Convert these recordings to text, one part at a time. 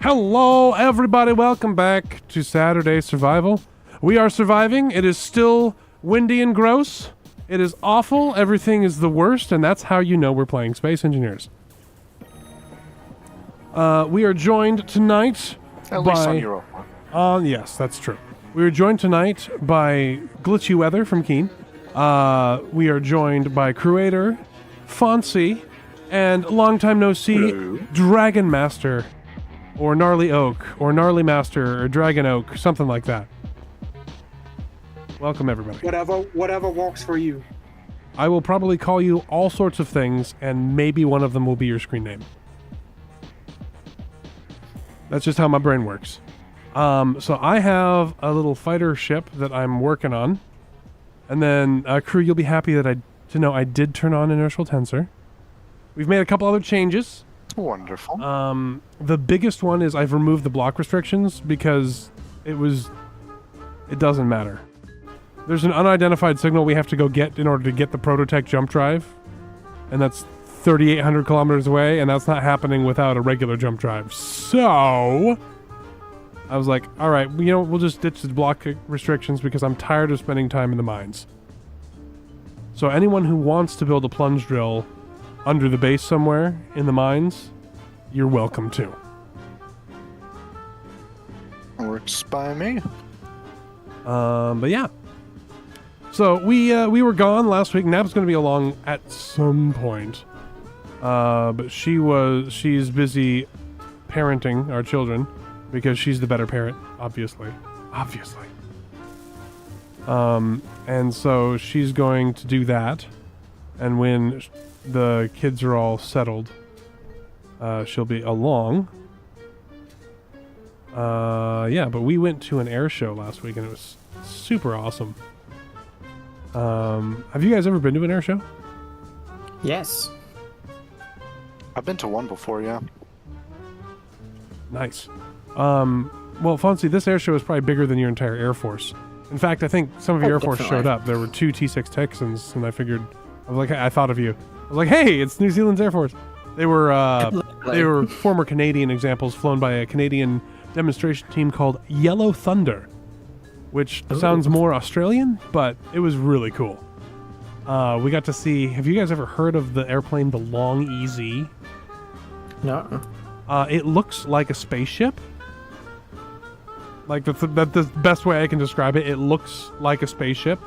Hello, everybody. Welcome back to Saturday Survival. We are surviving. It is still windy and gross. It is awful. Everything is the worst, and that's how you know we're playing Space Engineers. We are joined tonight At least on Europa. Yes, that's true. We are joined tonight by Glitchy Weather from Keen. We are joined by Creator, Fonzie, and long time no see, Hello. Dragon Master, or Gnarly Oak, or Gnarly Master, or Dragon Oak, something like that. Welcome, everybody. Whatever works for you. I will probably call you all sorts of things, and maybe one of them will be your screen name. That's just how my brain works. So I have a little fighter ship that I'm working on. And then, crew, you'll be happy that to know I did turn on inertial tensor. We've made a couple other changes. Wonderful. The biggest one is I've removed the block restrictions because it doesn't matter. There's an unidentified signal we have to go get in order to get the prototech jump drive. And that's 3,800 kilometers away, and that's not happening without a regular jump drive. So I was like, all right, we'll just ditch the block restrictions because I'm tired of spending time in the mines. So anyone who wants to build a plunge drill under the base somewhere in the mines, you're welcome to. Works by me. But yeah. So we were gone last week. Nab's going to be along at some point. But she's busy parenting our children because she's the better parent, obviously. And so she's going to do that. And when the kids are all settled, she'll be along. Yeah, but we went to an air show last week and it was super awesome. Have you guys ever been to an air show? Yes. I've been to one before, yeah. Nice. Well, Fonzie, this air show is probably bigger than your entire Air Force. In fact, I think some of your Air Force showed up. There were 2 T6 Texans, and I thought of you. I was like, hey, it's New Zealand's Air Force. They were former Canadian examples flown by a Canadian demonstration team called Yellow Thunder, which sounds more Australian, but it was really cool. We got to see, have you guys ever heard of the airplane, the Long EZ? No. It looks like a spaceship. Like, that's the best way I can describe it. It looks like a spaceship.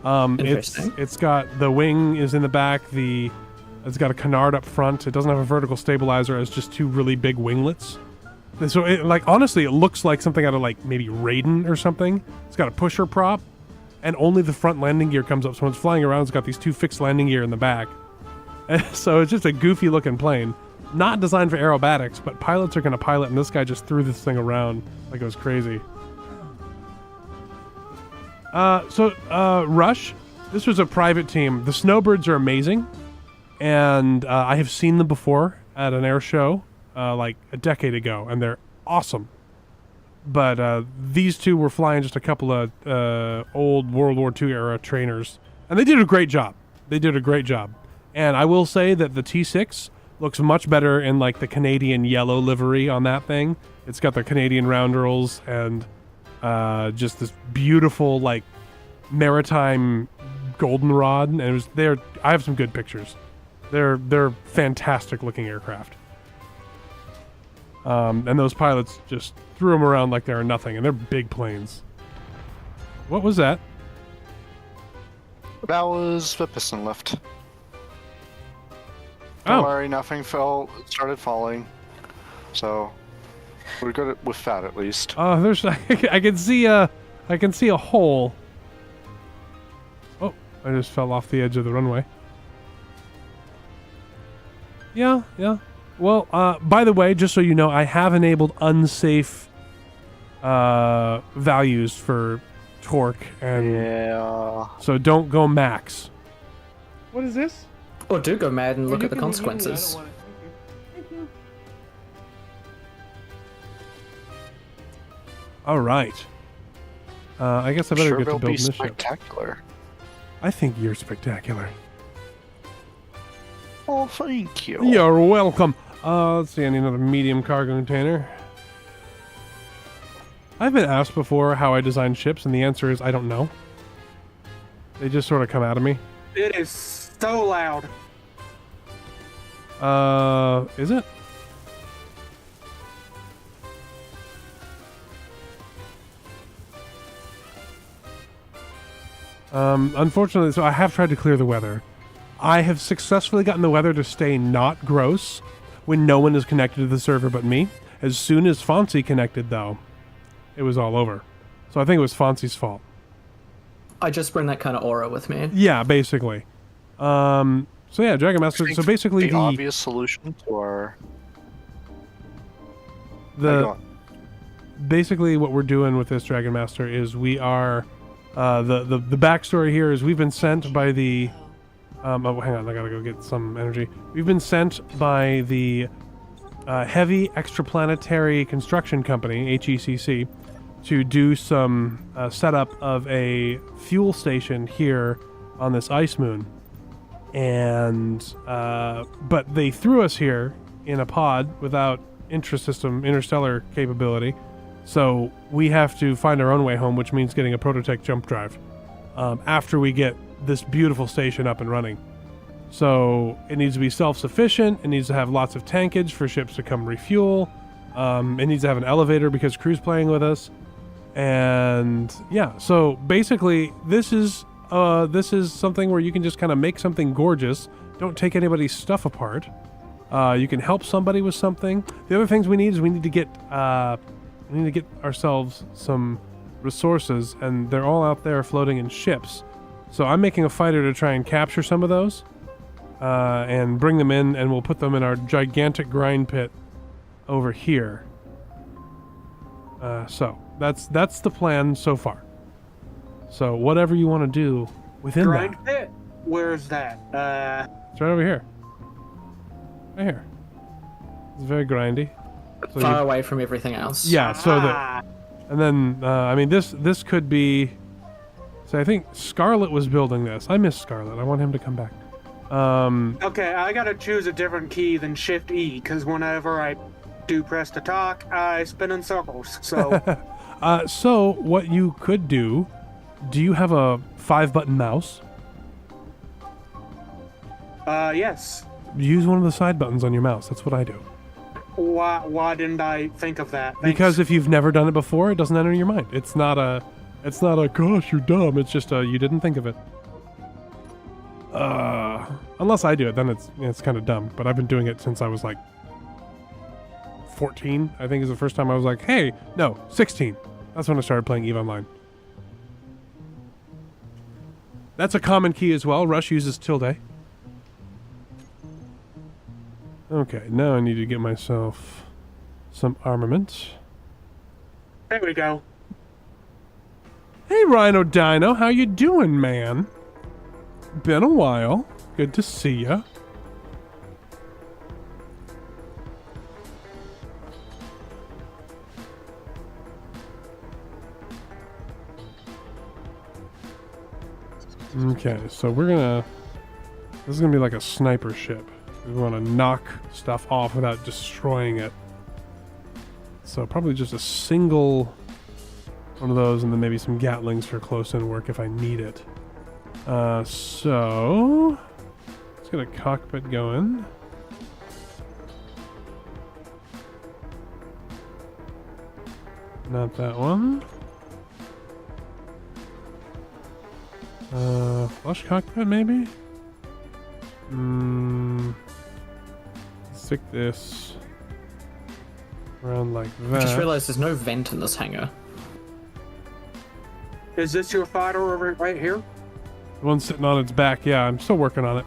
Interesting. It's got, the wing is in the back, it's got a canard up front. It doesn't have a vertical stabilizer. It's just 2 really big winglets. And so, honestly, it looks like something out of, maybe Raiden or something. It's got a pusher prop, and only the front landing gear comes up. So when it's flying around, it's got these 2 fixed landing gear in the back. And so it's just a goofy-looking plane. Not designed for aerobatics, but pilots are going to pilot, and this guy just threw this thing around like it was crazy. Rush, this was a private team. The Snowbirds are amazing, and I have seen them before at an air show a decade ago, and they're awesome. But these 2 were flying just a couple of old World War II era trainers, and they did a great job. And I will say that the T6 looks much better in the Canadian yellow livery on that thing. It's got the Canadian roundels and just this beautiful maritime goldenrod, and I have some good pictures. They're fantastic looking aircraft. And those pilots just threw them around like they were nothing, and they're big planes. What was that? That was the piston lift. Don't worry, nothing started falling. So we're good with that at least. There's I can see a hole. Oh, I just fell off the edge of the runway. Yeah. Well, by the way, just so you know, I have enabled unsafe values for torque, and so don't go max. What is this? Or do go mad and look at the consequences. All right. I guess I better get to building this ship. Spectacular. I think you're spectacular. Oh, thank you. You're welcome. Let's see, I need another medium cargo container. I've been asked before how I design ships, and the answer is I don't know. They just sort of come out of me. It is so loud. Is it? Unfortunately, so I have tried to clear the weather. I have successfully gotten the weather to stay not gross when no one is connected to the server but me. As soon as Fonzie connected, though, it was all over. So I think it was Fonzie's fault. I just bring that kind of aura with me. Yeah, basically. So yeah, Dragon Master. So basically, the obvious solution to our basically what we're doing with this Dragon Master is we are the backstory here is we've been sent by the oh, hang on, I gotta go get some energy. We've been sent by the Heavy Extraplanetary Construction Company, HECC, to do some setup of a fuel station here on this ice moon. And but they threw us here in a pod without interstellar capability, so we have to find our own way home, which means getting a prototech jump drive after we get this beautiful station up and running. So it needs to be self-sufficient, it needs to have lots of tankage for ships to come refuel, it needs to have an elevator because crew's playing with us, and yeah, so basically this is something where you can just kind of make something gorgeous. Don't take anybody's stuff apart. You can help somebody with something. The other things we need is we need to get ourselves some resources, and they're all out there floating in ships. So I'm making a fighter to try and capture some of those and bring them in, and we'll put them in our gigantic grind pit over here. So that's the plan so far. So whatever you want to do within Grind that. pit? Where's that? It's right over here. Right here. It's very grindy. So Far away from everything else. yeah, so that, and then I mean this could be. So I think Scarlet was building this. I miss Scarlet. I want him to come back. Okay, I gotta choose a different key than Shift E, because whenever I do press to talk, I spin in circles. So. So what you could do you have a 5-button mouse? Yes. Use one of the side buttons on your mouse. That's what I do. Why didn't I think of that? Thanks. Because if you've never done it before, it doesn't enter your mind. It's not a gosh, you're dumb. It's just you didn't think of it. Unless I do it, then it's kind of dumb. But I've been doing it since I was like 14. I think is the first time I was like, hey, no, 16. That's when I started playing EVE Online. That's a common key as well. Rush uses tilde. Okay, now I need to get myself some armament. There we go. Hey, Rhino Dino, how you doing, man? Been a while. Good to see ya. Okay, so this is gonna be like a sniper ship. We want to knock stuff off without destroying it. So probably just a single one of those, and then maybe some Gatlings for close-in work if I need it. So let's get a cockpit going. Not that one. Flush cockpit maybe? Stick this around like that. I just realized there's no vent in this hangar. Is this your fighter over right here? The one sitting on its back, yeah, I'm still working on it.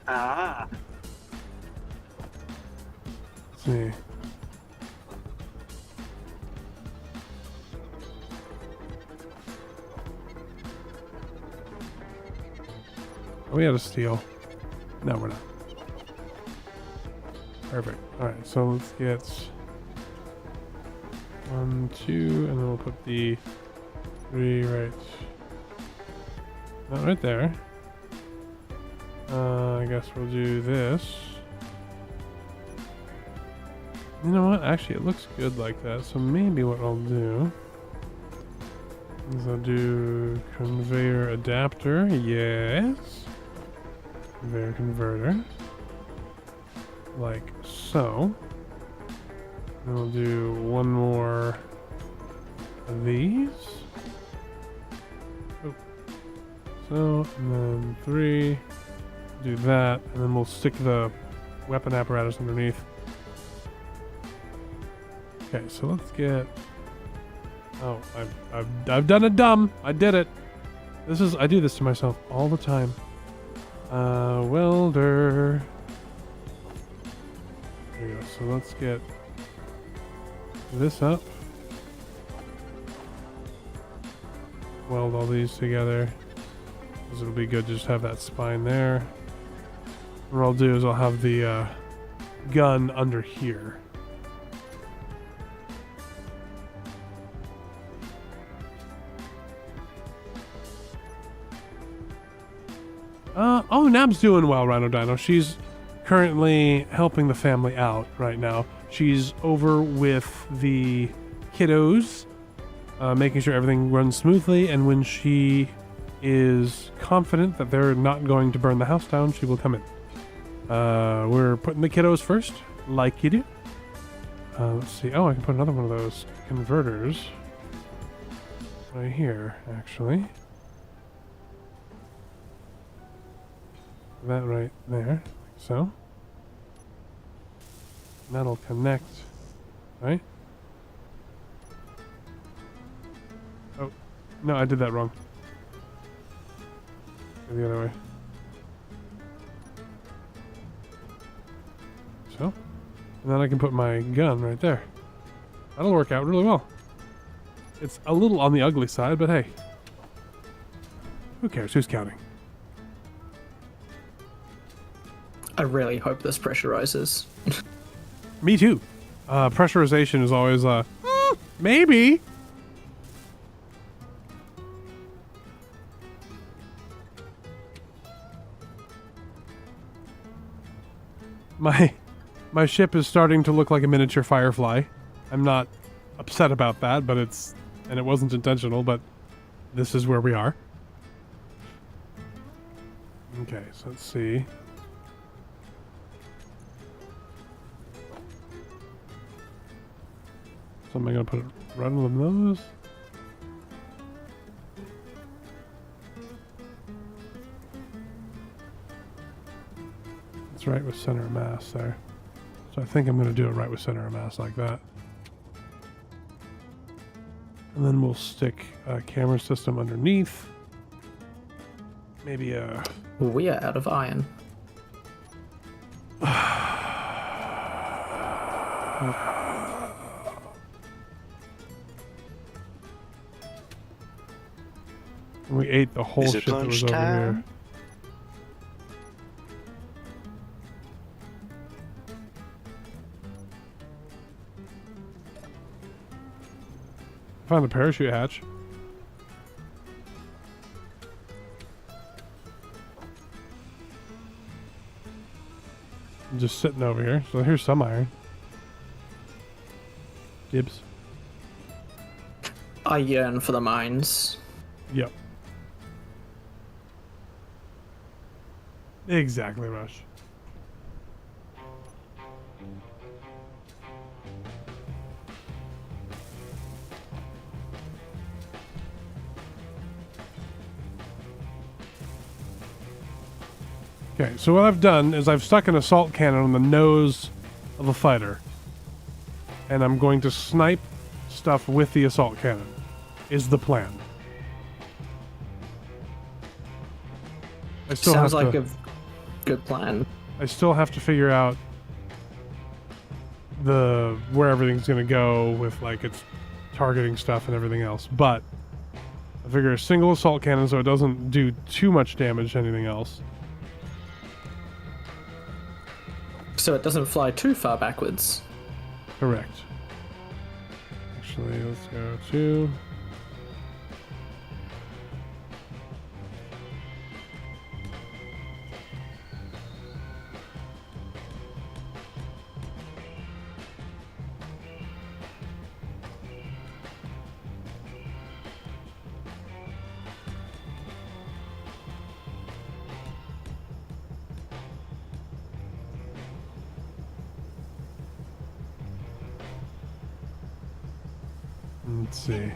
Ah. Let's see. Are we out of steel? No, we're not. Perfect. Alright, so let's get 1, 2, and then we'll put the 3 right. Not right there. I guess we'll do this. You know what? Actually, it looks good like that. So maybe what I'll do is I'll do conveyor adapter. Yes. Conveyor converter. Like so. And we'll do one more of these. Oh. So, and then 3. Do that, and then we'll stick the weapon apparatus underneath. Okay, so let's get. Oh, I've done it dumb. I did it. I do this to myself all the time. Welder. There you go. So let's get this up. Weld all these together. Because it'll be good to just have that spine there. What I'll do is I'll have the gun under here. Oh, Nab's doing well, Rhino Dino. She's currently helping the family out right now. She's over with the kiddos, making sure everything runs smoothly, and when she is confident that they're not going to burn the house down, she will come in. We're putting the kiddos first, like you do. Let's see. Oh, I can put another one of those converters right here, actually. That right there, like so. That'll connect, right? Oh, no, I did that wrong. Go the other way. So, and then I can put my gun right there. That'll work out really well. It's a little on the ugly side, but hey. Who cares? Who's counting? I really hope this pressurizes. Me too. Pressurization is always maybe. My ship is starting to look like a miniature Firefly. I'm not upset about that, but it wasn't intentional, but this is where we are. Okay, so let's see. So am I going to put it right on the nose? It's right with center of mass there. So I think I'm going to do it right with center of mass like that. And then we'll stick a camera system underneath. Maybe a... We are out of iron. We ate the whole shit that was over here. Found the parachute hatch. I'm just sitting over here. So here's some iron. Dibs. I yearn for the mines. Yep. Exactly, Rush. Okay, so what I've done is I've stuck an assault cannon on the nose of a fighter. And I'm going to snipe stuff with the assault cannon, is the plan. I still Sounds have like to, a good plan. I still have to figure out where everything's going to go with like its targeting stuff and everything else. But I figure a single assault cannon so it doesn't do too much damage to anything else. So it doesn't fly too far backwards. Correct. Actually, let's go to... Let's see.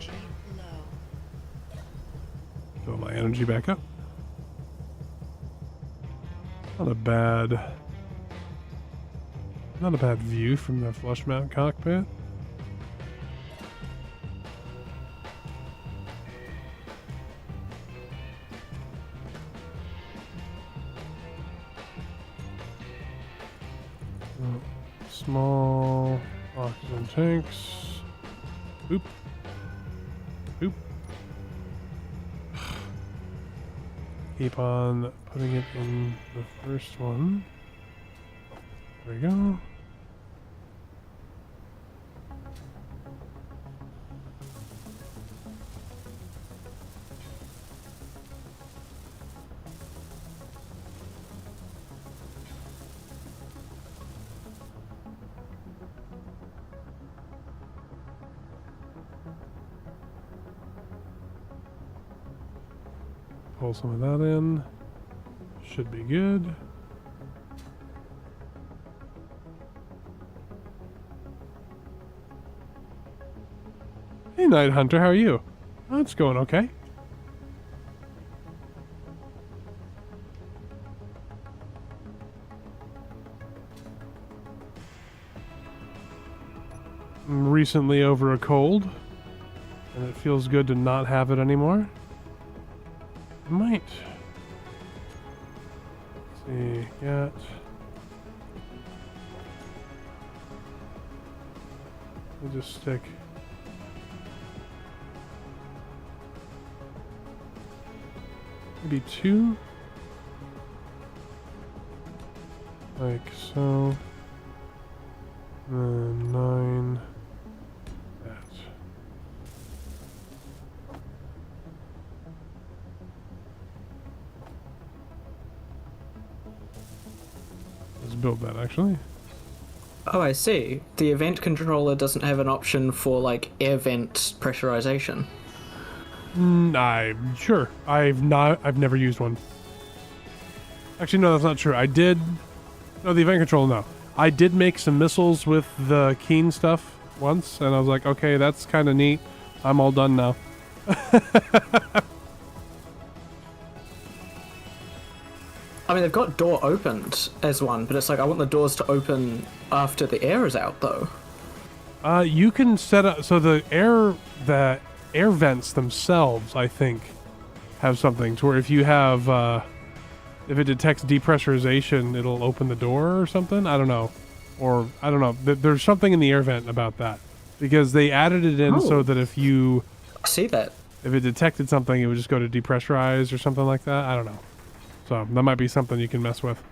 Fill my energy back up. Not a bad view from the flush mount cockpit. Small oxygen tanks. Oop. Oop. Keep on putting it in the first one. There we go. Pull some of that in. Should be good. Hey, Night Hunter, how are you? Oh, it's going okay. I'm recently over a cold, and it feels good to not have it anymore. I might. Let's see, got. We'll just stick. Maybe 2. Like so. And 9. That. Let's build that actually. Oh, I see. The event controller doesn't have an option for, like, air vent pressurization. I'm sure. I've never used one. Actually, no, that's not true. I did. No, the event control, no. I did make some missiles with the Keen stuff once, and I was like, okay, that's kind of neat. I'm all done now. I mean, they've got door opened as one, but it's like, I want the doors to open after the air is out, though. You can set up, so the air vents themselves, I think, have something to where if you have, if it detects depressurization, it'll open the door or something. I don't know. Or, I don't know. There's something in the air vent about that. Because they added it in so that if you... I see that. If it detected something, it would just go to depressurize or something like that. I don't know. So, that might be something you can mess with.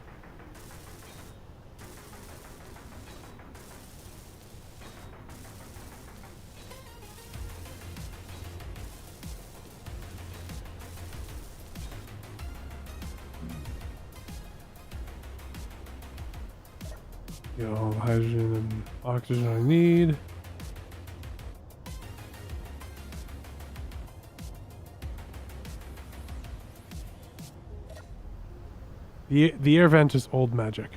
Get all the hydrogen and oxygen I need. The air vent is old magic.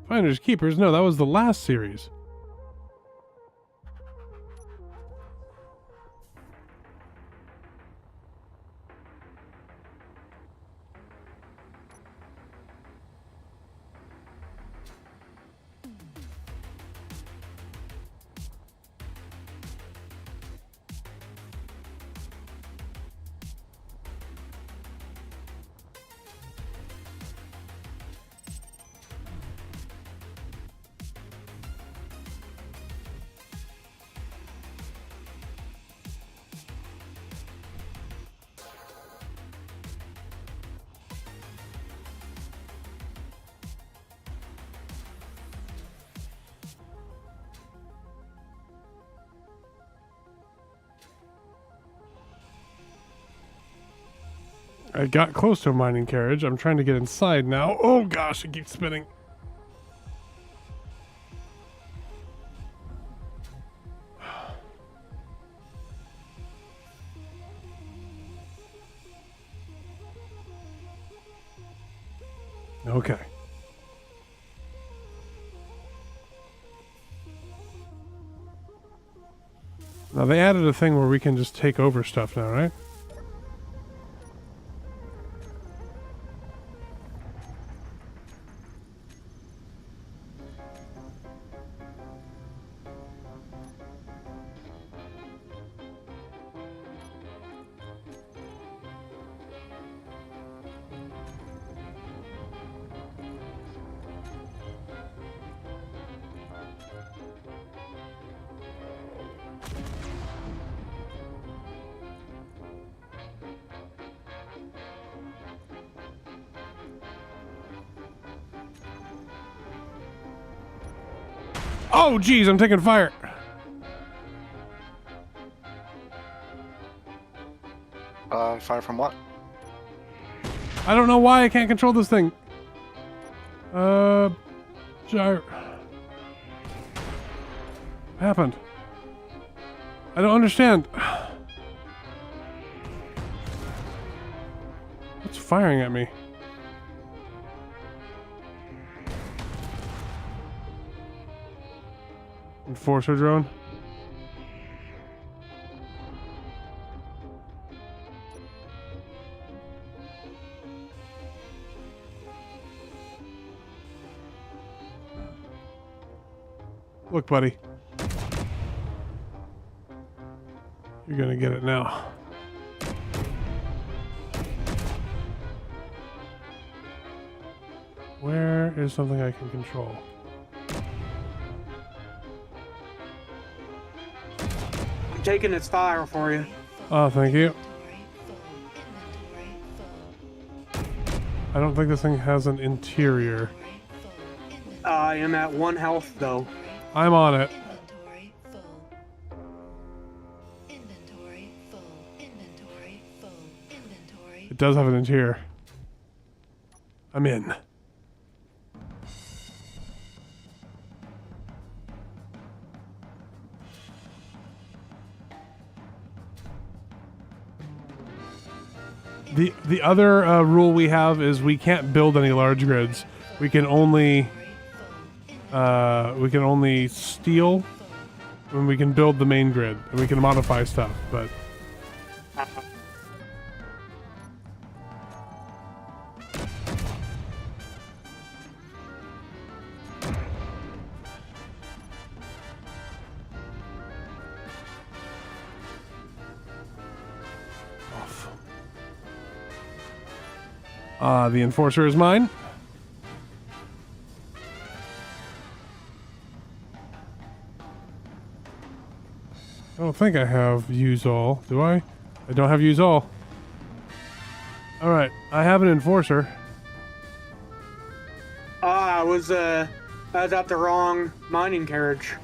Finders Keepers? No, that was the last series. I got close to a mining carriage. I'm trying to get inside now. Oh gosh, it keeps spinning. Okay. Now they added a thing where we can just take over stuff now, right? Oh, geez, I'm taking fire. Fire from what? I don't know why I can't control this thing. What happened? I don't understand. What's firing at me? Enforcer drone? Look, buddy. You're gonna get it now. Where is something I can control? I'm taking its fire for you. Oh, thank you. I don't think this thing has an interior. I am at 1 health though. I'm on it. Inventory full. Inventory full. Inventory full. Inventory. It does have an interior. I'm in. The other rule we have is we can't build any large grids. We can only steal when we can build the main grid, and we can modify stuff. But the enforcer is mine. I don't think I have use all, do I? I don't have use all. Alright, I have an enforcer. I was at the wrong mining carriage.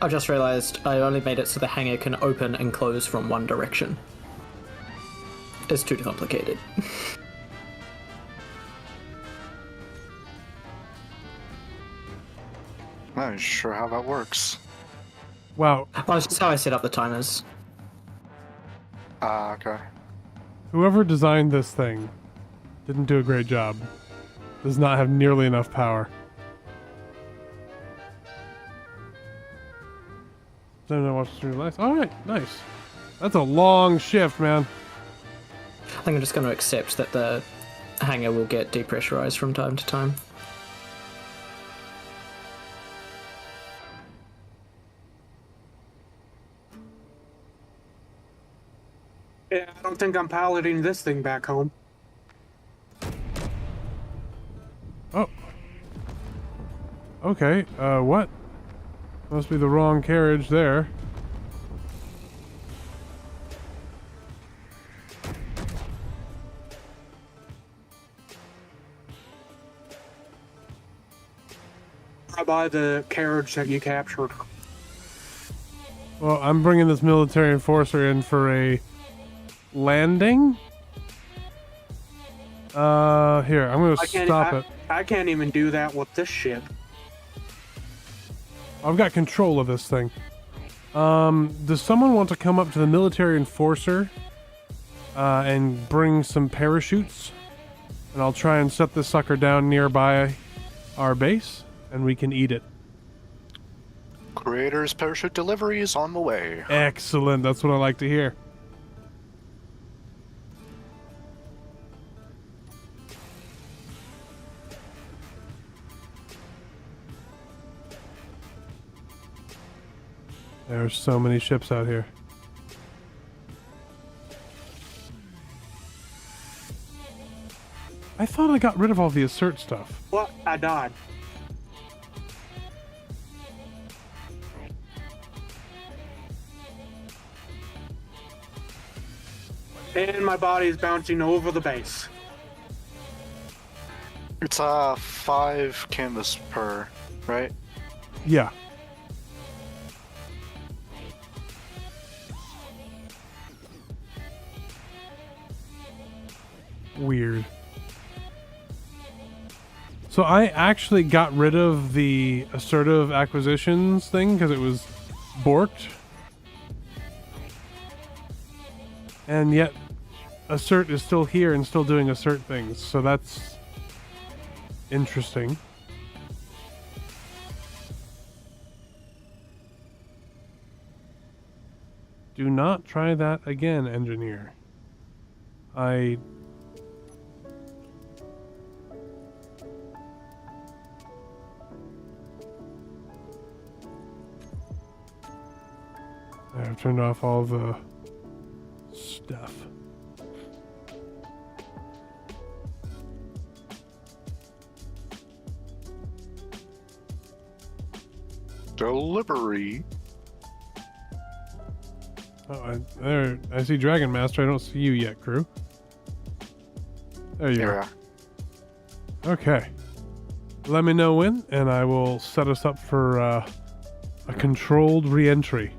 I just realized I only made it so the hangar can open and close from one direction. It's too complicated. Not sure how that works. Wow, Well, it's just how I set up the timers. Okay. whoever designed this thing didn't do a great job. Does not have nearly enough power. Then I watch through the lights. Alright, nice. That's a long shift, man. I think I'm just going to accept that the hangar will get depressurized from time to time. Yeah, I don't think I'm piloting this thing back home. Oh. Okay, what? Must be the wrong carriage there. I buy the carriage that you captured. Well, I'm bringing this military enforcer in for a landing. Here, I'm gonna stop it. I can't even do that with this ship. I've got control of this thing. Does someone want to come up to the military enforcer and bring some parachutes? And I'll try and set this sucker down nearby our base, and we can eat it. Creator's parachute delivery is on the way. Excellent, that's what I like to hear. There's so many ships out here. I thought I got rid of all the assert stuff. What? I died. And my body is bouncing over the base. It's 5 canvas per, right? Yeah. Weird. So I actually got rid of the assertive acquisitions thing because it was borked. And yet assert is still here and still doing assert things. So that's interesting. Do not try that again, engineer. I've turned off all the stuff. Delivery. Oh, I see Dragon Master. I don't see you yet, crew. There you Yeah. are. Okay. Let me know when, and I will set us up for a controlled re-entry.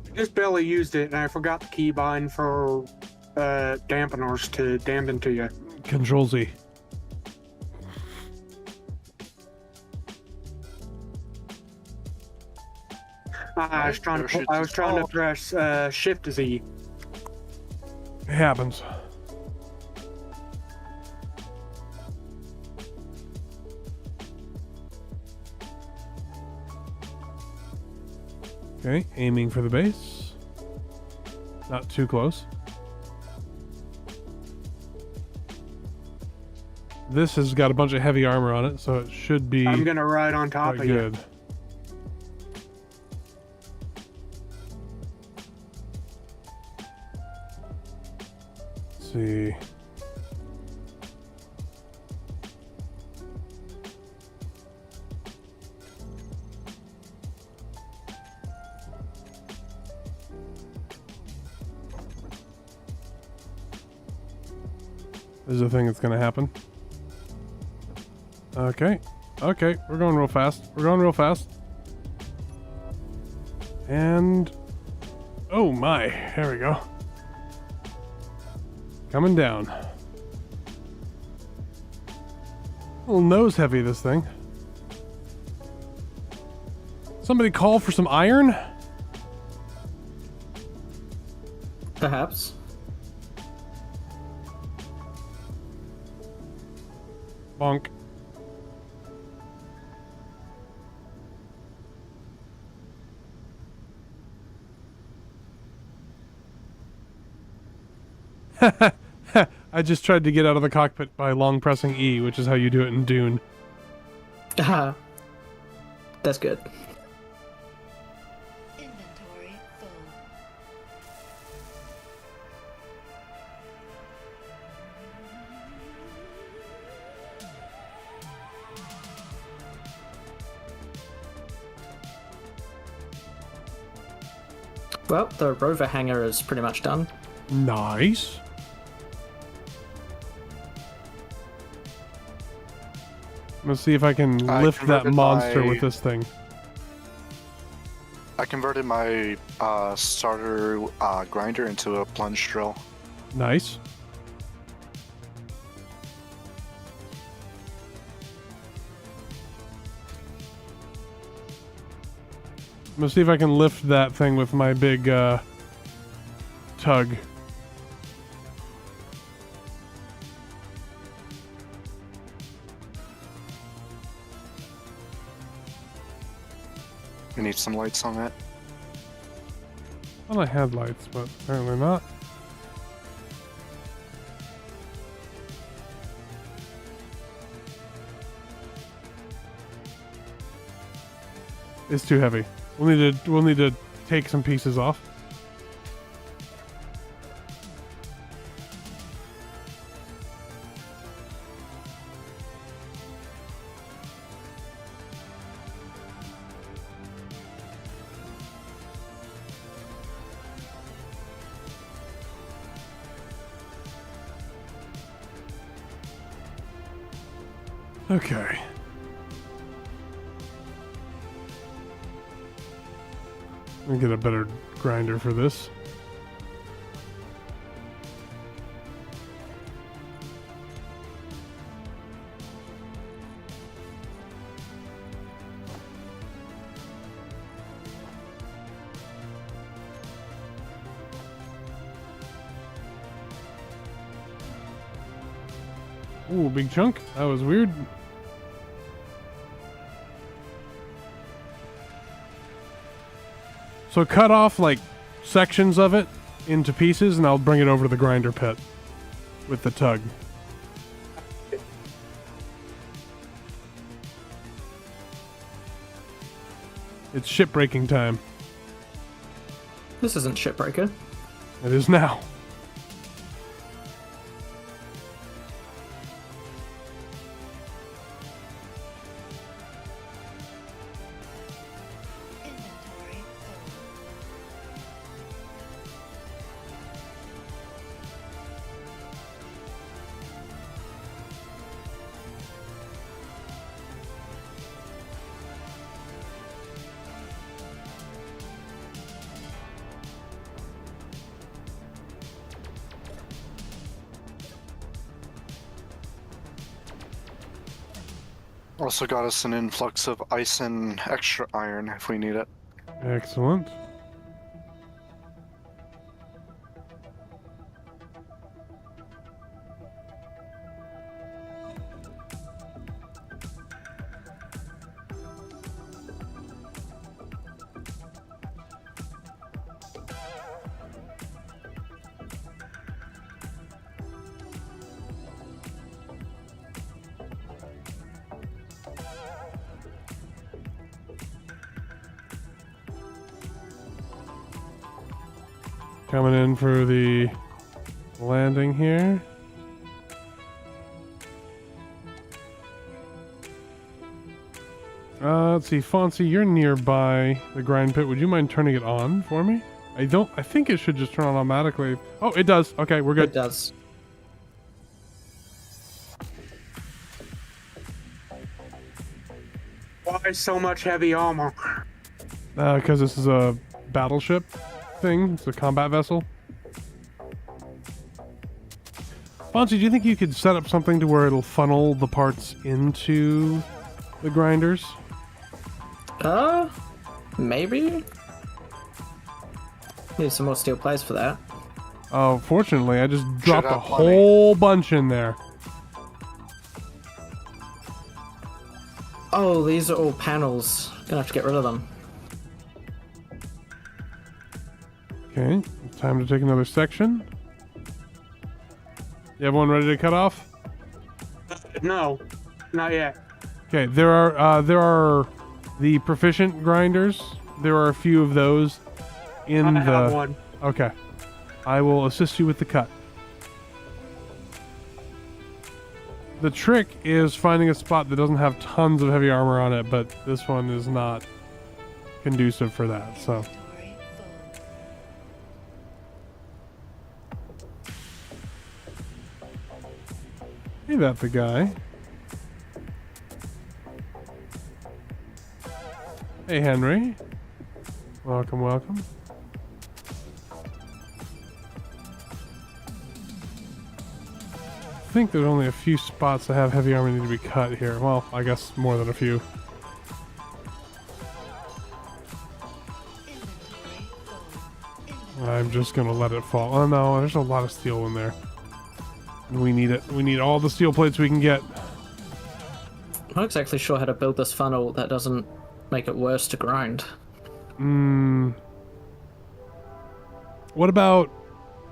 I just barely used it, and I forgot the keybind for dampeners to dampen to you. Control Z. I was trying to press Shift Z. It happens. Okay, aiming for the base. Not too close. This has got a bunch of heavy armor on it, so it should be I'm gonna ride on top quite of good. you. Let's see. This is a thing that's gonna happen. Okay. Okay, we're going real fast. We're going real fast. And... oh my, there we go. Coming down. A little nose heavy, this thing. Somebody call for some iron? Perhaps. Bonk. I just tried to get out of the cockpit by long pressing E, which is how you do it in Dune. Haha. That's good. Inventory full. Well, the rover hangar is pretty much done. Nice. Let's see if I can I lift that converted monster my- with this thing. I converted my starter grinder into a plunge drill. Nice. I'm gonna see if I can lift that thing with my big tug. We need some lights on it. Well, I had lights, but apparently not. It's too heavy. We'll need to take some pieces off. Okay. Let me get a better grinder for this. Ooh, big chunk. That was weird. So cut off like sections of it into pieces and I'll bring it over to the grinder pit with the tug. It's shipbreaking time. This isn't Shipbreaker. It is now. Inventory full. Also got us an influx of ice and extra iron if we need it. Excellent. Coming in for the landing here. Let's see, Fonzie, you're nearby the grind pit. Would you mind turning it on for me? I think it should just turn on automatically. Oh, it does. Okay, we're It good. does. Why so much heavy armor? Because this is a battleship thing. It's a combat vessel. Fonzie, do you think you could set up something to where it'll funnel the parts into the grinders? Maybe? Need some more steel plates for that. Oh, fortunately, I just dropped a have plenty. whole bunch in there. Oh, these are all panels. Gonna have to get rid of them. Okay, time to take another section. You have one ready to cut off? No, not yet. Okay, there are the proficient grinders. There are a few of those in I have the. one. Okay, I will assist you with the cut. The trick is finding a spot that doesn't have tons of heavy armor on it, but this one is not conducive for that. So. Inventory full. Ain't that the guy? Hey, Henry. Welcome, welcome. I think there's only a few spots that have heavy armor need to be cut here. Well, I guess more than a few. I'm just gonna let it fall. Oh no, there's a lot of steel in there. We need it. We need all the steel plates we can get. I'm not exactly sure how to build this funnel that doesn't make it worse to grind. What about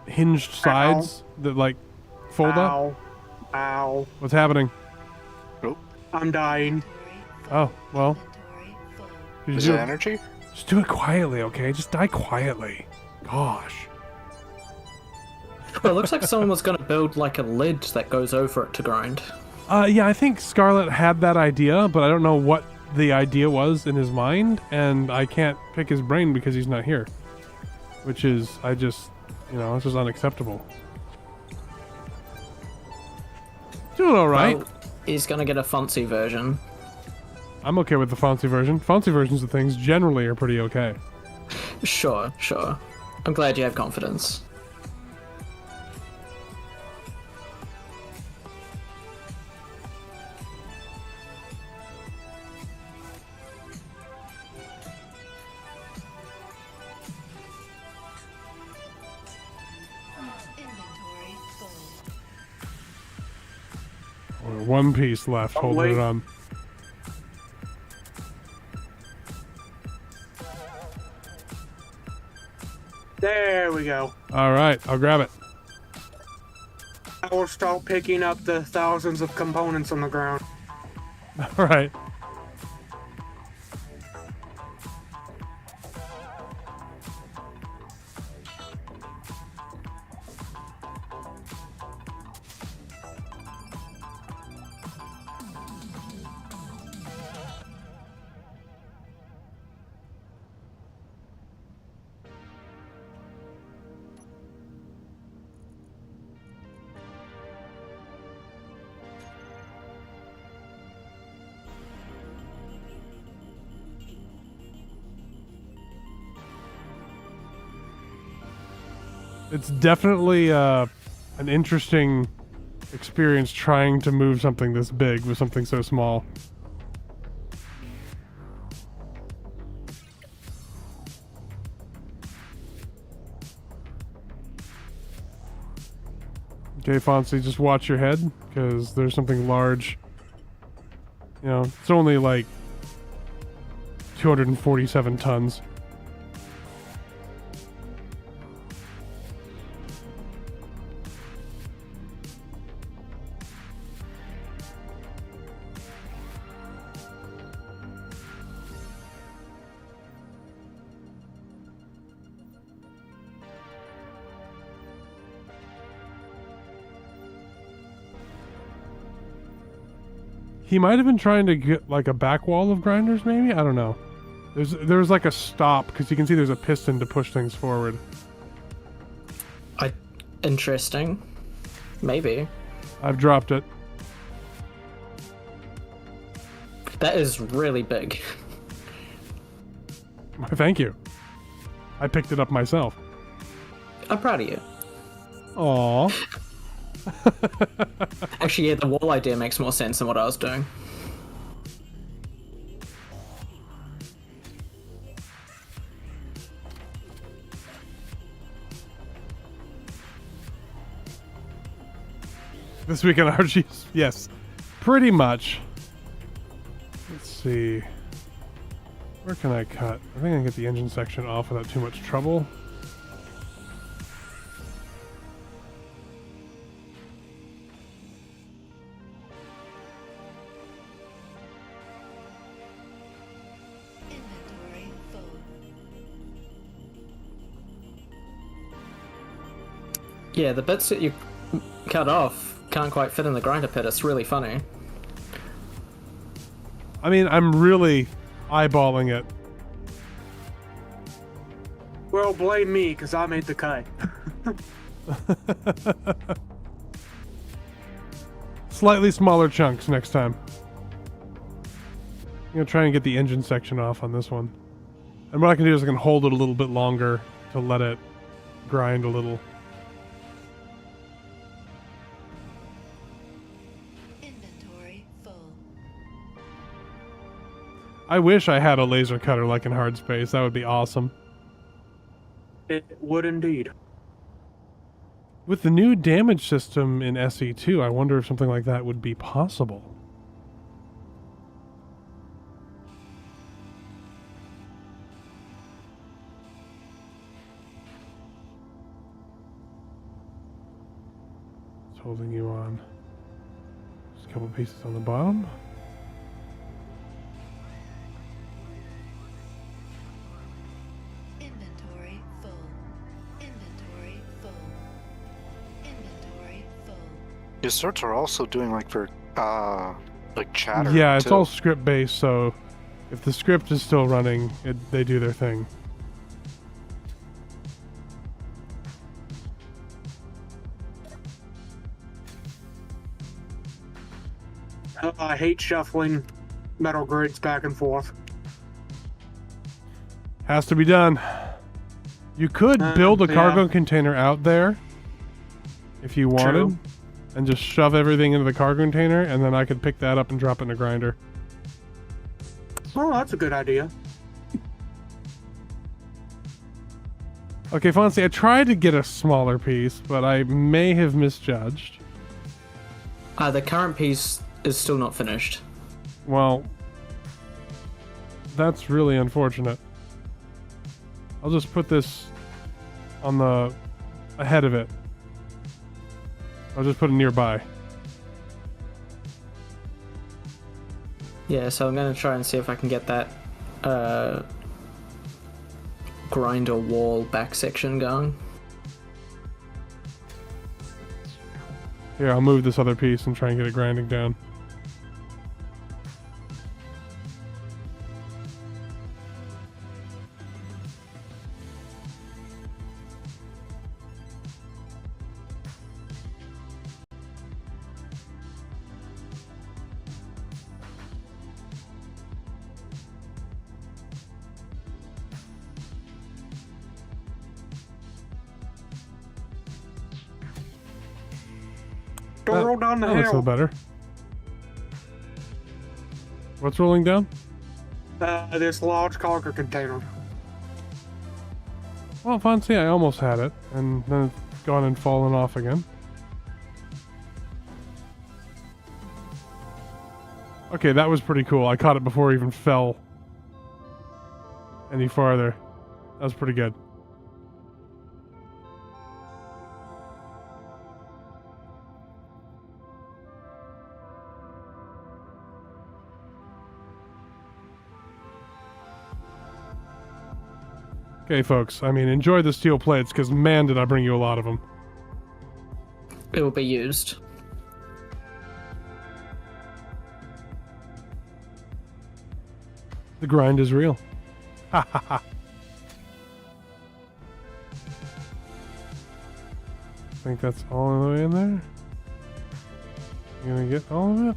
hinged sides that like fold up? Ow. Ow. What's happening? I'm dying. Oh, well. Did Is you it do- energy? Just do it quietly, okay? Just die quietly. Gosh. Well, it looks like someone was going to build like a lid that goes over it to grind. Yeah, I think Scarlet had that idea, but I don't know what the idea was in his mind, and I can't pick his brain because he's not here. Which is, it's just unacceptable. Doing alright. Well, he's going to get a fancy version. I'm okay with the fancy version. Fancy versions of things generally are pretty okay. Sure. I'm glad you have confidence. Inventory full. One piece left, holding wait. it on. There we go. Alright, I'll grab it. I will start picking up the thousands of components on the ground. Alright. It's definitely an interesting experience trying to move something this big with something so small. Okay, Fonzie, just watch your head, because there's something large. You know, it's only like 247 tons. He might have been trying to get like a back wall of grinders, maybe? I don't know. There's like a stop, because you can see there's a piston to push things forward. Interesting. Maybe. I've dropped it. That is really big. Thank you. I picked it up myself. I'm proud of you. Aww. Actually, yeah, the wall idea makes more sense than what I was doing. This week on RGs, yes, pretty much. Let's see. Where can I cut? I think I can get the engine section off without too much trouble. Inventory full. Yeah, the bits that you cut off can't quite fit in the grinder pit. It's really funny. I mean, I'm really eyeballing it. Well, blame me, because I made the cut. Slightly smaller chunks next time. I'm gonna try and get the engine section off on this one. And what I can do is I can hold it a little bit longer to let it grind a little. Inventory full. I wish I had a laser cutter like in Hard Space. That would be awesome. It would indeed. With the new damage system in SE2, I wonder if something like that would be possible. It's holding you on. Just a couple pieces on the bottom. Inventory full. Inventory full. Inventory full. Your sorts are also doing like for like chatter. Yeah, it's too. all script based, so if the script is still running, they do their thing. I hate shuffling metal grids back and forth. Has to be done. You could build a yeah. cargo container out there if you wanted, True. and just shove everything into the cargo container, and then I could pick that up and drop it in a grinder. Oh, that's a good idea. Okay, Fonzie, I tried to get a smaller piece, but I may have misjudged. The current piece is still not finished. Well, that's really unfortunate. I'll just put this on the ahead of it. I'll just put it nearby. Yeah, so I'm gonna try and see if I can get that grinder wall back section going. Here, I'll move this other piece and try and get it grinding down. Don't roll down the That looks a hill. little better. What's rolling down? This large cargo container. Well, Fonzie, I almost had it, and then it's gone and fallen off again. Okay, that was pretty cool. I caught it before it even fell any farther. That was pretty good. Okay, folks, I mean, enjoy the steel plates, because man, did I bring you a lot of them. It will be used. The grind is real. Ha ha ha. I think that's all the way in there. You gonna get all of it?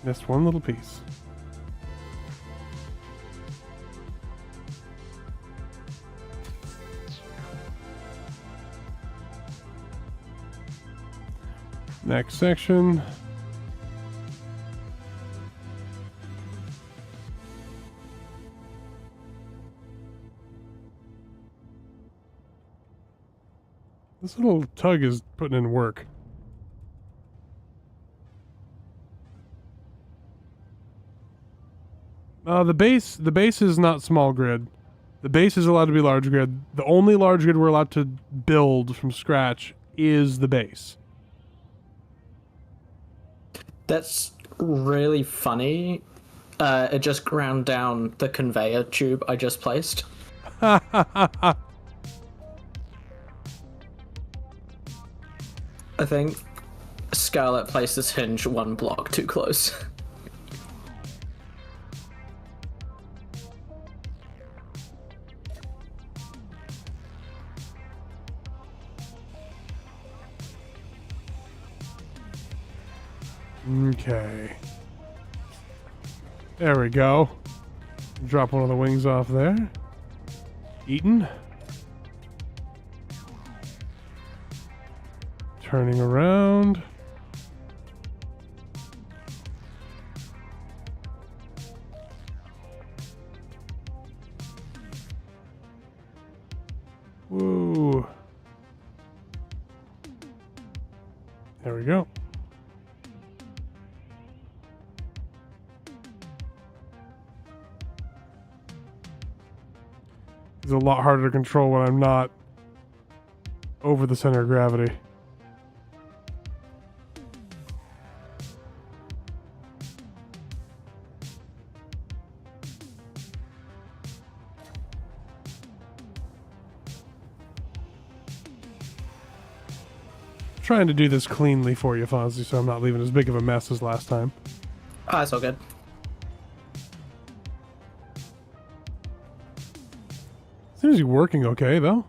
Just one little piece. Next section. This little tug is putting in work. The base is not small grid. The base is allowed to be large grid. The only large grid we're allowed to build from scratch is the base. That's really funny. It just ground down the conveyor tube I just placed. I think Scarlet placed this hinge one block too close. Okay. There we go. Drop one of the wings off there. Eaten. Turning around. Woo. There we go. It's a lot harder to control when I'm not over the center of gravity. Trying to do this cleanly for you, Fonzie, so I'm not leaving as big of a mess as last time. Ah, it's all good. Seems to be working okay, though.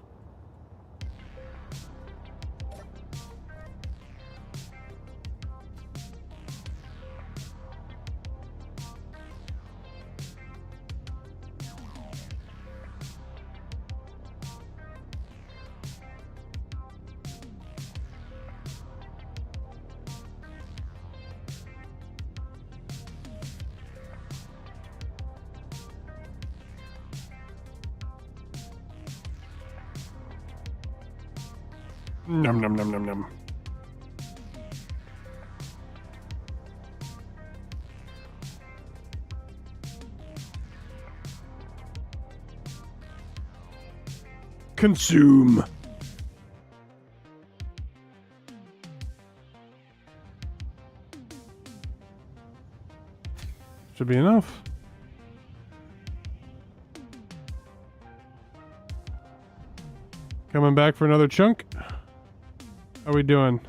Num num num num num. Consume. Should be enough. Coming back for another chunk. How we doing?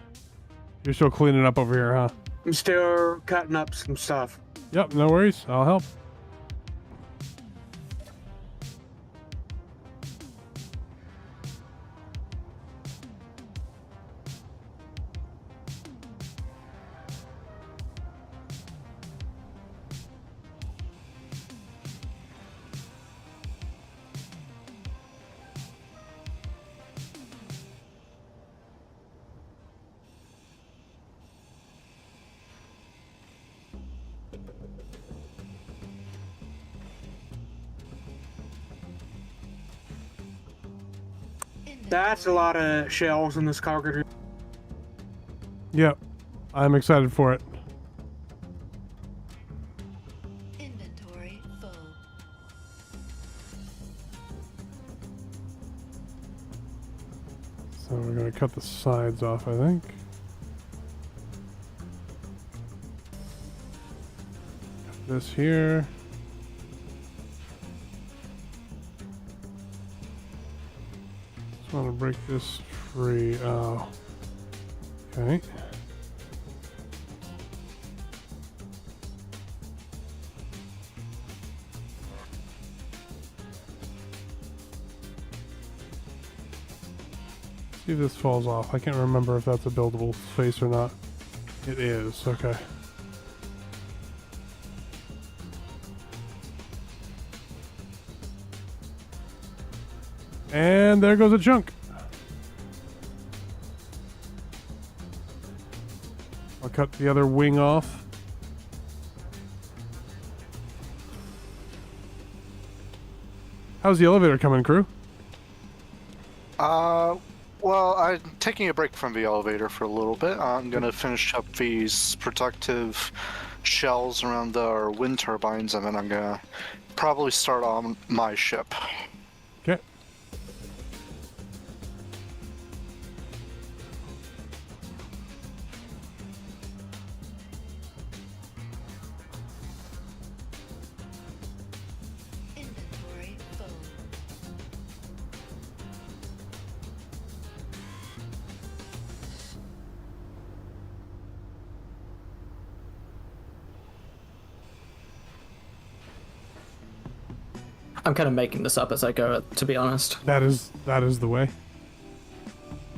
You're still cleaning up over here, huh? I'm still cutting up some stuff. Yep, no worries. I'll help. That's a lot of shells in this cartridge. Yep. I'm excited for it. Inventory full. So we're going to cut the sides off, I think. Cut this here. Just want to break this free. Oh. Okay. See if this falls off. I can't remember if that's a buildable face or not. It is. Okay. And there goes a chunk. I'll cut the other wing off. How's the elevator coming, crew? Well, I'm taking a break from the elevator for a little bit. I'm gonna finish up these protective shells around our wind turbines, and then I'm gonna probably start on my ship. Okay. Inventory full. I'm kind of making this up as I go, to be honest. That is the way.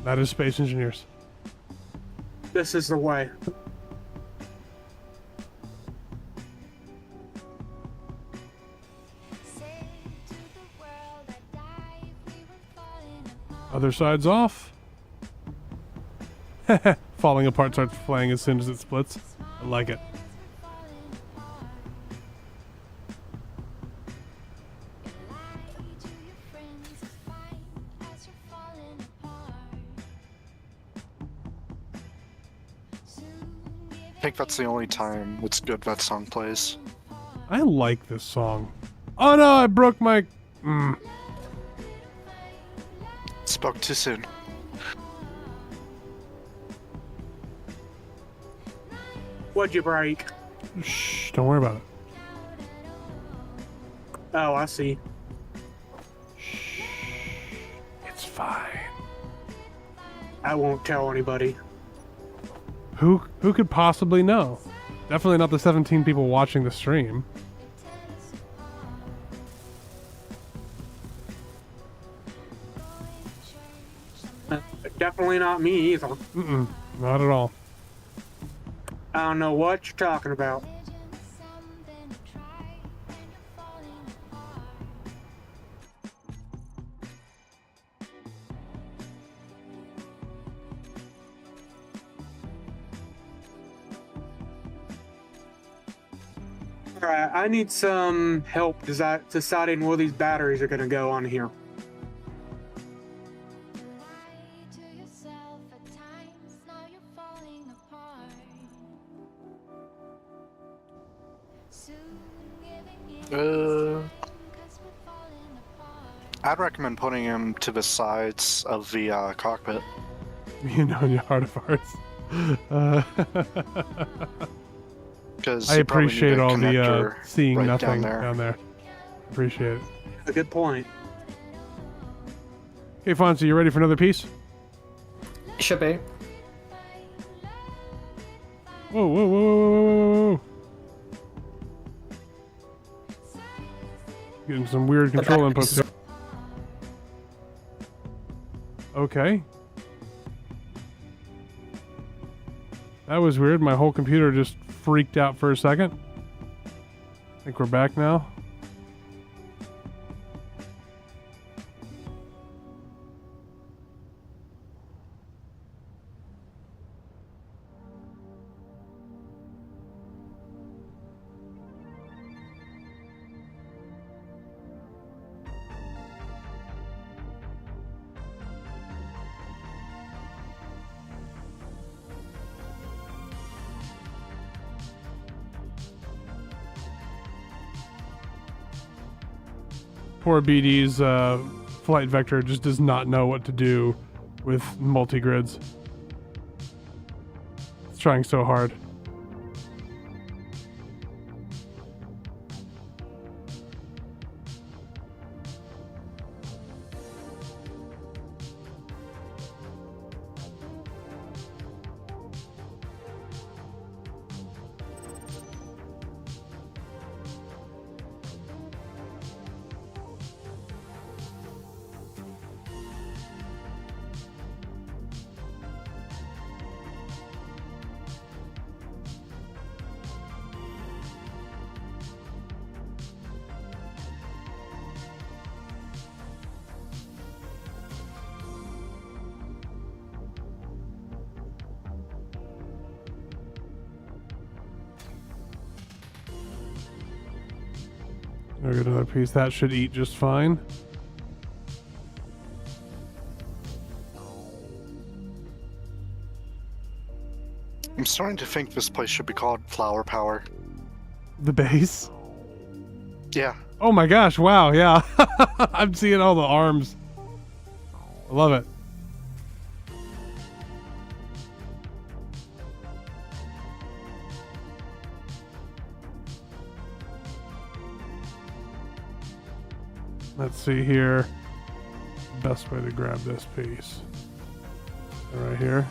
That is Space Engineers. This is the way. Other side's off. Falling apart starts playing as soon as it splits. I like it. I think that's the only time it's good that song plays. I like this song. Oh no, I broke my... Spoke too soon. What'd you break? Shh, don't worry about it. Oh, I see. It's fine. I won't tell anybody. Who could possibly know? Definitely not the 17 people watching the stream. Definitely not me either. Not at all. I don't know what you're talking about. Alright, I need some help deciding where these batteries are going to go on here. I'd recommend putting him to the sides of the cockpit. You know, in your heart of hearts. Because I appreciate all the connector seeing right nothing down there. Appreciate it. A good point. Okay, Fonzie, you ready for another piece? Should be. Whoa, whoa, whoa, whoa, whoa, whoa, whoa. Getting some weird control inputs here. Okay. That was weird. My whole computer just freaked out for a second. I think we're back now. Poor BD's flight vector just does not know what to do with multi-grids. It's trying so hard. There we go, another piece. That should eat just fine. I'm starting to think this place should be called Flower Power. The base? Yeah. Oh my gosh, wow, yeah. I'm seeing all the arms. I love it. Let's see here. Best way to grab this piece. Right here.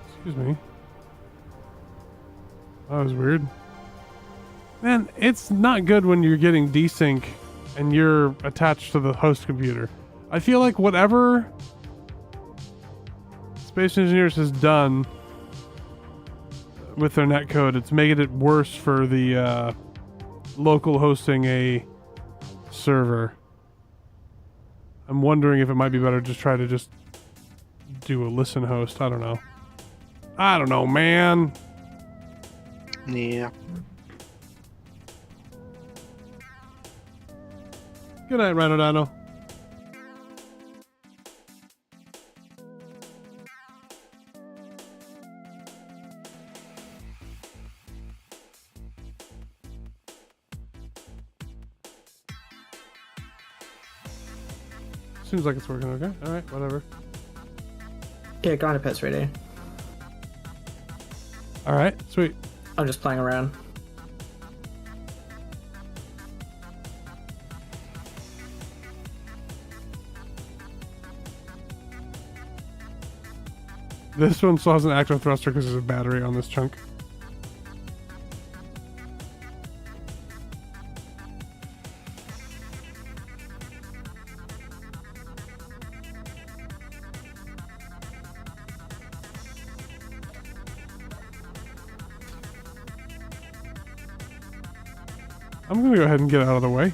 Excuse me. That was weird. Man, it's not good when you're getting desync and you're attached to the host computer. I feel like whatever Space Engineers has done with their netcode, it's making it worse for the local hosting a server. I'm wondering if it might be better to try to just do a listen host. I don't know. I don't know, man. Yeah. Good night, Rhino Dino. Seems like it's working okay. Alright, whatever. Yeah, grinder pet's ready. Alright, sweet. I'm just playing around. This one still has an active thruster because there's a battery on this chunk. I'm gonna go ahead and get out of the way.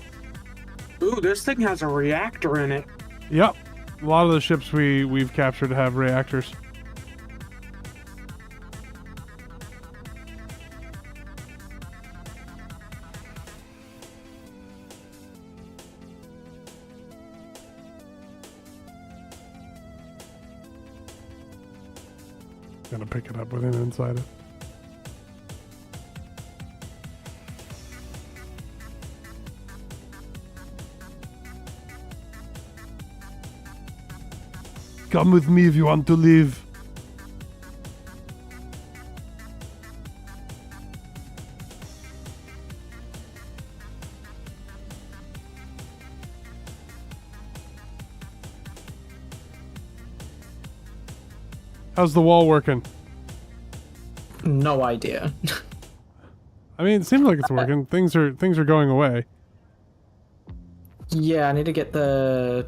Ooh, this thing has a reactor in it. Yep. A lot of the ships we've captured have reactors. Gonna pick it up with him inside it. Come with me if you want to live. How's the wall working? No idea. I mean, it seems like it's working. Things are going away. Yeah, I need to get the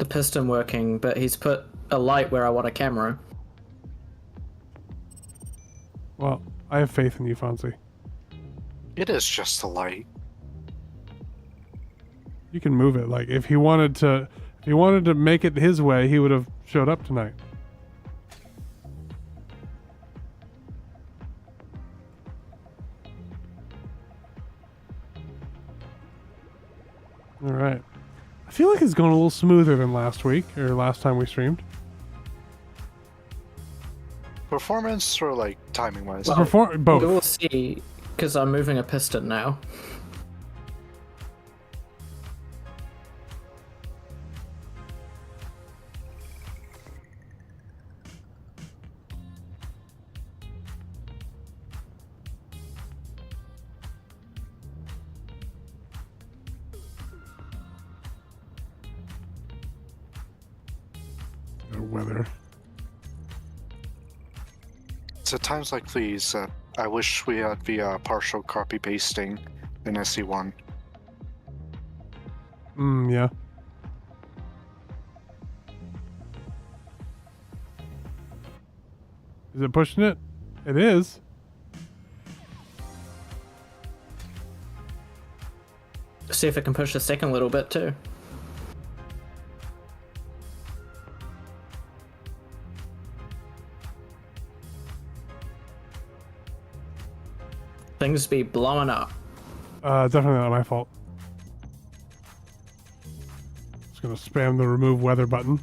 piston working, but he's put a light where I want a camera. Well, I have faith in you, Fonzie. It is just a light. You can move it. Like if he wanted to make it his way, he would have showed up tonight. All right. I feel like it's going a little smoother than last week or last time we streamed. Performance or like timing wise? Both. We'll see, because I'm moving a piston now. Weather. It's at times like these that I wish we had the partial copy pasting in SE1. Yeah. Is it pushing it? It is. See if it can push the second little bit too. Things be blowing up. Definitely not my fault. Just gonna spam the remove weather button.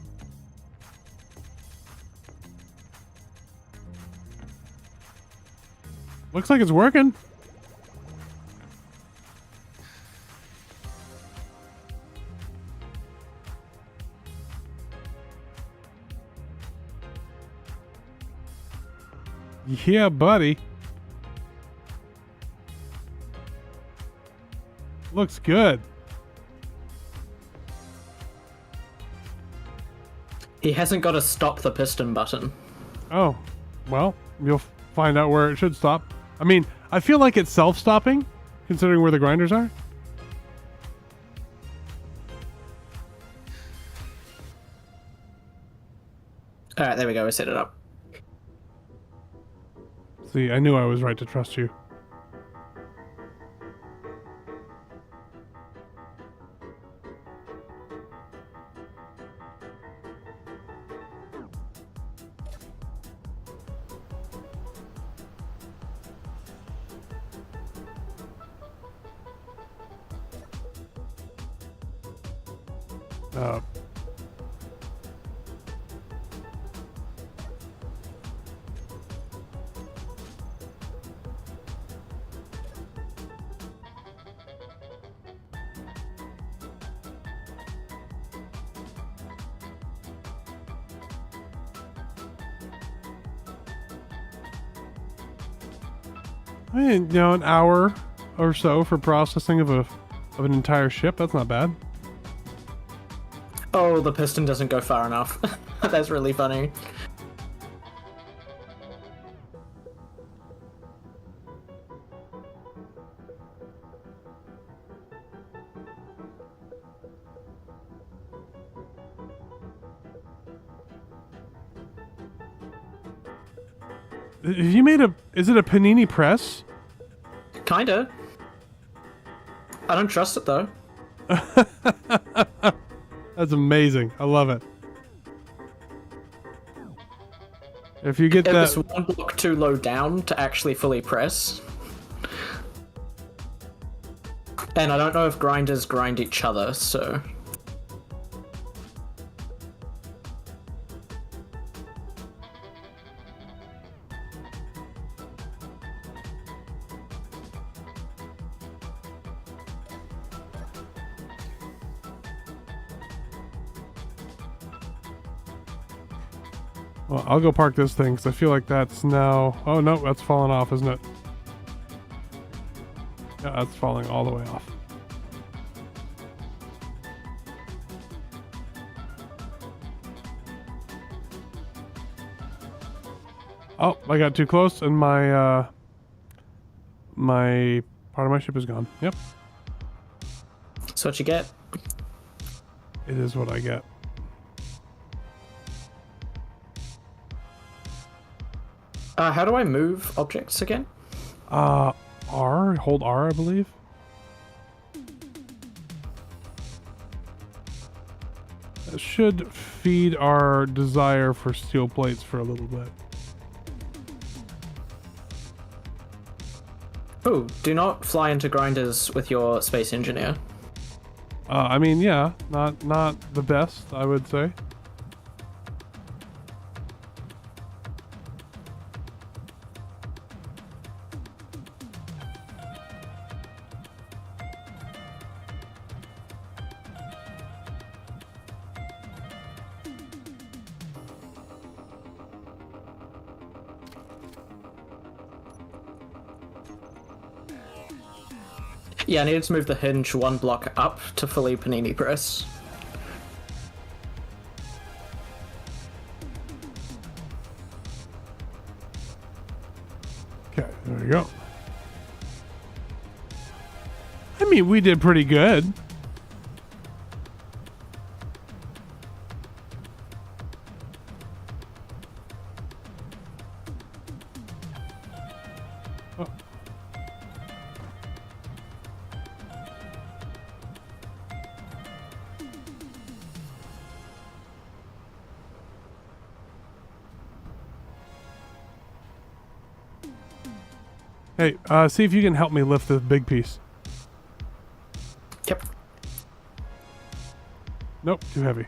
Looks like it's working. Yeah, buddy. Looks good. He hasn't got a stop the piston button. Oh, well, you'll find out where it should stop. I mean, I feel like it's self-stopping, considering where the grinders are. All right, there we go. We set it up. See, I knew I was right to trust you. Uh, I mean, you know, an hour or so for processing of an entire ship. That's not bad. Oh, the piston doesn't go far enough. That's really funny. Have you made a? Is it a panini press? Kinda. I don't trust it though. That's amazing. I love it. If you get It that, was one block too low down to actually fully press. And I don't know if grinders grind each other, so... well, I'll go park this thing because I feel like that's now. Oh no, that's falling off, isn't it? Yeah, that's falling all the way off. Oh, I got too close and my my part of my ship is gone. Yep. That's what you get. It is what I get. How do I move objects again? R, hold R, I believe. That should feed our desire for steel plates for a little bit. Oh, do not fly into grinders with your space engineer. I mean, yeah, not the best, I would say. Yeah, I needed to move the hinge one block up to fully panini press. Okay, there you go. I mean, we did pretty good. Oh. Hey, see if you can help me lift this big piece. Yep. Nope, too heavy.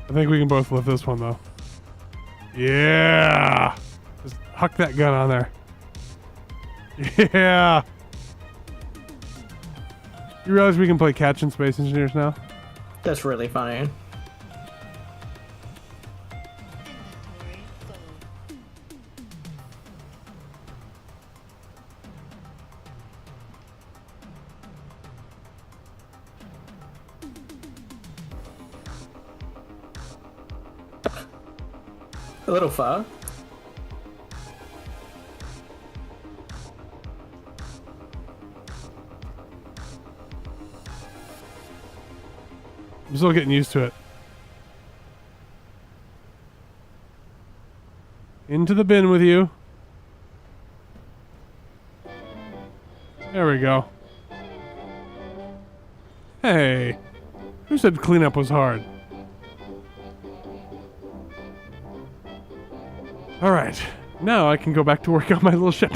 I think we can both lift this one though. Yeah! Just huck that gun on there. Yeah! You realize we can play catch and Space Engineers now? That's really funny. Inventory full. A little far. I'm still getting used to it. Into the bin with you. There we go. Hey, who said cleanup was hard? All right, now I can go back to work on my little ship.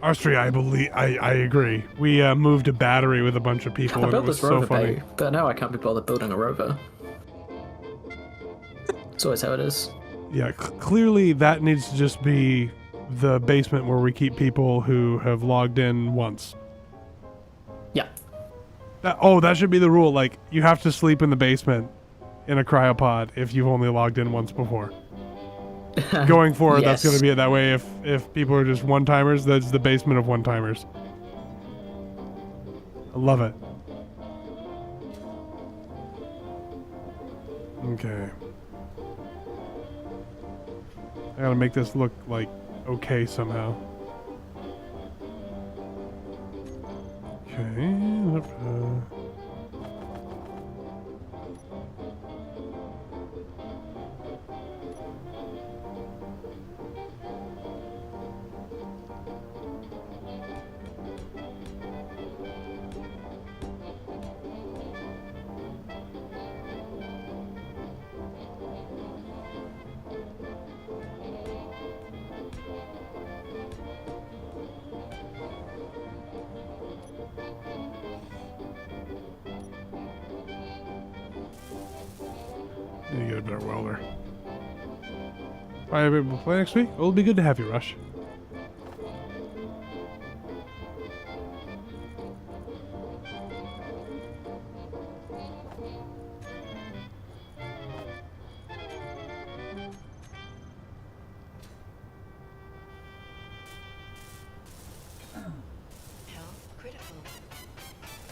Austria, I believe, I agree. We moved a battery with a bunch of people, I and it built was this so rover funny. bay, but now I can't be bothered building a rover. It's always how it is. Yeah, clearly that needs to just be the basement where we keep people who have logged in once. Yeah. That should be the rule. Like, you have to sleep in the basement in a cryopod if you've only logged in once before. Going forward, that's going to be it. That way, if people are just one-timers, that's the basement of one-timers. I love it. Okay. I gotta make this look, like, okay somehow. Okay. Need to get a better welder. Probably able to play next week. It'll be good to have you, Rush. Health critical.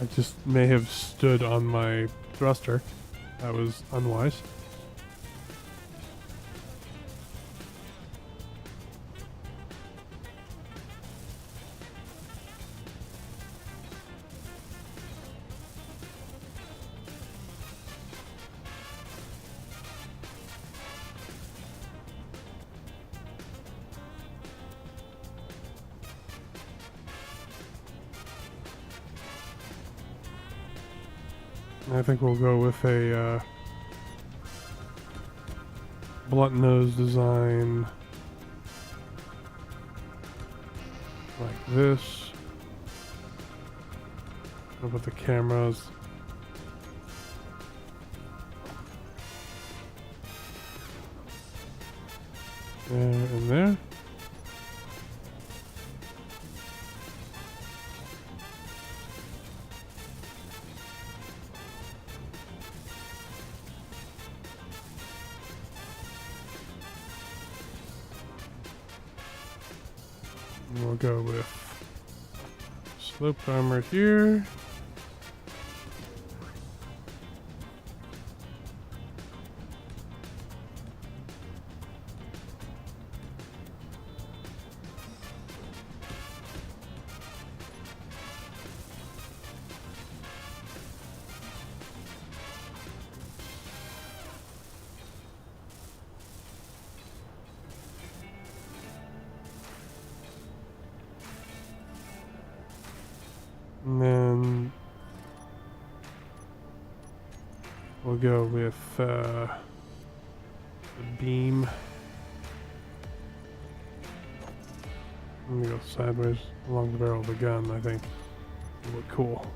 I just may have stood on my thruster. That was unwise. I think we'll go with a blunt nose design like this. What about the cameras? There and there. We'll go with sloped armor here. And then we'll go with the beam. I'm gonna go sideways along the barrel of the gun, I think. It'll look cool.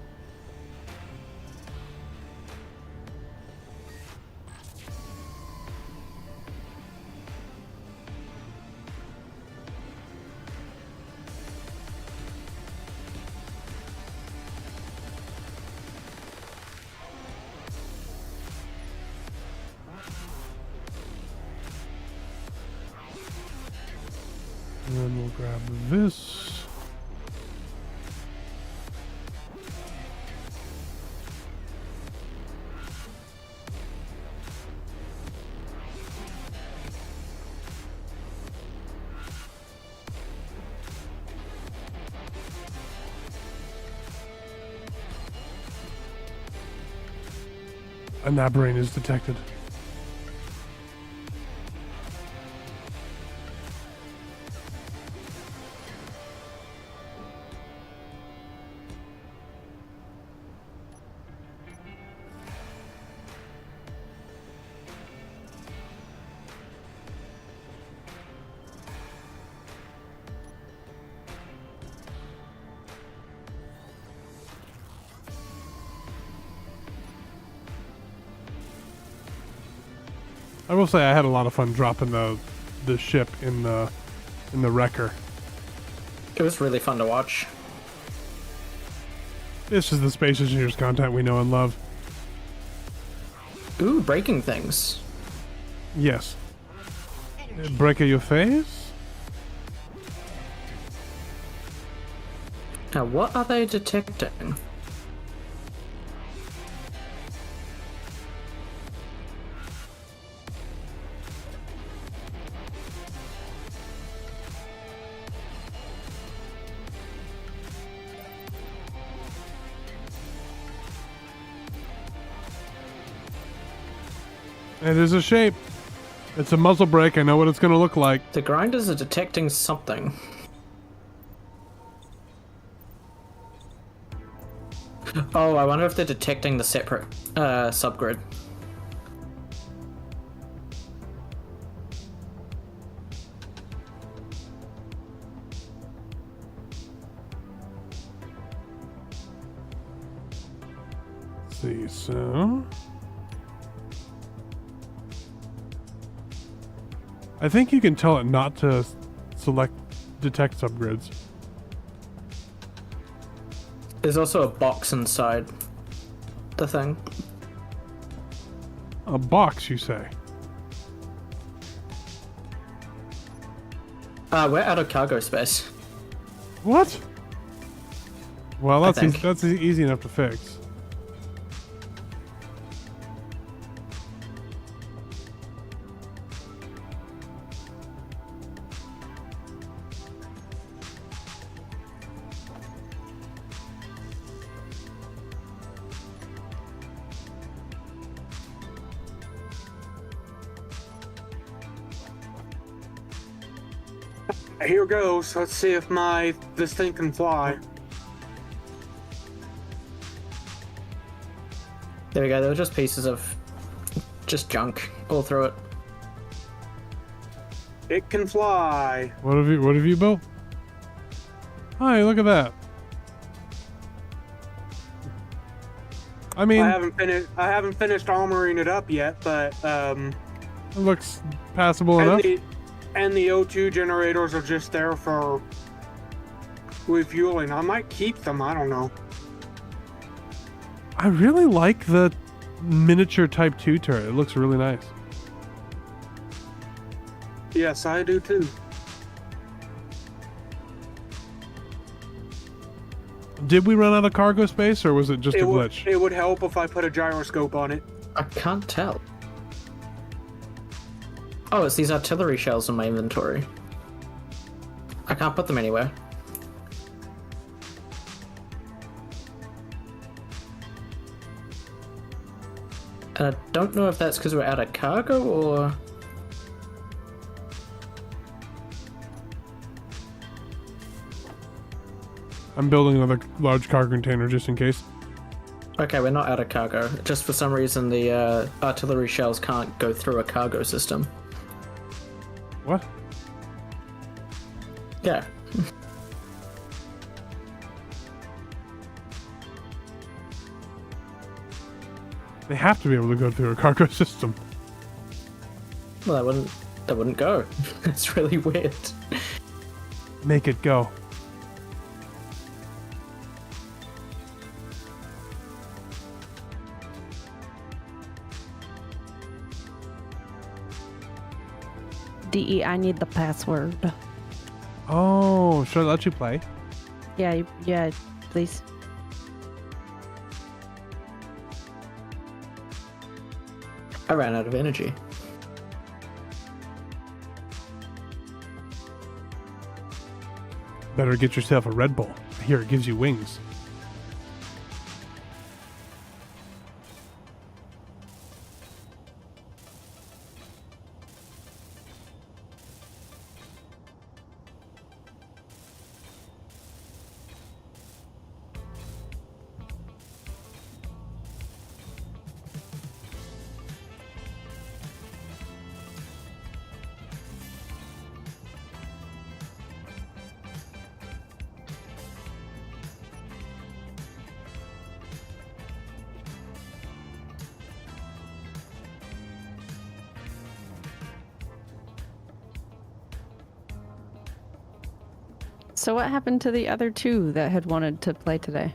And then we'll grab this. A nabrain is detected. I will say I had a lot of fun dropping the ship in the wrecker. It was really fun to watch. This is the Space Engineers content we know and love. Ooh, breaking things. Yes. Break your face? Now, what are they detecting? It is a shape. It's a muzzle brake. I know what it's going to look like. The grinders are detecting something. Oh, I wonder if they're detecting the separate subgrid. Let's see, so... I think you can tell it not to select detect subgrids. There's also a box inside the thing. A box, you say? We're out of cargo space. What? Well, I that's easy enough to fix. Here goes. Let's see if this thing can fly. There we go. There were just pieces of just junk all through it. It can fly. What have you built? Hi, look at that. I mean, I haven't finished armoring it up yet, but it looks passable enough. And the O2 generators are just there for refueling. I might keep them. I don't know. I really like the miniature Type 2 turret. It looks really nice. Yes, I do too. Did we run out of cargo space, or was it just a glitch? It would help if I put a gyroscope on it. I can't tell. Oh, it's these artillery shells in my inventory. I can't put them anywhere. And I don't know if that's because we're out of cargo or... I'm building another large cargo container just in case. Okay, we're not out of cargo. Just for some reason the artillery shells can't go through a cargo system. What? Yeah. They have to be able to go through a cargo system. Well, that wouldn't go. It's really weird. Make it go. DE, I need the password. Oh, should I let you play? Yeah, please. I ran out of energy. Better get yourself a Red Bull. Here, it gives you wings. So what happened to the other two that had wanted to play today?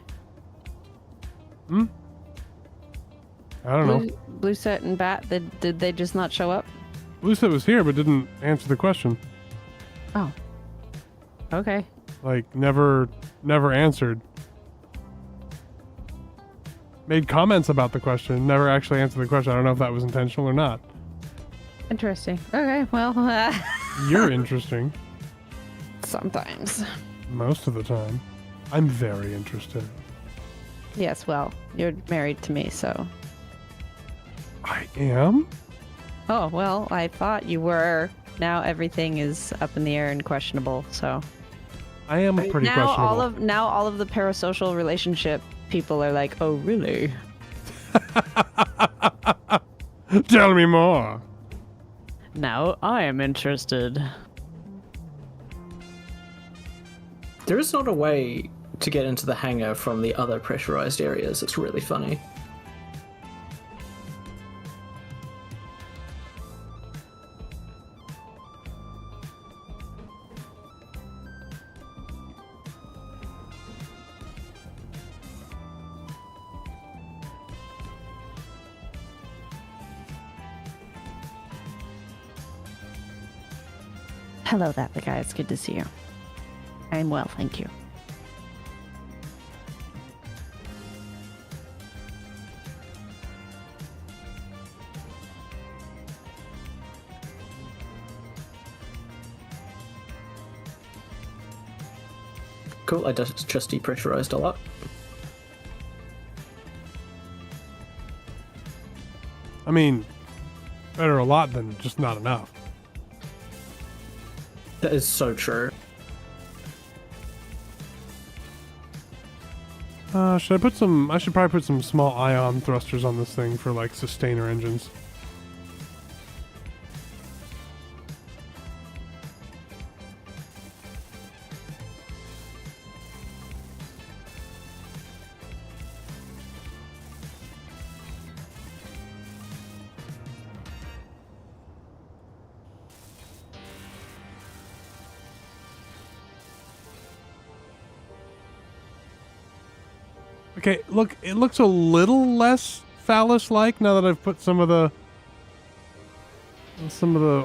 I don't know. Blue Set and Bat, did they just not show up? Blue Set was here but didn't answer the question. Oh. Okay. Like, never answered. Made comments about the question, never actually answered the question. I don't know if that was intentional or not. Interesting. Okay, well, You're interesting. sometimes. Most of the time. I'm very interested. Yes, well, you're married to me, so. I am? Oh, well, I thought you were. Now everything is up in the air and questionable, so. I am pretty questionable. Now all of the parasocial relationship people are like, oh, really? Tell me more. Now I am interested. There is not a way to get into the hangar from the other pressurized areas. It's really funny. Hello, that the guy. It's good to see you. I'm well, thank you. Cool, I just depressurized a lot. I mean, better a lot than just not enough. That is so true. Should I put some... I should probably put some small ion thrusters on this thing for, like, sustainer engines. Okay, look, it looks a little less phallus-like now that I've put some of the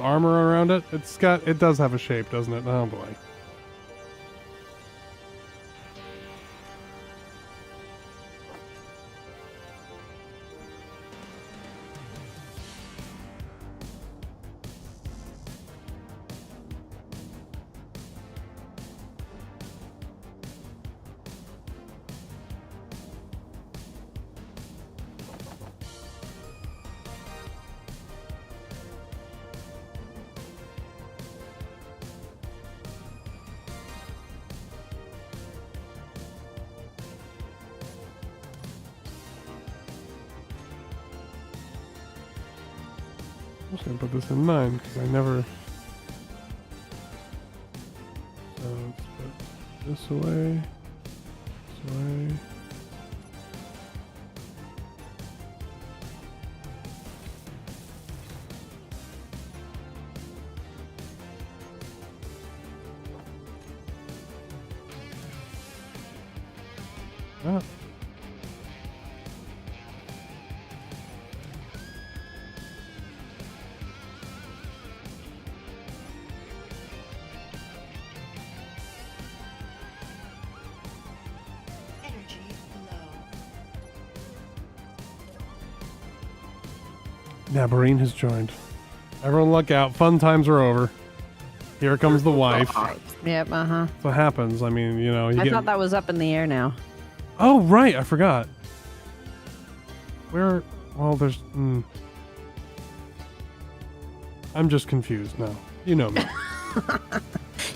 armor around it. It does have a shape, doesn't it? Oh boy. I'm just gonna put this in 9 because I never. So let's put this away. This away. Ah. Energy low. Nabarine has joined. Everyone look out. Fun times are over. Here comes the wife. Yep, uh-huh. That's what happens. I mean, you know, I thought that was up in the air now. Oh, right. I forgot. Where... Well, there's... I'm just confused now. You know me.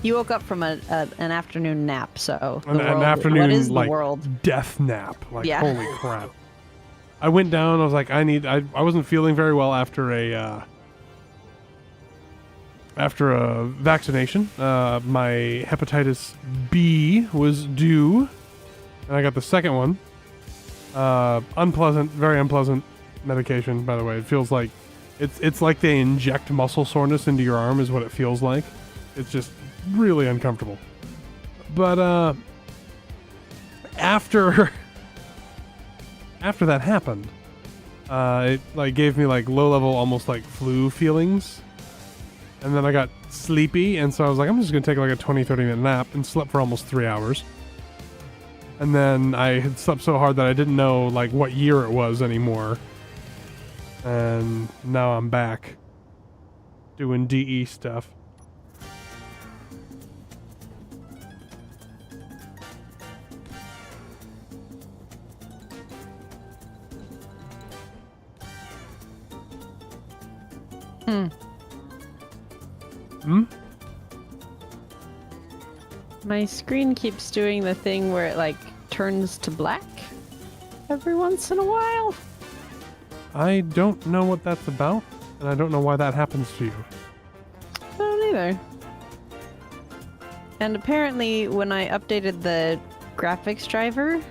You woke up from an afternoon nap, so... An afternoon, what is like, the world? death nap. Like, Yeah. holy crap. I went down. I was like, I wasn't feeling very well after a vaccination. My hepatitis B was due, and I got the second one. Unpleasant, very unpleasant medication, by the way. It feels like it's like they inject muscle soreness into your arm is what it feels like. It's just really uncomfortable. But after that happened, it like gave me like low level, almost like flu feelings. And then I got sleepy, and so I was like, I'm just gonna take like a 20-30 minute nap, and slept for almost 3 hours. And then I had slept so hard that I didn't know like what year it was anymore. And now I'm back doing DE stuff. My screen keeps doing the thing where it like turns to black every once in a while. I don't know what that's about, and I don't know why that happens to you. I don't either. And apparently when I updated the graphics driver,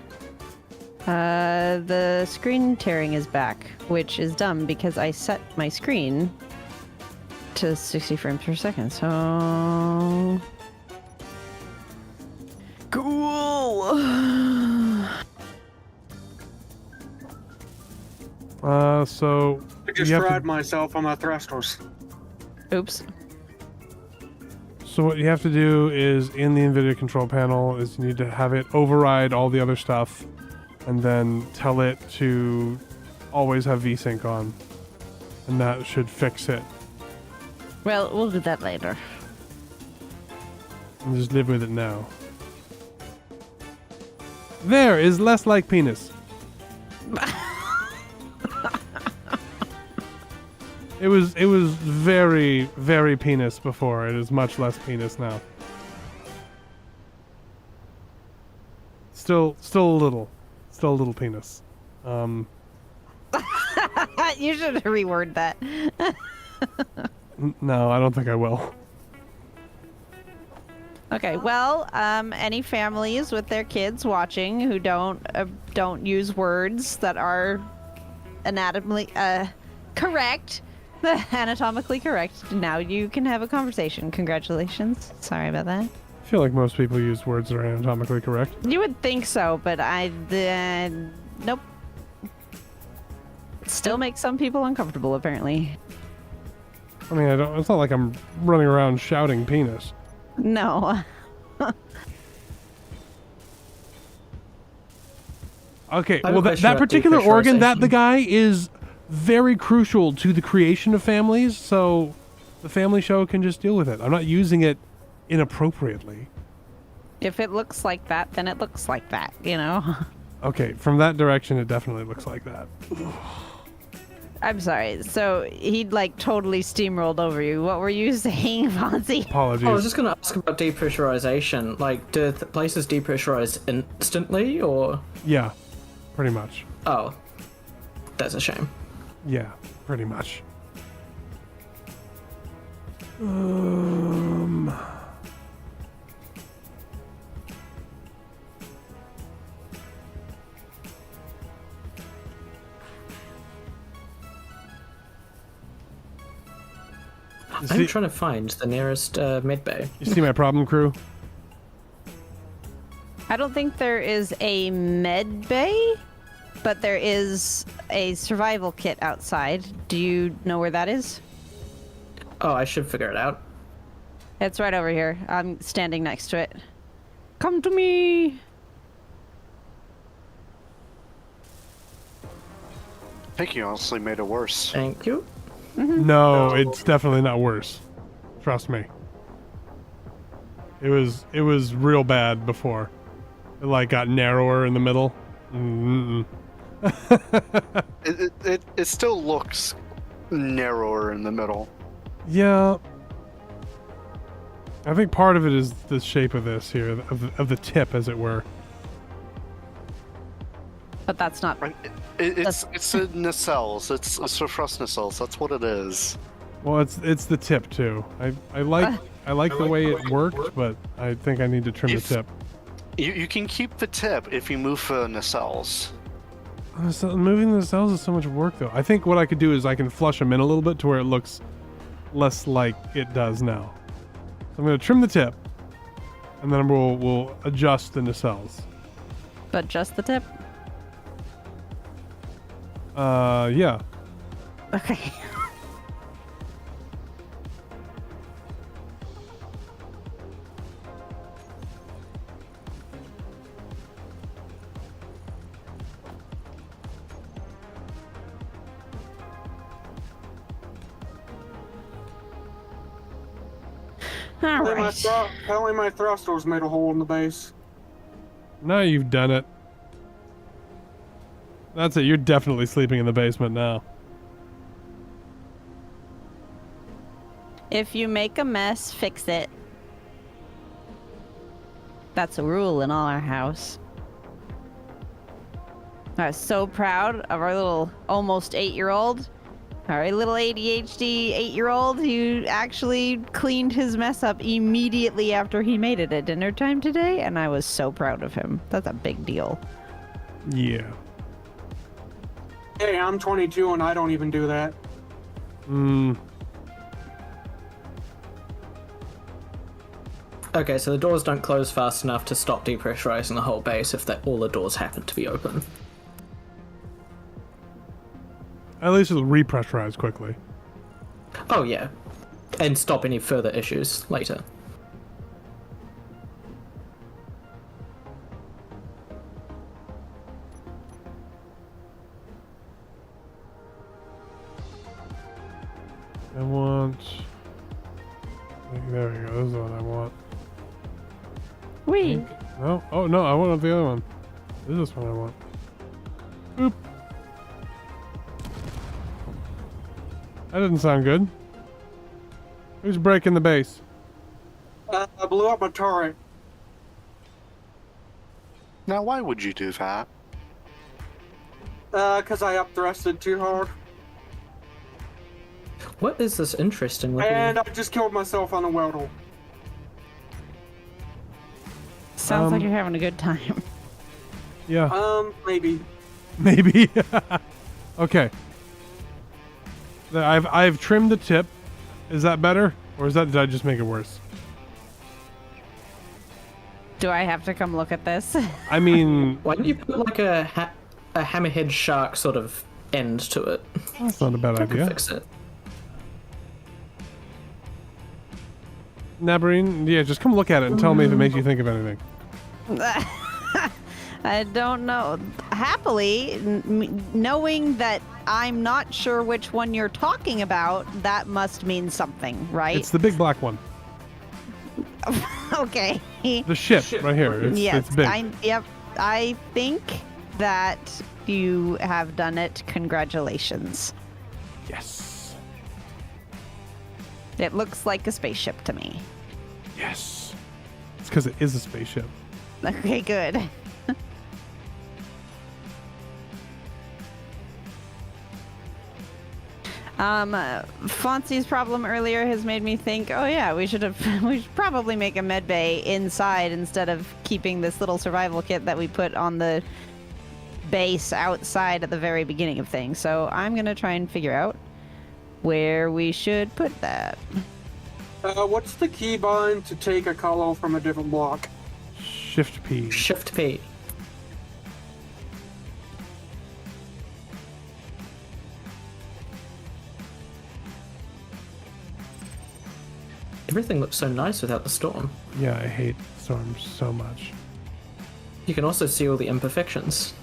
the screen tearing is back, which is dumb because I set my screen to 60 frames per second, so... Cool! So... I just you have fried to- myself on my thrusters. Oops. So what you have to do is, in the NVIDIA control panel, is you need to have it override all the other stuff, and then tell it to always have VSync on. And that should fix it. Well, we'll do that later. And just live with it now. There is less like penis. It was very, very penis before. It is much less penis now. Still a little penis. You should reword that. No, I don't think I will. Okay, well, any families with their kids watching who don't use words that are anatomically correct, anatomically correct, now you can have a conversation. Congratulations. Sorry about that. I feel like most people use words that are anatomically correct. You would think so, but nope. Still makes some people uncomfortable, apparently. I mean, it's not like I'm running around shouting penis. No. Okay, I have well, a question that about particular organ, that the depressurization. guy is very crucial to the creation of families, so the family show can just deal with it. I'm not using it inappropriately. If it looks like that, then it looks like that, you know? Okay, from that direction, it definitely looks like that. I'm sorry. So he'd like totally steamrolled over you. What were you saying, Fonzie? Apologies. I was just going to ask about depressurization. Like, do places depressurize instantly, or...? Yeah, pretty much. Oh, that's a shame. Yeah, pretty much. I'm See- trying to find the nearest med bay. You see my problem, crew? I don't think there is a med bay, but there is a survival kit outside. Do you know where that is? Oh, I should figure it out. It's right over here. I'm standing next to it. Come to me. I think you honestly made it worse. Thank you. No, it's definitely not worse. Trust me. It was real bad before. It like got narrower in the middle. Mm-mm. It still looks narrower in the middle. Yeah. I think part of it is the shape of this here, of the tip, as it were. But that's not. Right? It's the nacelles. It's for frost nacelles. That's what it is. Well, it's the tip too. I like the way it worked, but I think I need to trim the tip. You can keep the tip if you move the nacelles. So moving the cells is so much work, though. I think what I could do is I can flush them in a little bit to where it looks less like it does now. So I'm going to trim the tip, and and then we'll adjust the nacelles. But just the tip? Yeah. Okay. Alright. Apparently my thrusters made a hole in the base. Now you've done it. That's it. You're definitely sleeping in the basement now. If you make a mess, fix it. That's a rule in all our house. I was so proud of our little almost 8-year-old. Our little ADHD 8-year-old who actually cleaned his mess up immediately after he made it at dinner time today, and I was so proud of him. That's a big deal. Yeah. Hey, I'm 22 and I don't even do that. Okay, so the doors don't close fast enough to stop depressurizing the whole base if all the doors happen to be open. At least it'll repressurize quickly. Oh yeah, and stop any further issues later. I want... There we go. This is the one I want. Wee. No? Oh, no. I want the other one. This is this one I want. Boop. That didn't sound good. Who's breaking the base? I blew up my turret. Now, why would you do that? Cause I upthrusted too hard. What is this interesting looking? And I just killed myself on a weldle. Sounds like you're having a good time. Yeah. Maybe. Maybe. Okay. I've trimmed the tip. Is that better? Or did I just make it worse? Do I have to come look at this? I mean... Why don't you put like a hammerhead shark sort of end to it? That's not a bad That could idea. fix it. Nabarine, yeah, just come look at it and tell me if it makes you think of anything. I don't know. Happily, knowing that I'm not sure which one you're talking about, that must mean something, right? It's the big black one. Okay. The ship right here. It's big. Yep. I think that you have done it. Congratulations. Yes. It looks like a spaceship to me. Yes. It's because it is a spaceship. Okay, good. Fonzie's problem earlier has made me think, oh yeah, we should probably make a med bay inside instead of keeping this little survival kit that we put on the base outside at the very beginning of things. So I'm gonna try and figure out where we should put that. What's the keybind to take a color from a different block? Shift P. Shift P. Everything looks so nice without the storm. Yeah, I hate storms so much. You can also see all the imperfections.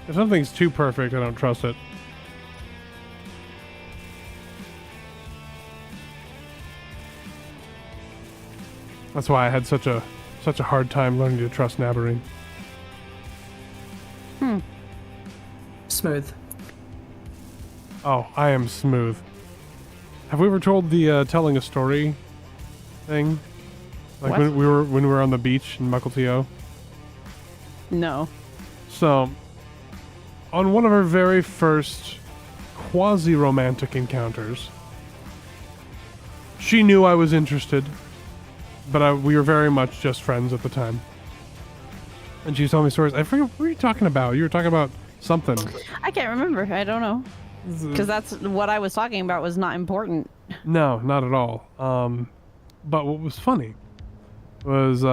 If something's too perfect, I don't trust it. That's why I had such a hard time learning to trust Nabarine. Smooth. Oh, I am smooth. Have we ever told the telling a story thing? Like What? when we were on the beach in Mukilteo? No. So, on one of our very first quasi-romantic encounters, she knew I was interested, but we were very much just friends at the time. And she was telling me stories. I forget what were you talking about. You were talking about something. I can't remember. I don't know. Because that's what I was talking about was not important. No, not at all. But what was funny was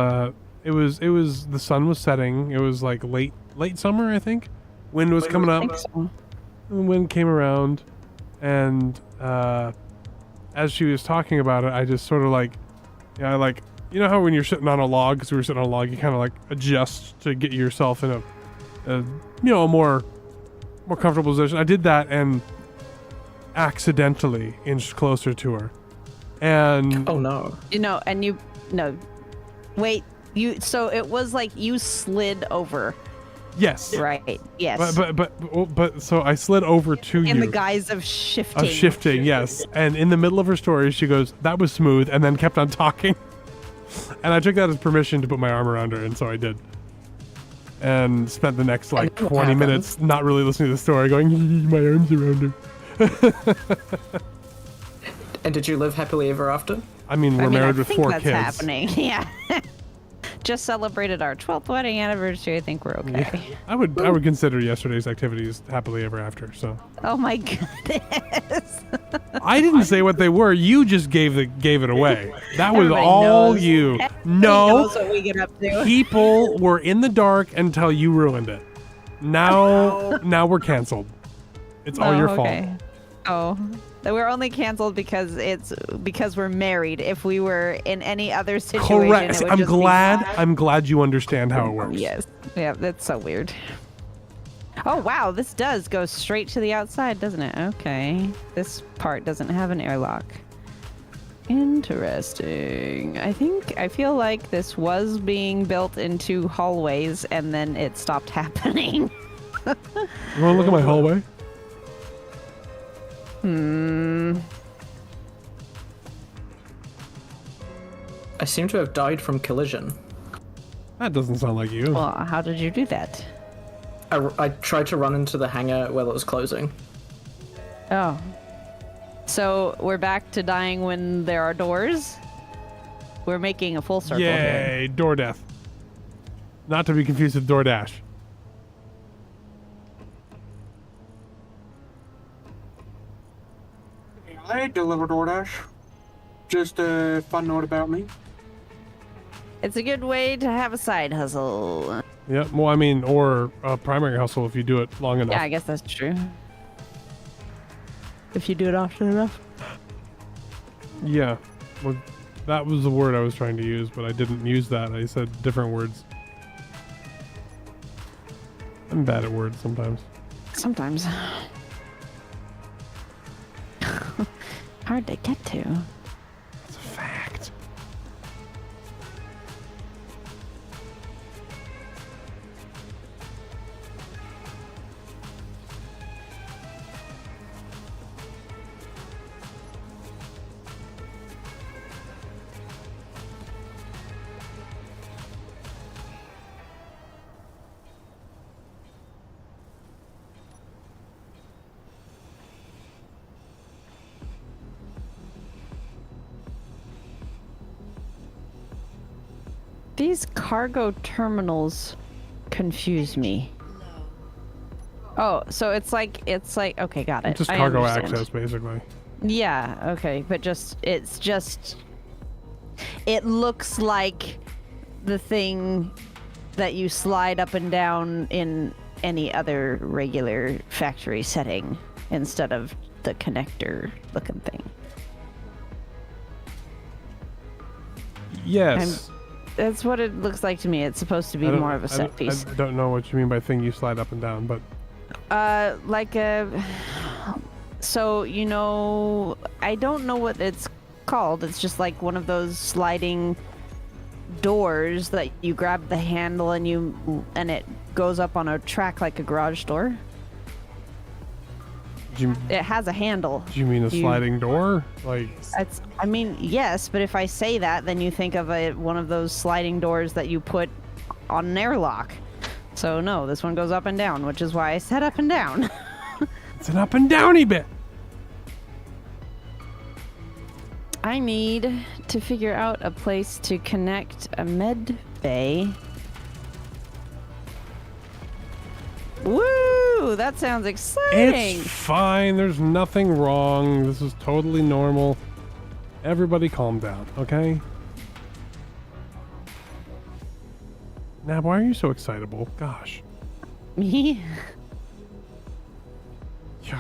it was the sun was setting. It was like late summer, I think. Wind was coming I up. think so. The wind came around, and as she was talking about it, I just sort of like, you know how when you're sitting on a log, because we were sitting on a log, you kind of like adjust to get yourself in a more comfortable position. I did that and accidentally inched closer to her, and Oh no. So it was like you slid over, yes, right? Yes. but so I slid over to you in the guise of shifting. Yes. And in the middle of her story, she goes, "That was smooth," and then kept on talking. And I took that as permission to put my arm around her, and so I did. And spent the next like 20 minutes not really listening to the story, going, "My arm's around her." And did you live happily ever after? I mean, we're married with 4 that's kids. happening. Yeah. Just celebrated our 12th wedding anniversary. I think we're okay. Yeah. I would consider yesterday's activities happily ever after. So. Oh my goodness. I didn't say what they were. You just gave it away. That was Everybody all knows. you. Everybody No. knows what we get up to. People were in the dark until you ruined it. Now we're canceled. It's all your fault. Oh, we're only canceled because we're married. If we were in any other situation, Correct. it would I'm just be glad. bad. I'm glad you understand how it works. Yes. Yeah, that's so weird. Oh wow, this does go straight to the outside, doesn't it? Okay. This part doesn't have an airlock. Interesting. I feel like this was being built into hallways and then it stopped happening. You want to look at my hallway? I seem to have died from collision. That doesn't sound like you. Well, how did you do that? I tried to run into the hangar while it was closing. Oh. So we're back to dying when there are doors? We're making a full circle here. Yay, door death. Not to be confused with DoorDash. I deliver DoorDash. Just a fun note about me. It's a good way to have a side hustle. Yeah, well, I mean, or a primary hustle if you do it long enough. Yeah, I guess that's true. If you do it often enough. Yeah, well, that was the word I was trying to use, but I didn't use that. I said different words. I'm bad at words sometimes. Sometimes. Hard to get to. It's a fact. These cargo terminals confuse me. Oh, so it's like okay, got it. Just I cargo understand. access, basically. Yeah, okay, but it looks like the thing that you slide up and down in any other regular factory setting instead of the connector looking thing. Yes. That's what it looks like to me. It's supposed to be more of a set piece. I don't know what you mean by thing you slide up and down, but Like a... So, you know... I don't know what it's called. It's just like one of those sliding doors that you grab the handle and it goes up on a track like a garage door. It has a handle. Do you mean a sliding door? Like... I mean, yes, but if I say that, then you think of one of those sliding doors that you put on an airlock. So no, this one goes up and down, which is why I said up and down. It's an up and downy bit. I need to figure out a place to connect a med bay. Woo! Ooh, that sounds exciting. It's fine. There's nothing wrong. This is totally normal. Everybody calm down, okay? Now, why are you so excitable? Gosh. Me? Yeah,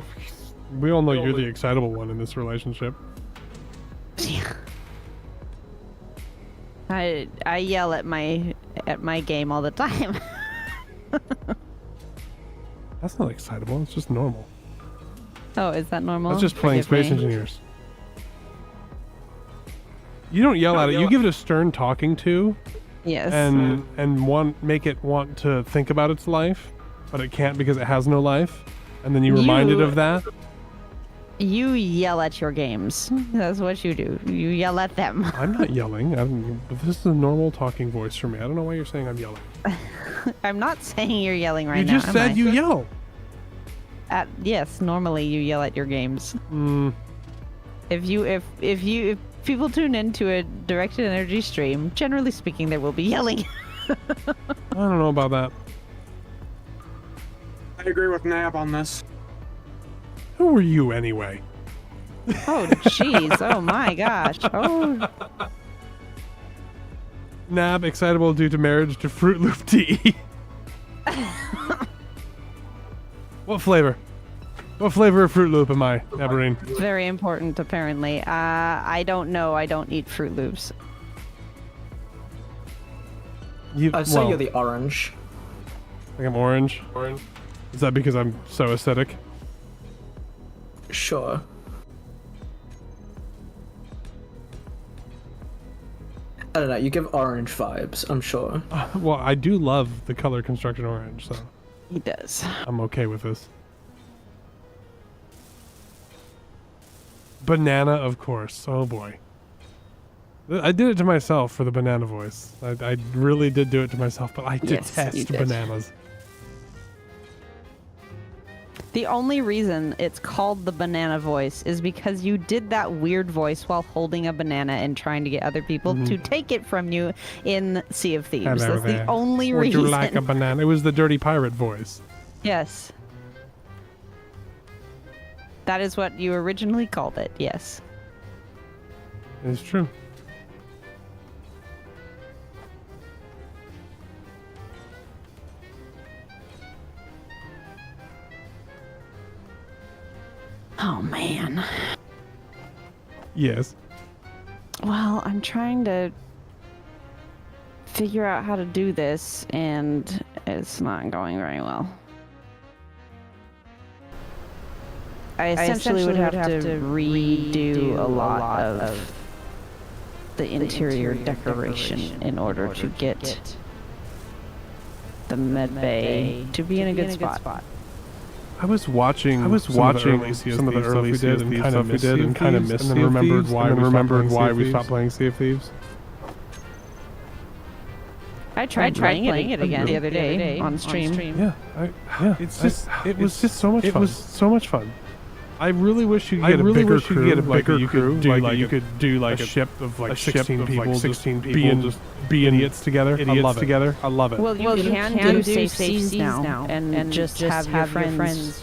we all know you're the excitable one in this relationship. I yell at my game all the time. That's not excitable. It's just normal. Oh, is that normal? That's just playing Forgive Space me. Engineers. You don't yell at it. You give it a stern talking to, Yes. and make it want to think about its life, but it can't because it has no life. And then you remind it of that. You yell at your games. That's what you do. You yell at them. I'm not yelling. This is a normal talking voice for me. I don't know why you're saying I'm yelling. I'm not saying you're yelling right You now. just am said I? you yell. Yes, normally you yell at your games. Mm, If people tune into a directed energy stream, generally speaking, there will be yelling. I don't know about that. I agree with Nab on this. Who are you anyway? Oh, jeez. Oh, my gosh. Oh, Nab, excitable due to marriage to Fruit Loop tea. What flavor? What flavor of Fruit Loop am I, Nabarine? very important, apparently. I don't know. I don't eat Fruit Loops. I'd say you're the orange. Like I'm orange. Orange. Is that because I'm so aesthetic? Sure. I don't know, you give orange vibes, I'm sure. Well, I do love the color construction orange, so He does. I'm okay with this. Banana, of course. Oh boy. I did it to myself for the banana voice. I really did do it to myself, but I Yes, you detest did. bananas. The only reason it's called the banana voice is because you did that weird voice while holding a banana and trying to get other people to take it from you in Sea of Thieves. Hello That's there. the only Would reason. you like a banana? It was the dirty pirate voice. Yes. That is what you originally called it, yes. It's true. Oh, man. Yes. Well, I'm trying to figure out how to do this, and it's not going very well. I essentially would have to redo a lot of the interior decoration in order to get the med bay to be in a good spot. I was watching some of the early Sea of Thieves stuff we did and kind of missed, and then remembered why we stopped playing Sea of Thieves. I tried playing it again the other day on stream. Yeah, it was just so much fun. It was so much fun. I really wish you could get a bigger crew. You could do like a ship of like 16 people, just be idiots together. I love it. Well, you can do safe seas now and just have your friends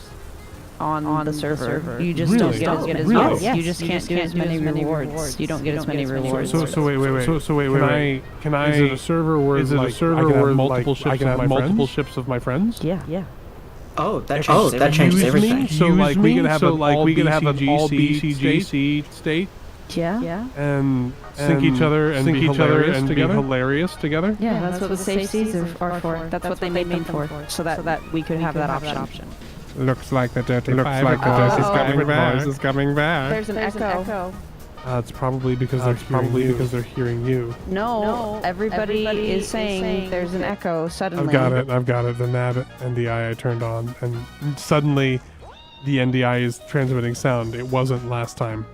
on the server. You just don't get as many. Really? You just can't do as many rewards. You don't get as many rewards. So wait. Can I? Is it a server where I can have multiple ships of my friends? Yeah. Oh, that changed everything. So like we could have an all BCG state. Yeah. And sink each other and be hilarious together. Yeah, that's what the safe seas are for. That's what they made them for, so that we could have that option. Looks like the dirty pirate voice is coming back. There's an echo. It's probably because they're hearing you. No, everybody is saying there's an echo suddenly. I've got it. The NAB NDI I turned on, and suddenly the NDI is transmitting sound. It wasn't last time.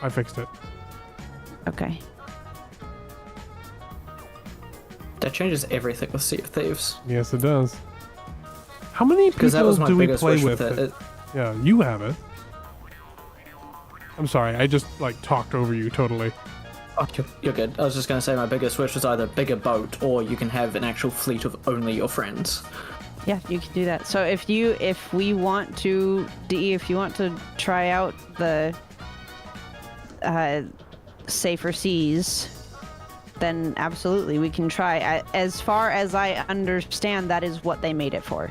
I fixed it. Okay. That changes everything with Sea of Thieves. Yes, it does. How many Because that people was my do we biggest play wish with? with it. Yeah, you have it. I'm sorry, I just like talked over you totally. Oh, you're good. I was just going to say my biggest wish was either bigger boat or you can have an actual fleet of only your friends. Yeah, you can do that. So if we want to, if you want to try out the safer seas, then absolutely we can try. As far as I understand, that is what they made it for.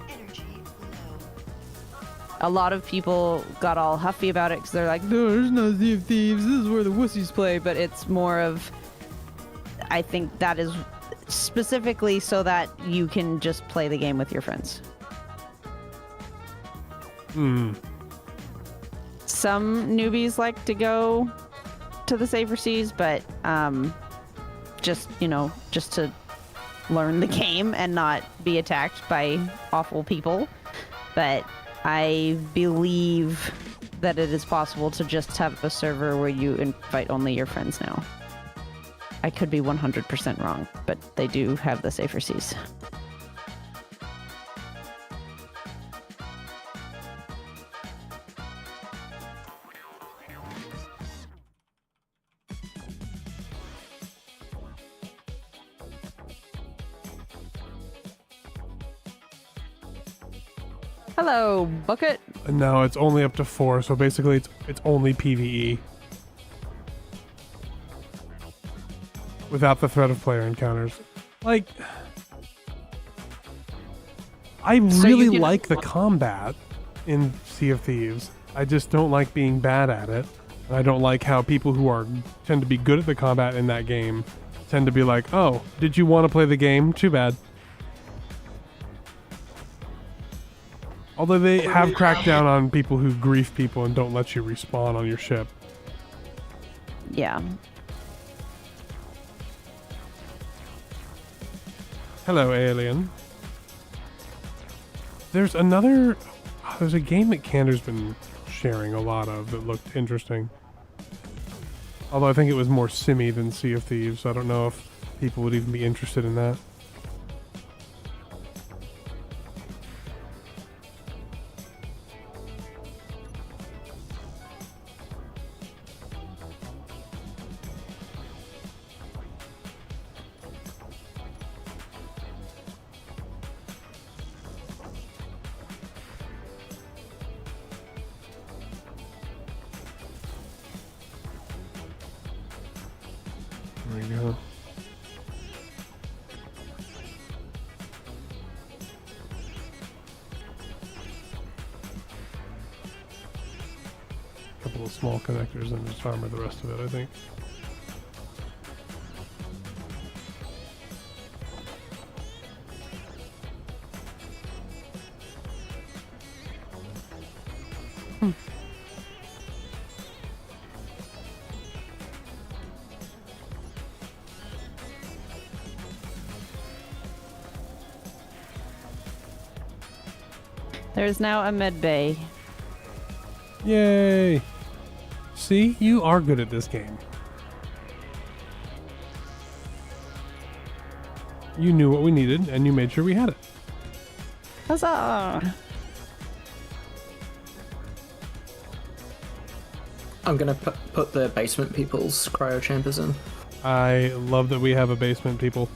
Energy low. A lot of people got all huffy about it because they're like, no, there's no Sea of Thieves. This is where the wussies play. But it's more of, I think that is specifically so that you can just play the game with your friends. Some newbies like to go to the safer seas, but just to learn the game and not be attacked by awful people. But I believe that it is possible to just have a server where you invite only your friends now. I could be 100% wrong, but they do have the safer seas. Hello, Bucket. No, it's only up to 4, so basically it's only PvE. Without the threat of player encounters. Like, I really like the combat in Sea of Thieves. I just don't like being bad at it. And I don't like how people who tend to be good at the combat in that game tend to be like, oh, did you want to play the game? Too bad. Although they have cracked down on people who grief people and don't let you respawn on your ship. Yeah. Hello, alien. There's a game that Cander's been sharing a lot of that looked interesting. Although I think it was more simmy than Sea of Thieves, so I don't know if people would even be interested in that. There you go. Couple of small connectors and just armor the rest of it, I think. There's now a med bay. Yay! See, you are good at this game. You knew what we needed, and you made sure we had it. Huzzah! I'm gonna put the basement people's cryo chambers in. I love that we have a basement, people.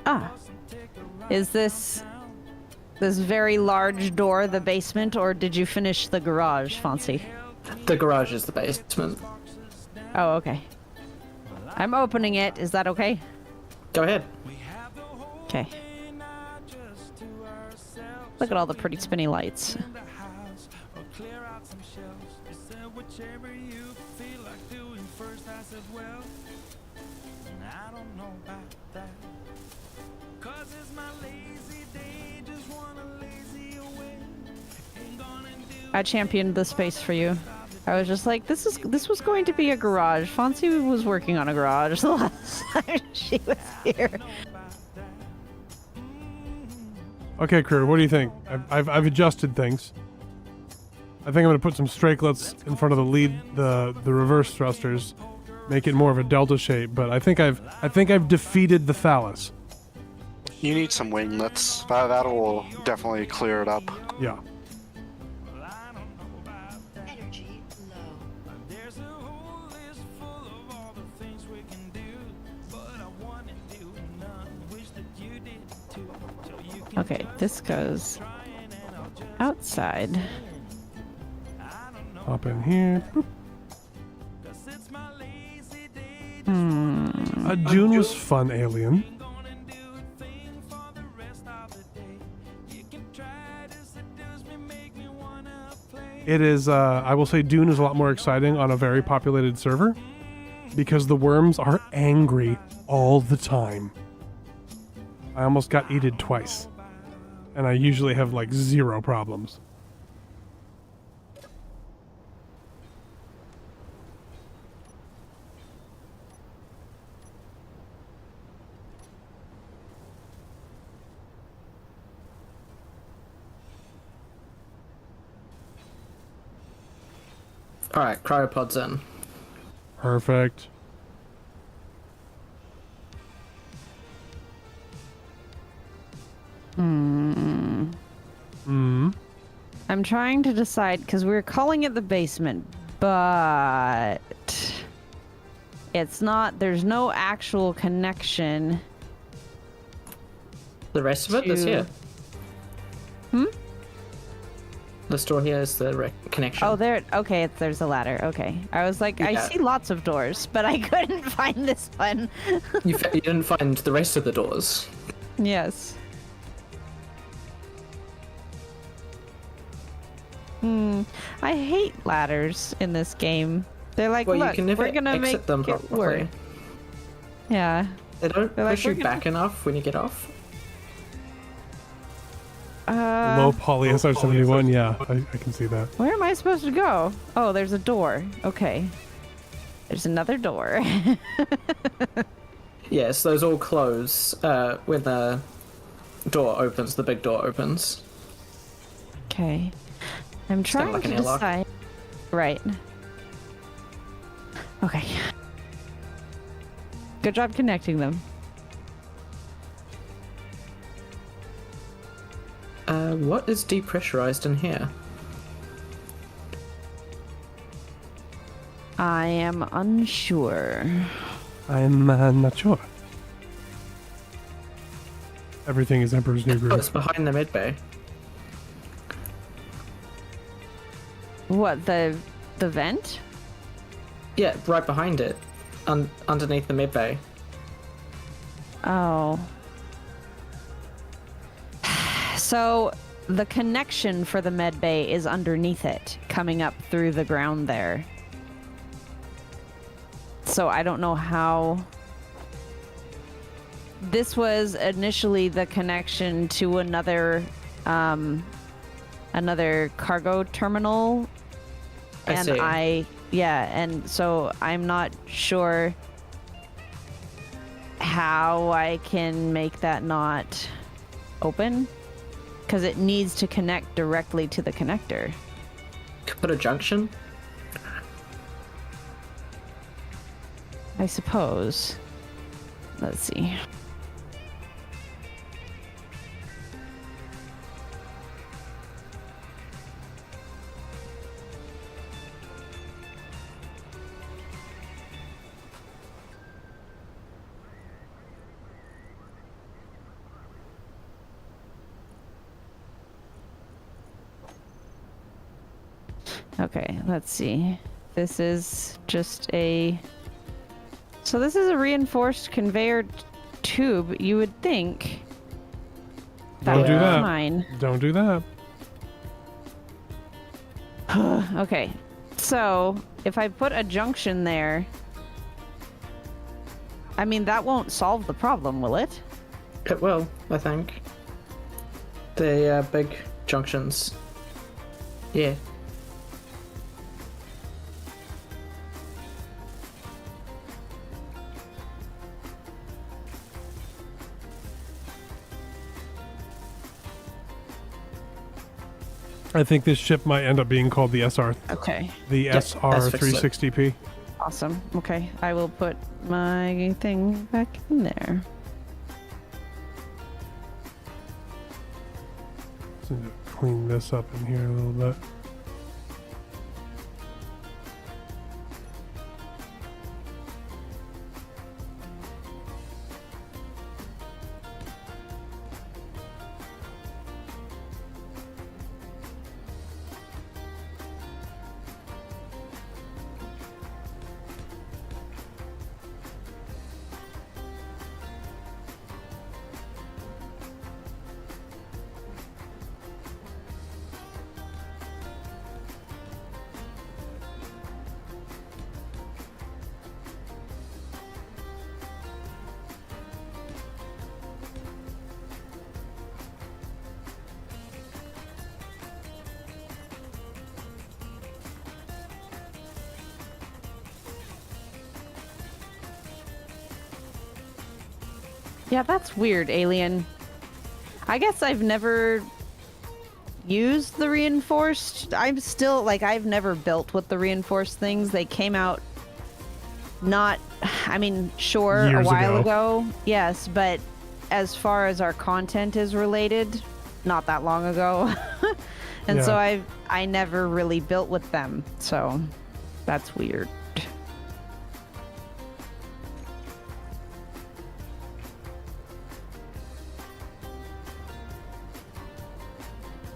Ah, is this very large door the basement, or did you finish the garage, Fonzie? The garage is the basement. Oh, okay. I'm opening it. Is that okay? Go ahead. Okay. Look at all the pretty spinny lights. I championed the space for you. I was just like, this was going to be a garage. Fonzie was working on a garage the last time she was here. Okay, crew, what do you think? I've adjusted things. I think I'm gonna put some strakelets in front of the reverse thrusters, make it more of a delta shape. But I think I've defeated the phallus. You need some winglets. That will definitely clear it up. Yeah. Energy low. Okay, this goes outside. Hop in here. Boop. Dune was fun, Alien. It is, I will say Dune is a lot more exciting on a very populated server because the worms are angry all the time. I almost got eated twice, and I usually have like 0 problems. Alright, cryopods in. Perfect. I'm trying to decide because we were calling it the basement, but it's not. There's no actual connection. The rest of it is here. The store here is the connection. Oh, there. Okay, there's a ladder. Okay, I was like, I Yeah. see lots of doors, but I couldn't find this one. You didn't find the rest of the doors. Yes. I hate ladders in this game. They're like, Well, look, you can never we're gonna exit make them it properly. work. Yeah. They don't They're like, push we're you gonna- back enough when you get off. Low poly SR71, yeah, I can see that. Where am I supposed to go? Oh, there's a door. Okay. There's another door. Yes, those all close when the door opens, the big door opens. Okay. I'm It's kinda trying like to an airlock. decide. Right. Okay. Good job connecting them. What is depressurized in here? I am unsure. I'm not sure. Everything is Emperor's New Oh, Groove. it's behind the med bay. What, the vent? Yeah, right behind it. Underneath the med bay. Oh. So the connection for the med bay is underneath it, coming up through the ground there. So I don't know how. This was initially the connection to another cargo terminal. I see. And so I'm not sure how I can make that not open because it needs to connect directly to the connector. Could put a junction. I suppose. Let's see. Okay, let's see. This is just a... So this is a reinforced conveyor tube. You would think that Don't would do be that. fine. Don't do that. Okay, so if I put a junction there, I mean, that won't solve the problem, will it? It will, I think. The big junctions. Yeah. I think this ship might end up being called the Okay. the Yep, SR let's fix it. 360p. Awesome. Okay. I will put my thing back in there. Just need to clean this up in here a little bit. Yeah, that's weird, Alien. I guess I've never used the reinforced. I'm still, like, I've never built with the reinforced things. They came out not, I mean, sure, Years a while ago. ago. Yes, but as far as our content is related, not that long ago. And so Yeah. I never really built with them. So that's weird.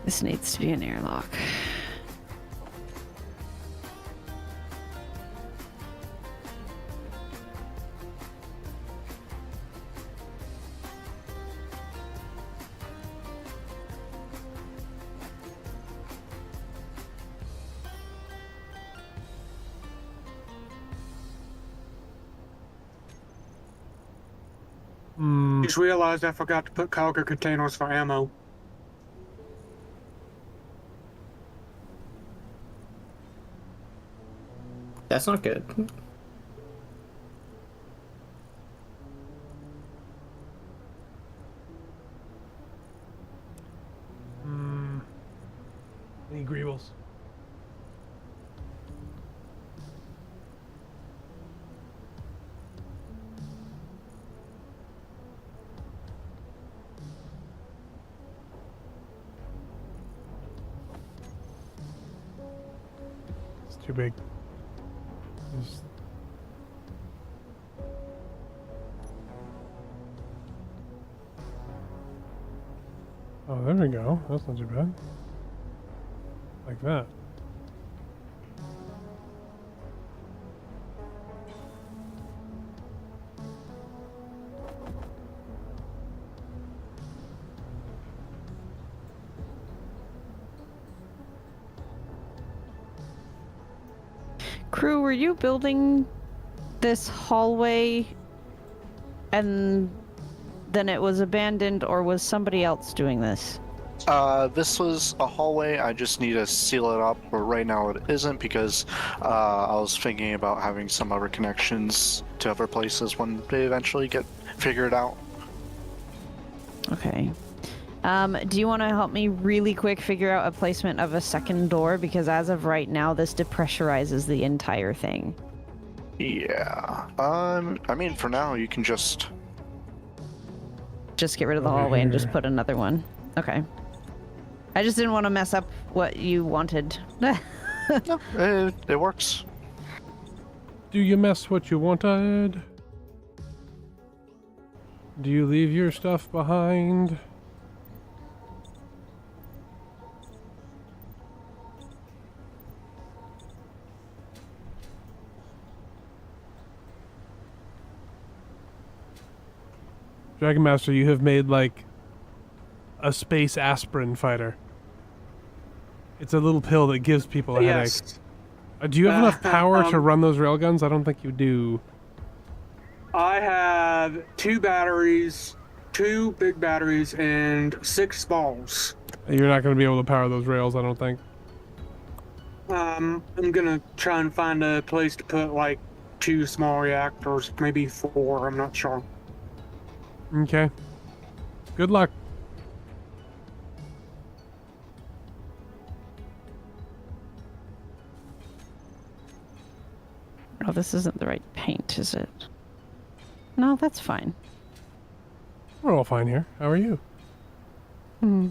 This needs to be an airlock. Just realized I forgot to put cargo containers for ammo. That's not good. Any Greebles? It's too big. Just... Oh, there we go. That's not too bad. Like that. Crew, were you building this hallway and then it was abandoned, or was somebody else doing this? This was a hallway. I just need to seal it up, but right now it isn't because I was thinking about having some other connections to other places when they eventually get figured out. Okay. Do you want to help me really quick figure out a placement of a second door? Because as of right now, this depressurizes the entire thing. Yeah. I mean, for now, you can just... Just get rid of the hallway and just put another one. Okay. I just didn't want to mess up what you wanted. No, it works. Do you mess what you wanted? Do you leave your stuff behind? Dragon Master, you have made like a space aspirin fighter. It's a little pill that gives people a headache. Yes. Do you have enough power to run those railguns? I don't think you do. I have 2 batteries, 2 big batteries, and 6 balls. You're not going to be able to power those rails, I don't think. I'm gonna try and find a place to put like 2 small reactors, maybe 4, I'm not sure. Okay. Good luck. Oh, this isn't the right paint, is it? No, that's fine. We're all fine here. How are you? Hmm.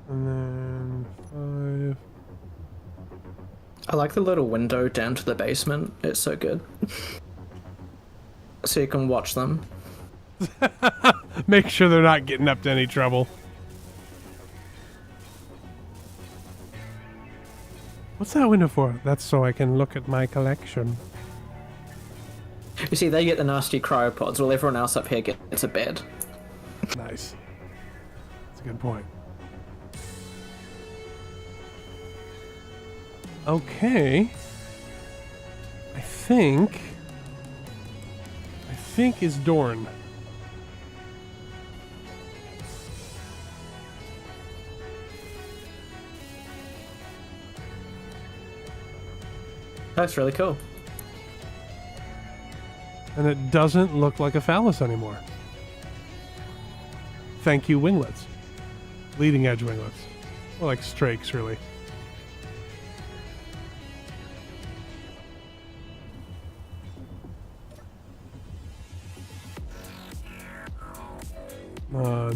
And then 5. I like the little window down to the basement. It's so good. So you can watch them. Make sure they're not getting up to any trouble. What's that window for? That's so I can look at my collection. You see, they get the nasty cryopods, while everyone else up here gets a bed. Nice. That's a good point. Okay. I think is Dorn. That's really cool. And it doesn't look like a phallus anymore. Thank you, winglets. Leading edge winglets. Or like strakes, really.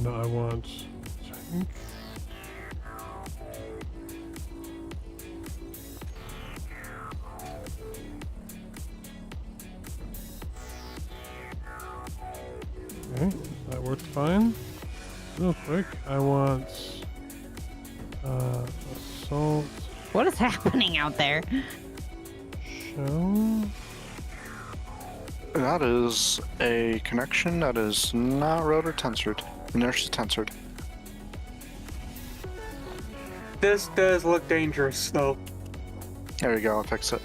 No, I want... Okay, that works fine. Real quick, I want... assault... What is happening out there? Shell... That is a connection that is not rotor tensored. Inertia tensored. This does look dangerous, though. There you go, I'll fix it.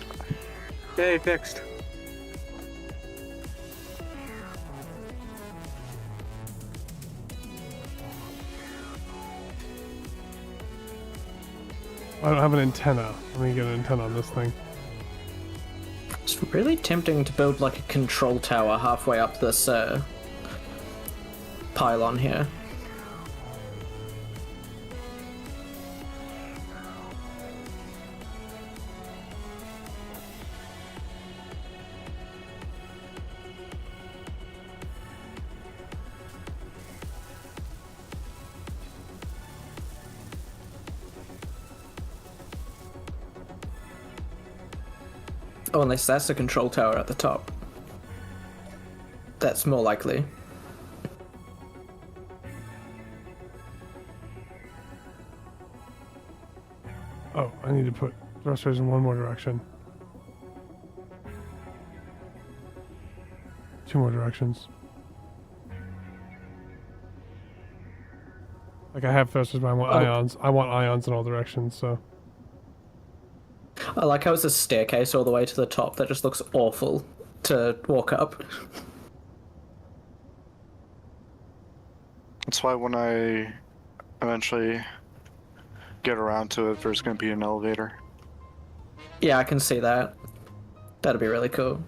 Hey, fixed. I don't have an antenna. Let me get an antenna on this thing. It's really tempting to build like a control tower halfway up this pylon here. Oh, unless that's the control tower at the top. That's more likely. Oh, I need to put thrusters in one more direction. 2 more directions. Like I have thrusters, but I want ions. I want ions in all directions, so... I like how it's a staircase all the way to the top that just looks awful to walk up. That's why when I eventually get around to it, there's going to be an elevator. Yeah, I can see that. That'd be really cool.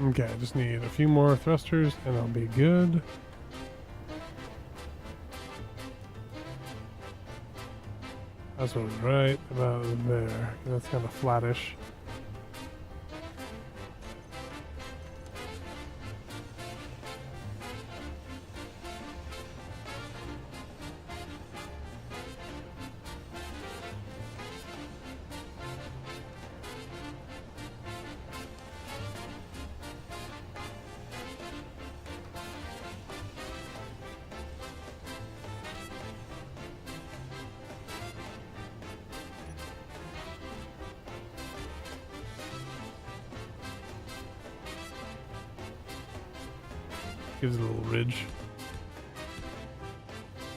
Okay, I just need a few more thrusters and I'll be good. That's what was right about there. That's kind of flattish. Gives it a little ridge.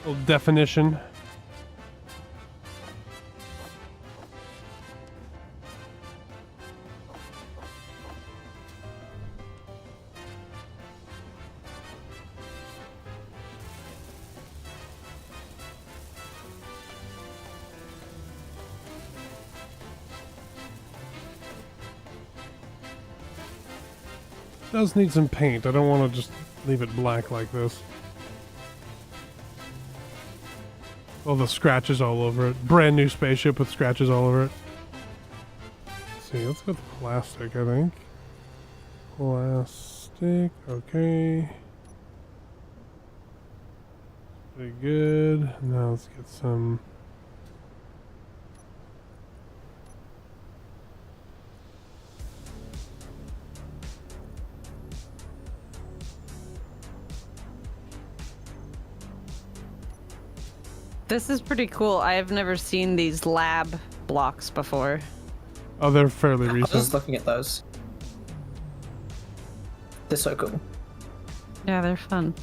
A little definition. does need some paint. I don't want to just leave it black like this. All the scratches all over it. Brand new spaceship with scratches all over it. Let's see, let's go with plastic, I think. Plastic, okay. Pretty good. Now let's get some... This is pretty cool. I have never seen these lab blocks before. Oh, they're fairly I was just recent. looking at those. They're so cool. Yeah, they're fun.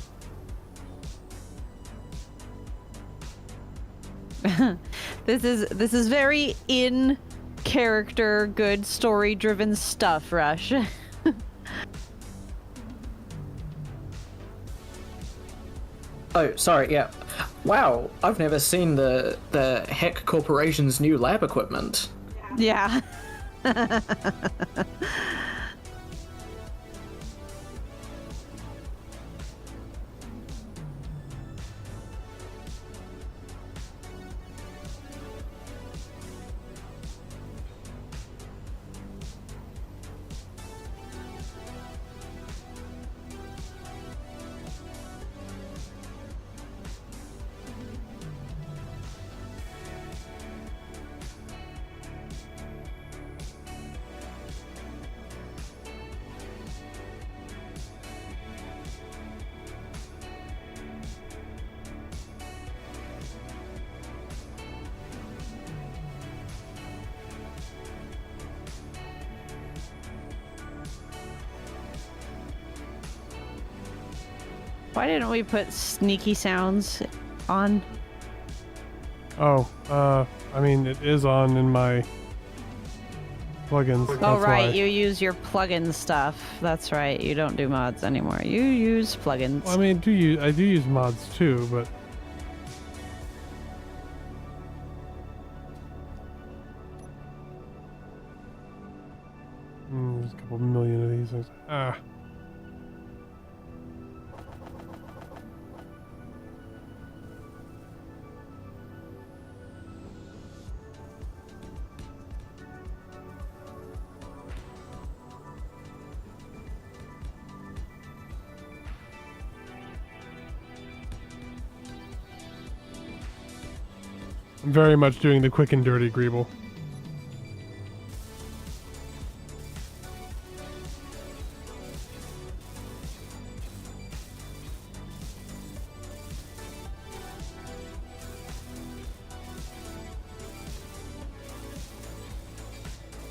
This is very in character, good story driven stuff, Rush. Oh, sorry, yeah. Wow, I've never seen the HECC Corporation's new lab equipment. Yeah. Why didn't we put sneaky sounds on? Oh, I mean, it is on in my plugins. Oh, that's right. why. You use your plugin stuff. That's right. You don't do mods anymore. You use plugins. Well, I mean, I do use mods too, but there's a couple million of these things. Ah. I'm very much doing the quick and dirty Greeble.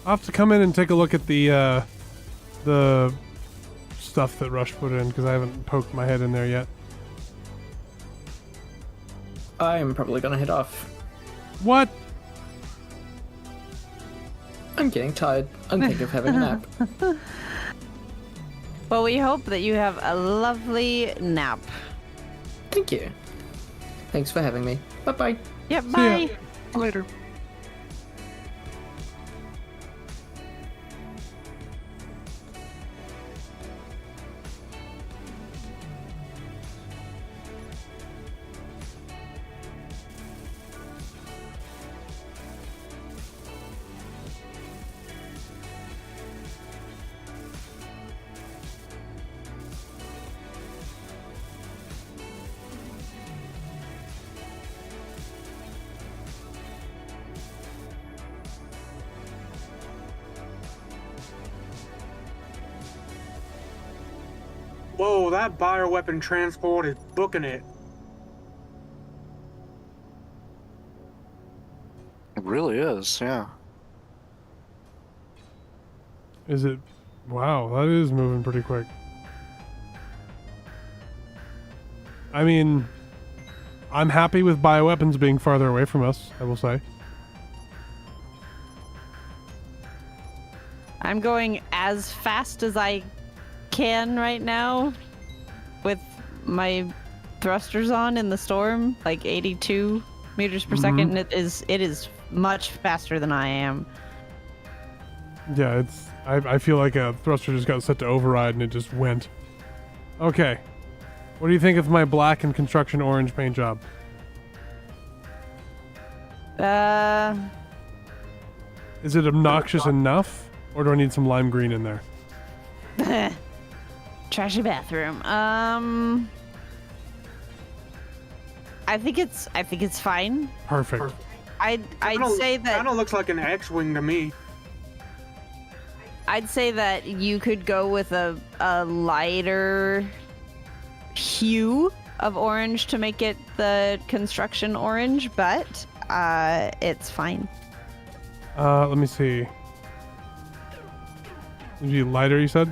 I'll have to come in and take a look at the stuff that Rush put in, because I haven't poked my head in there yet. I'm probably gonna head off. What? I'm getting tired. I'm thinking of having a nap. Well, we hope that you have a lovely nap. Thank you. Thanks for having me. Bye-bye. Yep, ya. bye. Later. Whoa, that bioweapon transport is booking it. It really is, yeah. Is it? Wow, that is moving pretty quick. I mean, I'm happy with bioweapons being farther away from us, I will say. I'm going as fast as I can right now with my thrusters on in the storm, like 82 meters per second. And it is much faster than I am. Yeah, I feel like a thruster just got set to override and it just went. Okay. What do you think of my black and construction orange paint job? Is it obnoxious enough? Or do I need some lime green in there? Trashy bathroom. I think it's fine. Perfect. I'd say that Kind of looks like an X-wing to me. I'd say that you could go with a lighter hue of orange to make it the construction orange, but it's fine. Let me see. Maybe lighter, you said?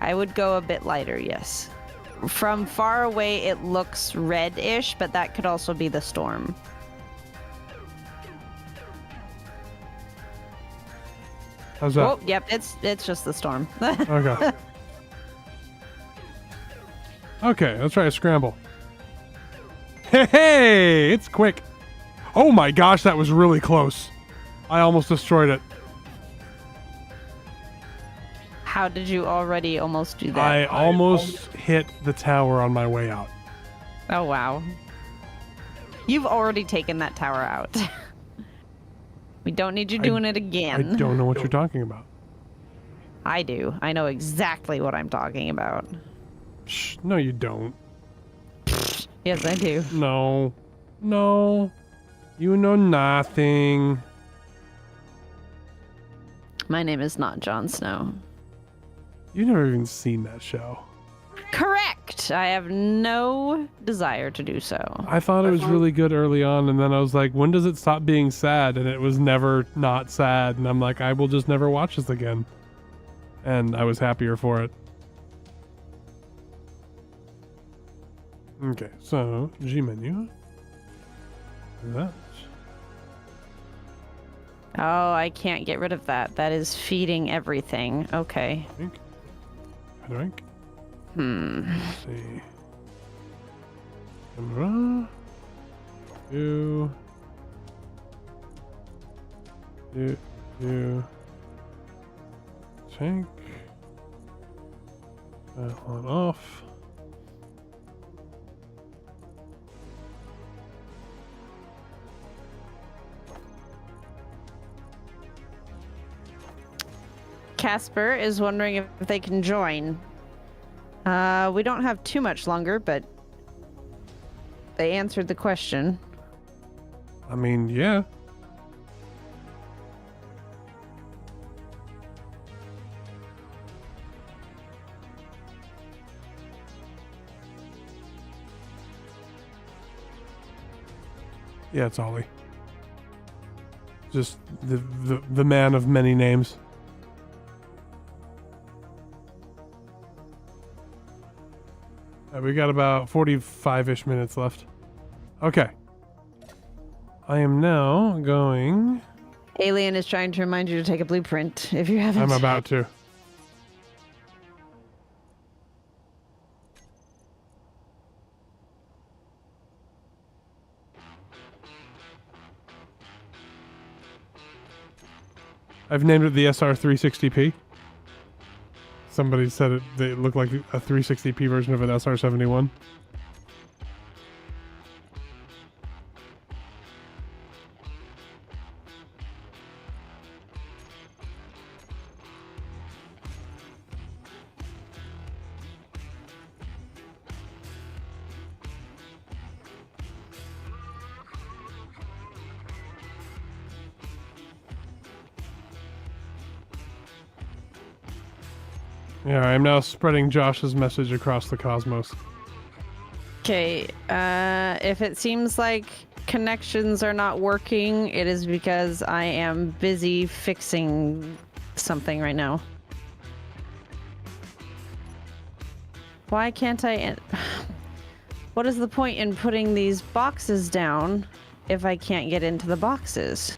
I would go a bit lighter, yes. From far away, it looks red-ish, but that could also be the storm. How's that? Oh, yep, it's just the storm. Okay. Okay, let's try a scramble. Hey, it's quick. Oh my gosh, that was really close. I almost destroyed it. How did you already almost do that? I almost hit the tower on my way out. Oh, wow. You've already taken that tower out. We don't need you doing it I again. don't know what you're talking about. I do. I know exactly what I'm talking about. Shh, no, you don't. Yes, I do. No. No. You know nothing. My name is not Jon Snow. You've never even seen that show. Correct. I have no desire to do so. I thought it was really good early on, and then I was like, when does it stop being sad? And it was never not sad. And I'm like, I will just never watch this again. And I was happier for it. Okay, so G menu. That. Oh, I can't get rid of that. That is feeding everything. Okay. Drink. Drink. Let's see. Camera. Do. Tank. On off. Casper is wondering if they can join. We don't have too much longer, but they answered the question. I mean, yeah. Yeah, it's Ollie. Just the man of many names. We got about 45-ish minutes left. Okay. I am now going... Alien is trying to remind you to take a blueprint if you haven't. I'm about to. I've named it the SR360P. Somebody said it looked like a 360p version of an SR71. Yeah, I'm now spreading Josh's message across the cosmos. Okay, if it seems like connections are not working, it is because I am busy fixing something right now. Why can't I... What is the point in putting these boxes down if I can't get into the boxes?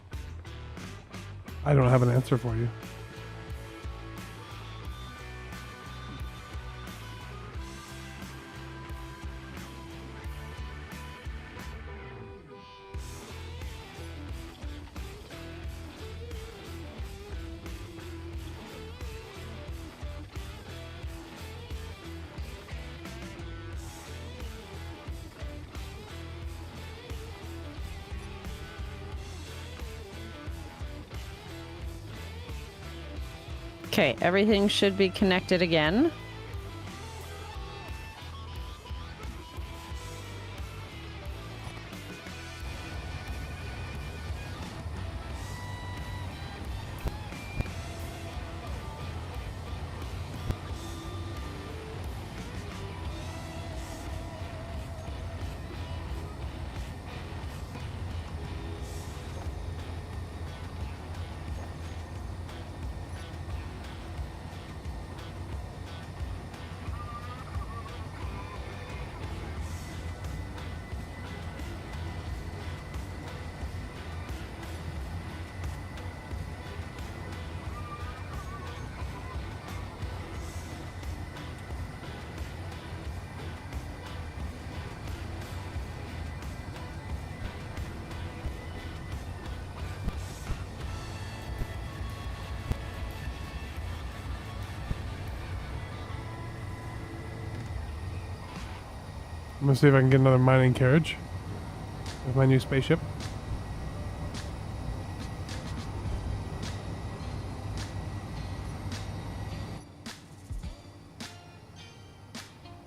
I don't have an answer for you. Okay, everything should be connected again. I'm gonna see if I can get another mining carriage with my new spaceship.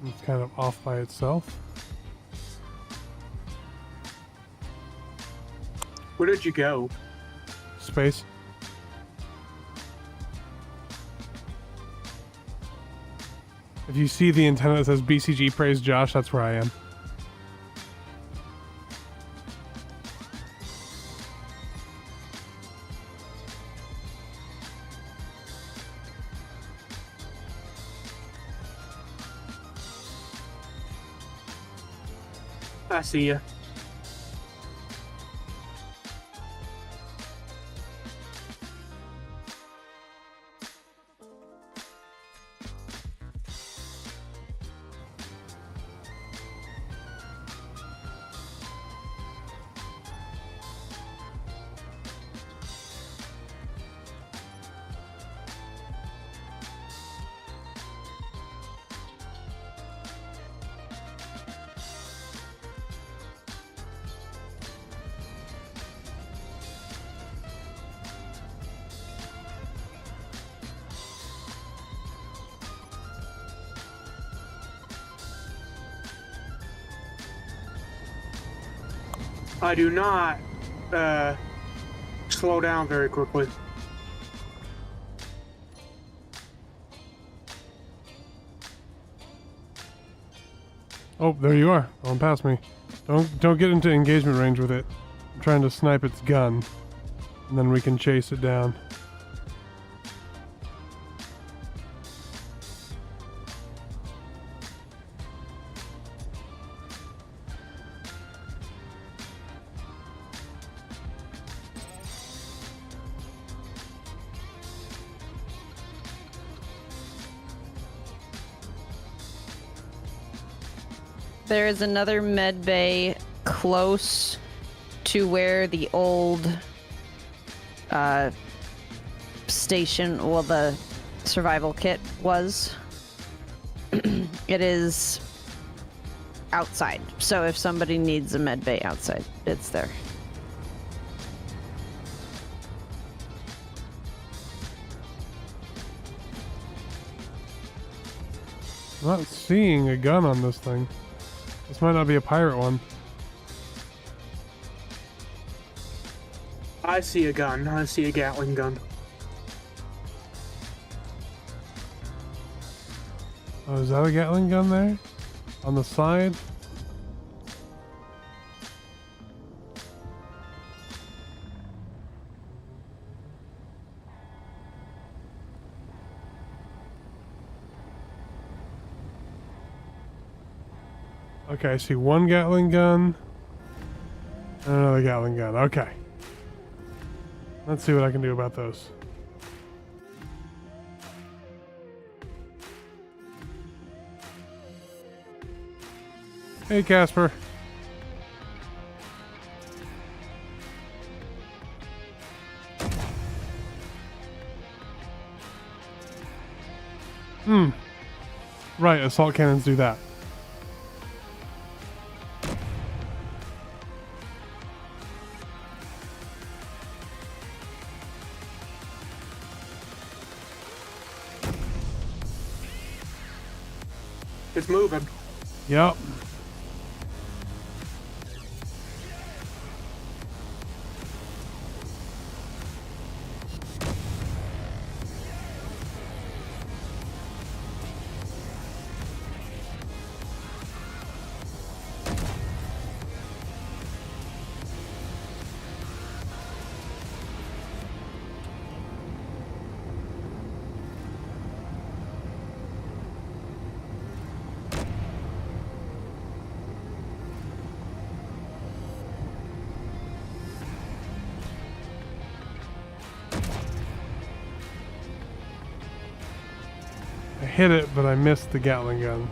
It's kind of off by itself. Where did you go? Space. If you see the antenna that says BCG praise Josh, that's where I am. I see ya. I do not slow down very quickly. Oh, there you are. Going past me. Don't get into engagement range with it. I'm trying to snipe its gun, and then we can chase it down. There is another med bay close to where the old station, well, the survival kit was. It is outside, so if somebody needs a med bay outside, it's there. I'm not seeing a gun on this thing. This might not be a pirate one. I see a gun. I see a Gatling gun. Oh, is that a Gatling gun there? On the side? Okay, I see one Gatling gun and another Gatling gun. Okay. Let's see what I can do about those. Hey, Casper. Right, assault cannons do that. It's moving. Yep. I hit it, but I missed the Gatling gun.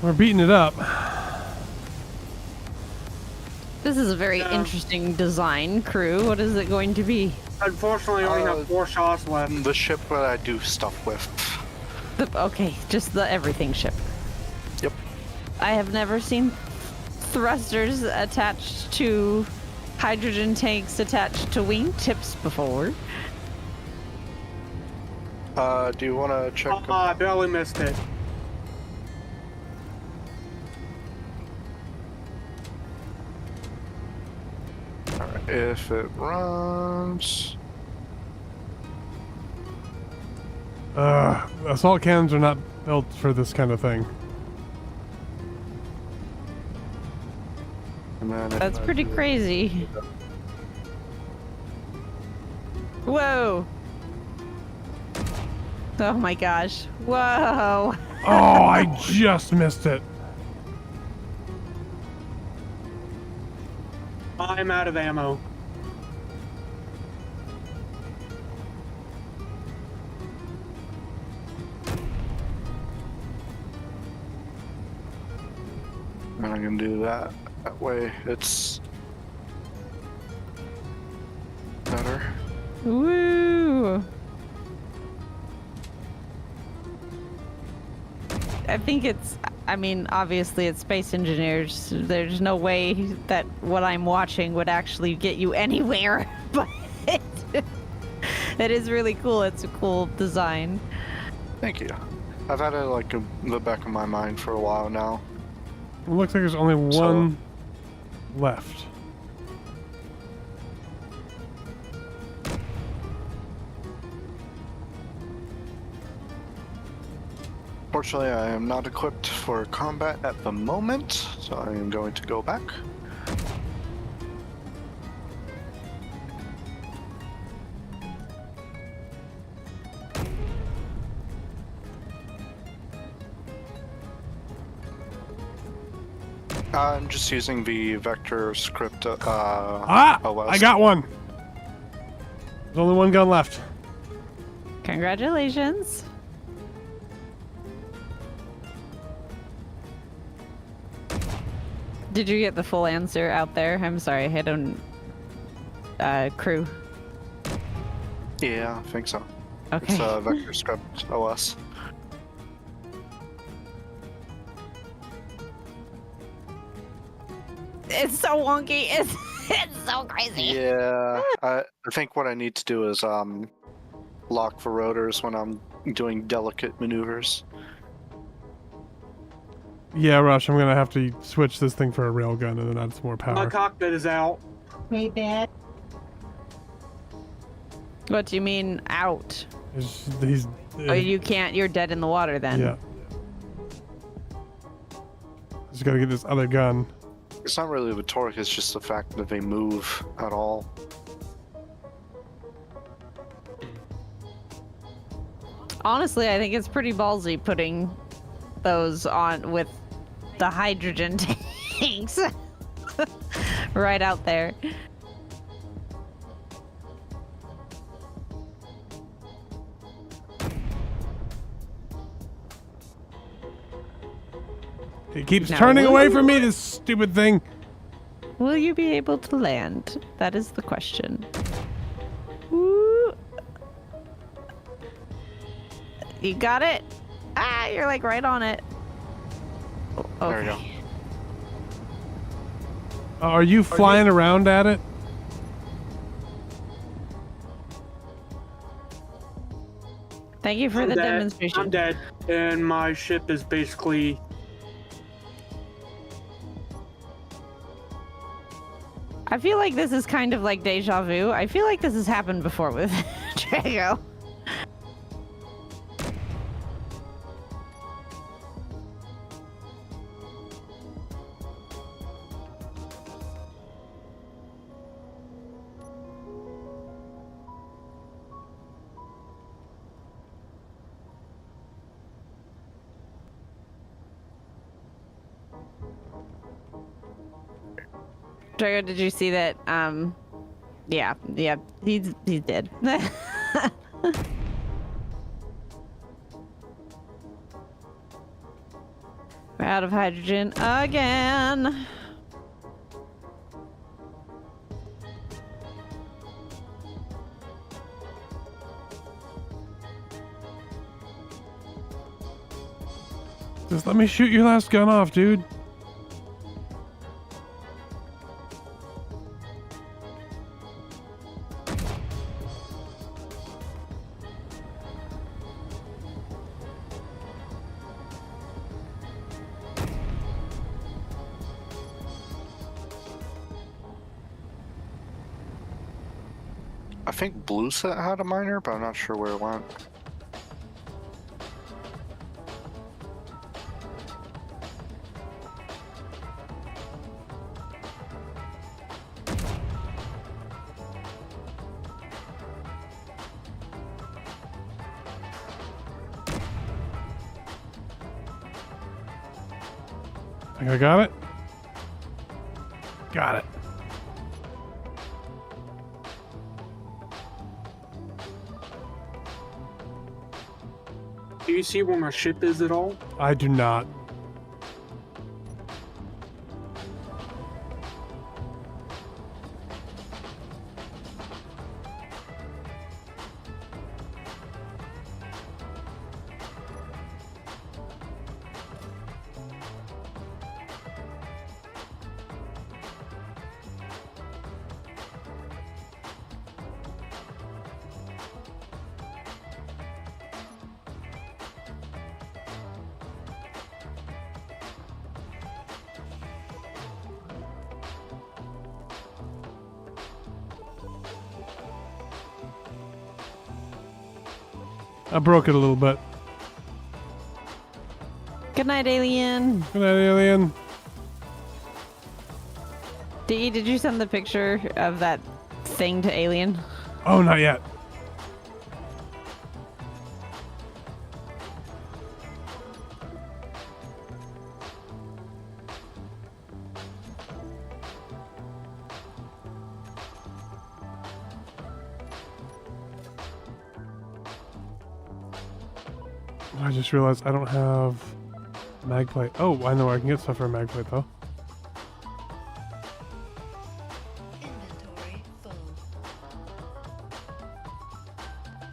We're beating it up. This is a very interesting design, crew. What is it going to be? Unfortunately, I only have 4 shots left. The ship that I do stuff with. Okay, just the everything ship. Yep. I have never seen thrusters attached to hydrogen tanks attached to wingtips before. Do you want to check? I barely missed it. Alright, if it runs. Assault cannons are not built for this kind of thing. And then That's pretty crazy. Whoa! Oh my gosh. Whoa! Oh, I just missed it. I'm out of ammo. And I'm gonna do that. That way it's better. Woo! I think it's, I mean, obviously it's space engineers. There's no way that what I'm watching would actually get you anywhere, but it is really cool. It's a cool design. Thank you. I've had it like in the back of my mind for a while now. It looks like there's only one left. Fortunately, I am not equipped for combat at the moment, so I am going to go back. I'm just using the vector script OS. I got one. There's only one gun left. Congratulations. Did you get the full answer out there? I'm sorry, I don't. Crew. Yeah, I think so. Okay. It's vector script OS. It's so wonky. It's so crazy. Yeah, I think what I need to do is lock the rotors when I'm doing delicate maneuvers. Yeah, Rush, I'm gonna have to switch this thing for a railgun and then add some more power. My cockpit is out. Hey, Dad. What do you mean out? He's Oh, you can't. You're dead in the water then. yeah. Just gotta get this other gun. It's not really the torque, it's just the fact that they move at all. Honestly, I think it's pretty ballsy putting those on with the hydrogen tanks right out there. It keeps Now, turning will away you- from me, this stupid thing. Will you be able to land? That is the question. Woo. You got it? Ah, you're like right on it. Okay. There we go. Are you flying around at it? Thank you for I'm the dead. demonstration. I'm dead, and my ship is basically. I feel like this is kind of like deja vu. I feel like this has happened before with Drago. Drago, did you see that? Yeah, he's dead. We're out of hydrogen again. Just let me shoot your last gun off, dude. I think Blue Set had a miner, but I'm not sure where it went. I think I got it. Got it. Do you see where my ship is at all? I do not. I broke it a little bit. Good night, alien. Good night, alien. Did you send the picture of that thing to alien? Oh, not yet. I just realized I don't have mag plate. Oh, I know where I can get stuff for a mag plate though. Inventory full.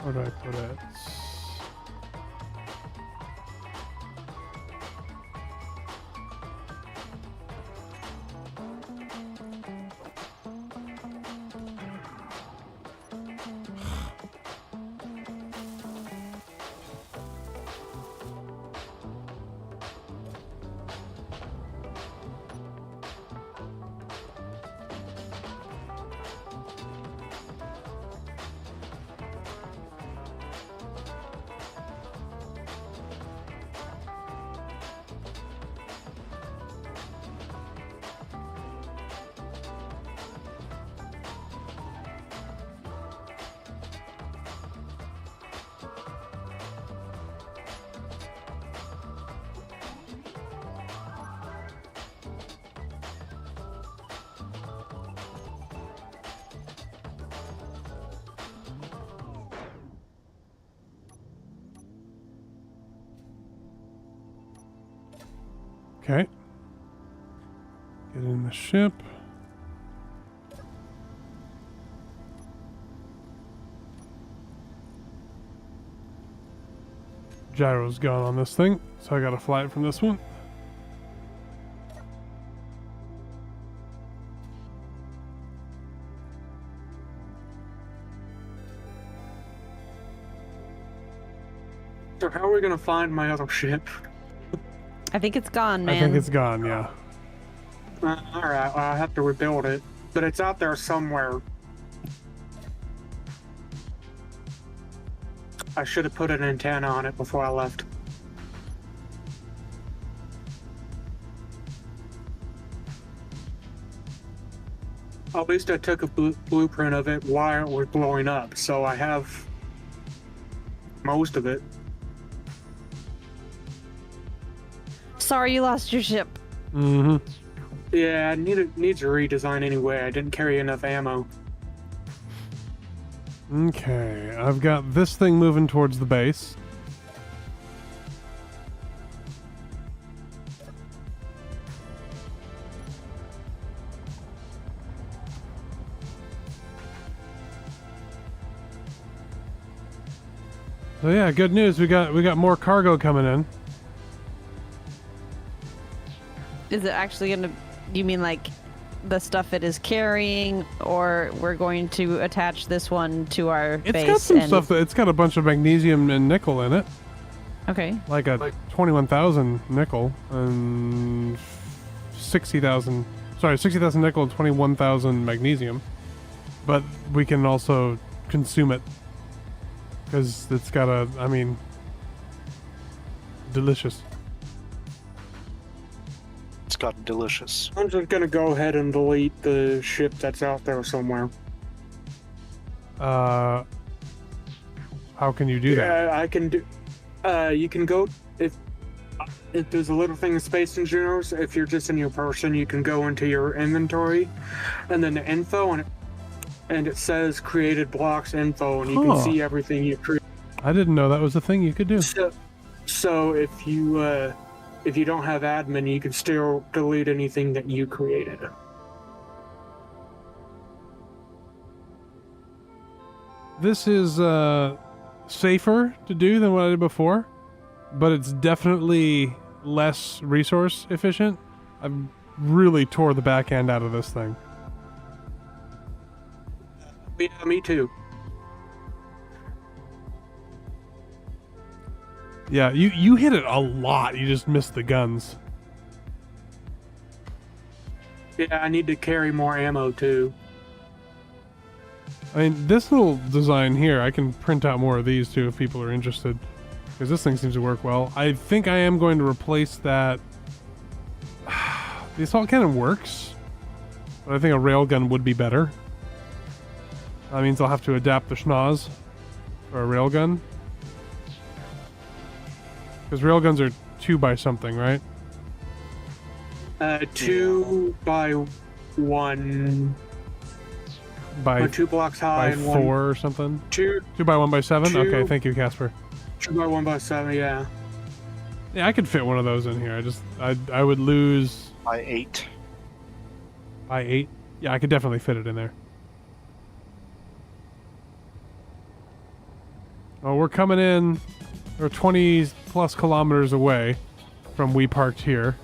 Where do I put it? Okay. Get in the ship. Gyro's gone on this thing, so I gotta fly it from this one. So how are we gonna find my other ship? I think it's gone, man. I think it's gone, yeah. Alright, I have to rebuild it. But it's out there somewhere. I should have put an antenna on it before I left. At least I took a blueprint of it while it was blowing up, so I have most of it. Sorry you lost your ship. Mm-hmm. Yeah, it needs a redesign anyway. I didn't carry enough ammo. Okay, I've got this thing moving towards the base. So yeah, good news. We got more cargo coming in. Is it actually gonna? You mean like the stuff it is carrying, or we're going to attach this one to our base? It's got some stuff that it's got a bunch of magnesium and nickel in it. Okay. Like a 21,000 nickel and 60,000. Sorry, 60,000 nickel and 21,000 magnesium. But we can also consume it because it's got a. I mean, delicious. It's got delicious. I'm just gonna go ahead and delete the ship that's out there somewhere. How can you do that? Yeah, I can do. You can go if there's a little thing in Space Engineers. If you're just in your person, you can go into your inventory, and then the info, and it says created blocks info, and you can see everything you create. I didn't know that was a thing you could do. So if you don't have admin, you can still delete anything that you created. This is safer to do than what I did before, but it's definitely less resource efficient. I've really tore the back end out of this thing. Yeah, me too. Yeah, you hit it a lot. You just missed the guns. Yeah, I need to carry more ammo too. I mean, this little design here, I can print out more of these too if people are interested. Because this thing seems to work well. I think I am going to replace that. The assault cannon works, but I think a railgun would be better. That means I'll have to adapt the schnoz for a railgun. Because railguns are 2 by something, right? 2 by 1. By 2 blocks high by and 4 1. or something? 2 by 1 by 7? 2 Okay, thank you, Casper. 2 by 1 by 7, yeah. Yeah, I could fit one of those in here. I would lose... By 8. By 8? Yeah, I could definitely fit it in there. Oh, we're coming in. We're 20 plus kilometers away from we parked here.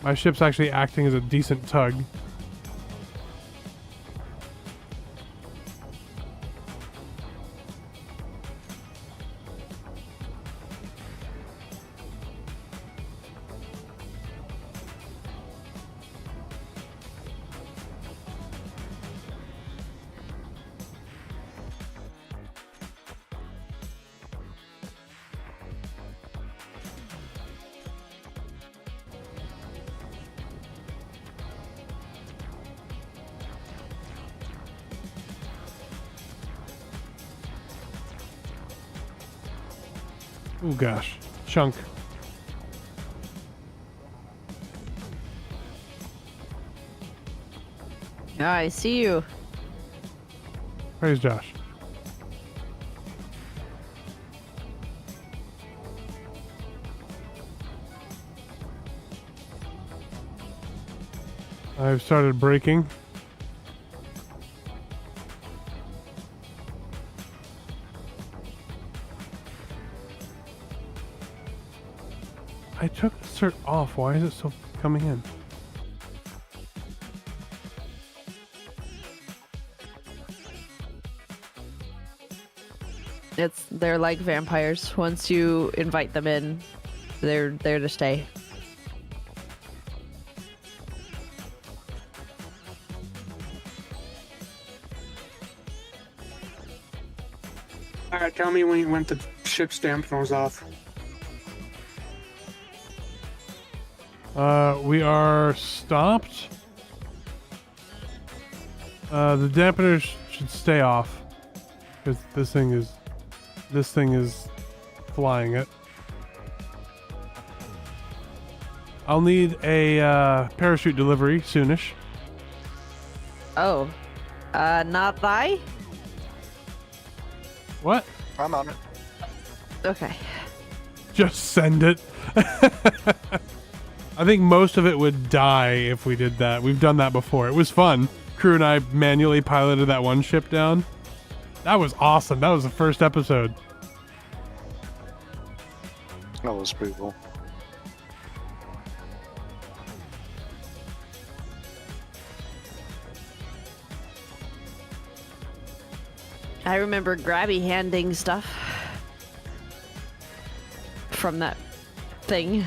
My ship's actually acting as a decent tug. Oh gosh, chunk. I see you. Praise Josh. I've started breaking. I took the cert off. Why is it still coming in? They're like vampires. Once you invite them in, they're there to stay. All right, tell me when the ship's dampeners off. We are stopped. The dampeners should stay off because this thing is flying it. I'll need a parachute delivery soonish. Oh, not thy? What? I'm on it. Okay. Just send it. I think most of it would die if we did that. We've done that before. It was fun. Crew and I manually piloted that one ship down. That was awesome. That was the first episode. That was pretty cool. I remember grabby handing stuff from that thing.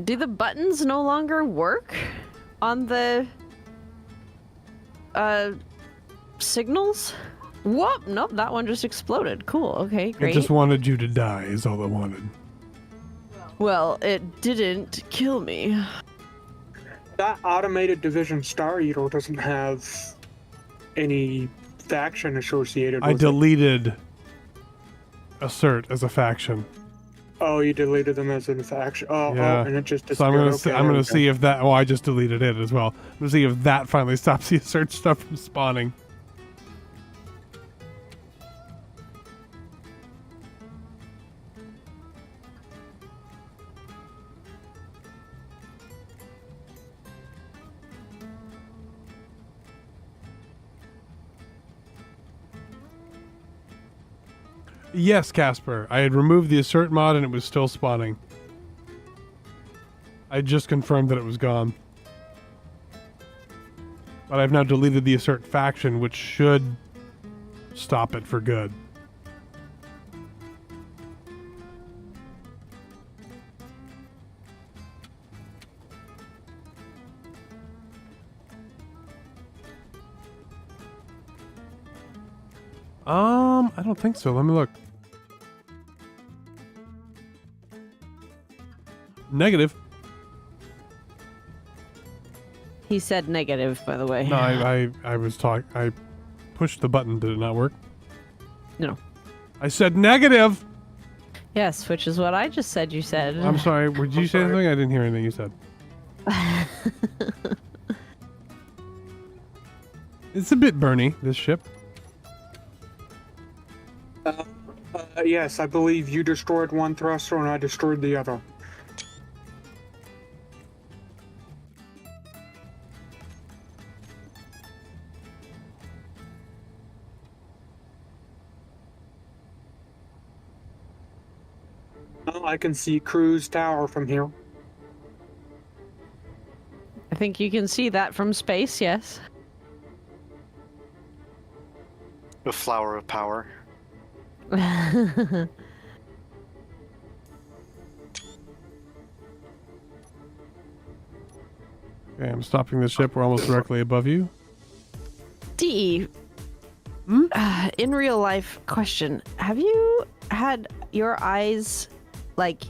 Do the buttons no longer work on the signals? Whoop! Nope, that one just exploded. Cool. Okay, It great. just wanted you to die is all it wanted. Well, it didn't kill me. That automated division Star Eater doesn't have any faction associated I with it. deleted Assert as a faction. Oh, you deleted them as a faction. Oh, Yeah. and it just So I'm gonna disappeared. I'm gonna Okay. see if that. Oh, I just deleted it as well. I'm gonna see if that finally stops the Assert stuff from spawning. Yes, Casper. I had removed the Assert mod and it was still spawning. I just confirmed that it was gone. But I've now deleted the Assert faction, which should stop it for good. I don't think so. Let me look. Negative. He said negative, by the way. No, I was I pushed the button. Did it not work? No. I said negative. Yes, which is what I just said you said. I'm sorry. Did you say anything? I didn't hear anything you said. It's a bit burny, this ship. Yes, I believe you destroyed one thruster and I destroyed the other. I can see Cruise Tower from here. I think you can see that from space, yes. The flower of power. Okay, I'm stopping the ship. We're almost directly above you. D. In real life, question: have you had your eyes like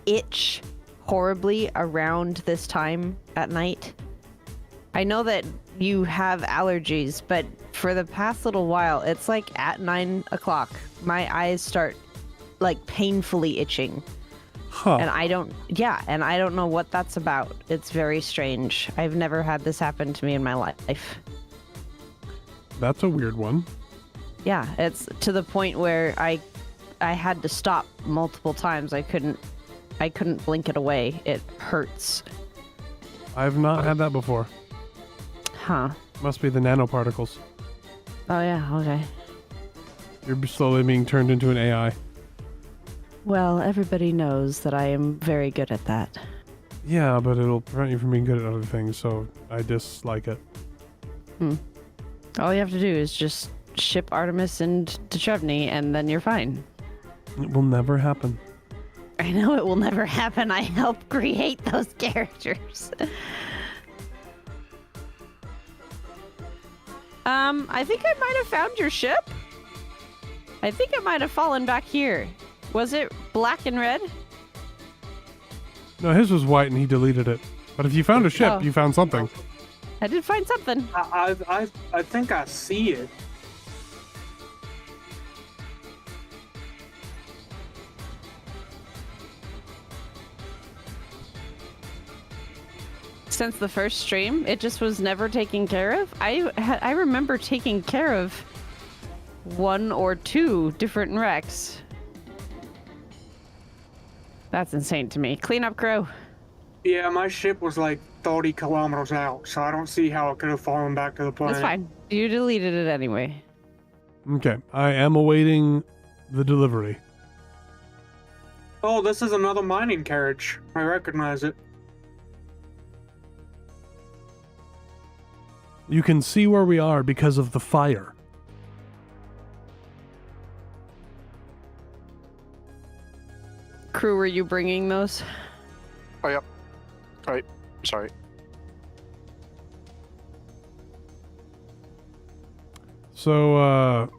itch horribly around this time at night? I know that you have allergies, but for the past little while, it's like at 9 o'clock, my eyes start like painfully itching Huh. And I don't know what that's about. It's very strange. I've never had this happen to me in my life. That's a weird one. Yeah, it's to the point where I had to stop multiple times. I couldn't blink it away. It hurts. I've not had that before. Huh. Must be the nanoparticles. Oh yeah, okay. You're slowly being turned into an AI. Well, everybody knows that I am very good at that. Yeah, but it'll prevent you from being good at other things, so I dislike it. All you have to do is just ship Artemis and Duchovny, and then you're fine. It will never happen. I know it will never happen. I helped create those characters. I think I might have found your ship. I think it might have fallen back here. Was it black and red? No, his was white and he deleted it. But if you found a ship, Oh. you found something. I did find something. I think I see it. Since the first stream, it just was never taken care of. I remember taking care of 1 or 2 different wrecks. That's insane to me. Clean up, crew. Yeah, my ship was like 30 kilometers out, so I don't see how it could have fallen back to the planet. That's fine. You deleted it anyway. Okay, I am awaiting the delivery. Oh, this is another mining carriage. I recognize it. You can see where we are because of the fire. Crew, were you bringing those? Oh, yep. Right. Sorry. So,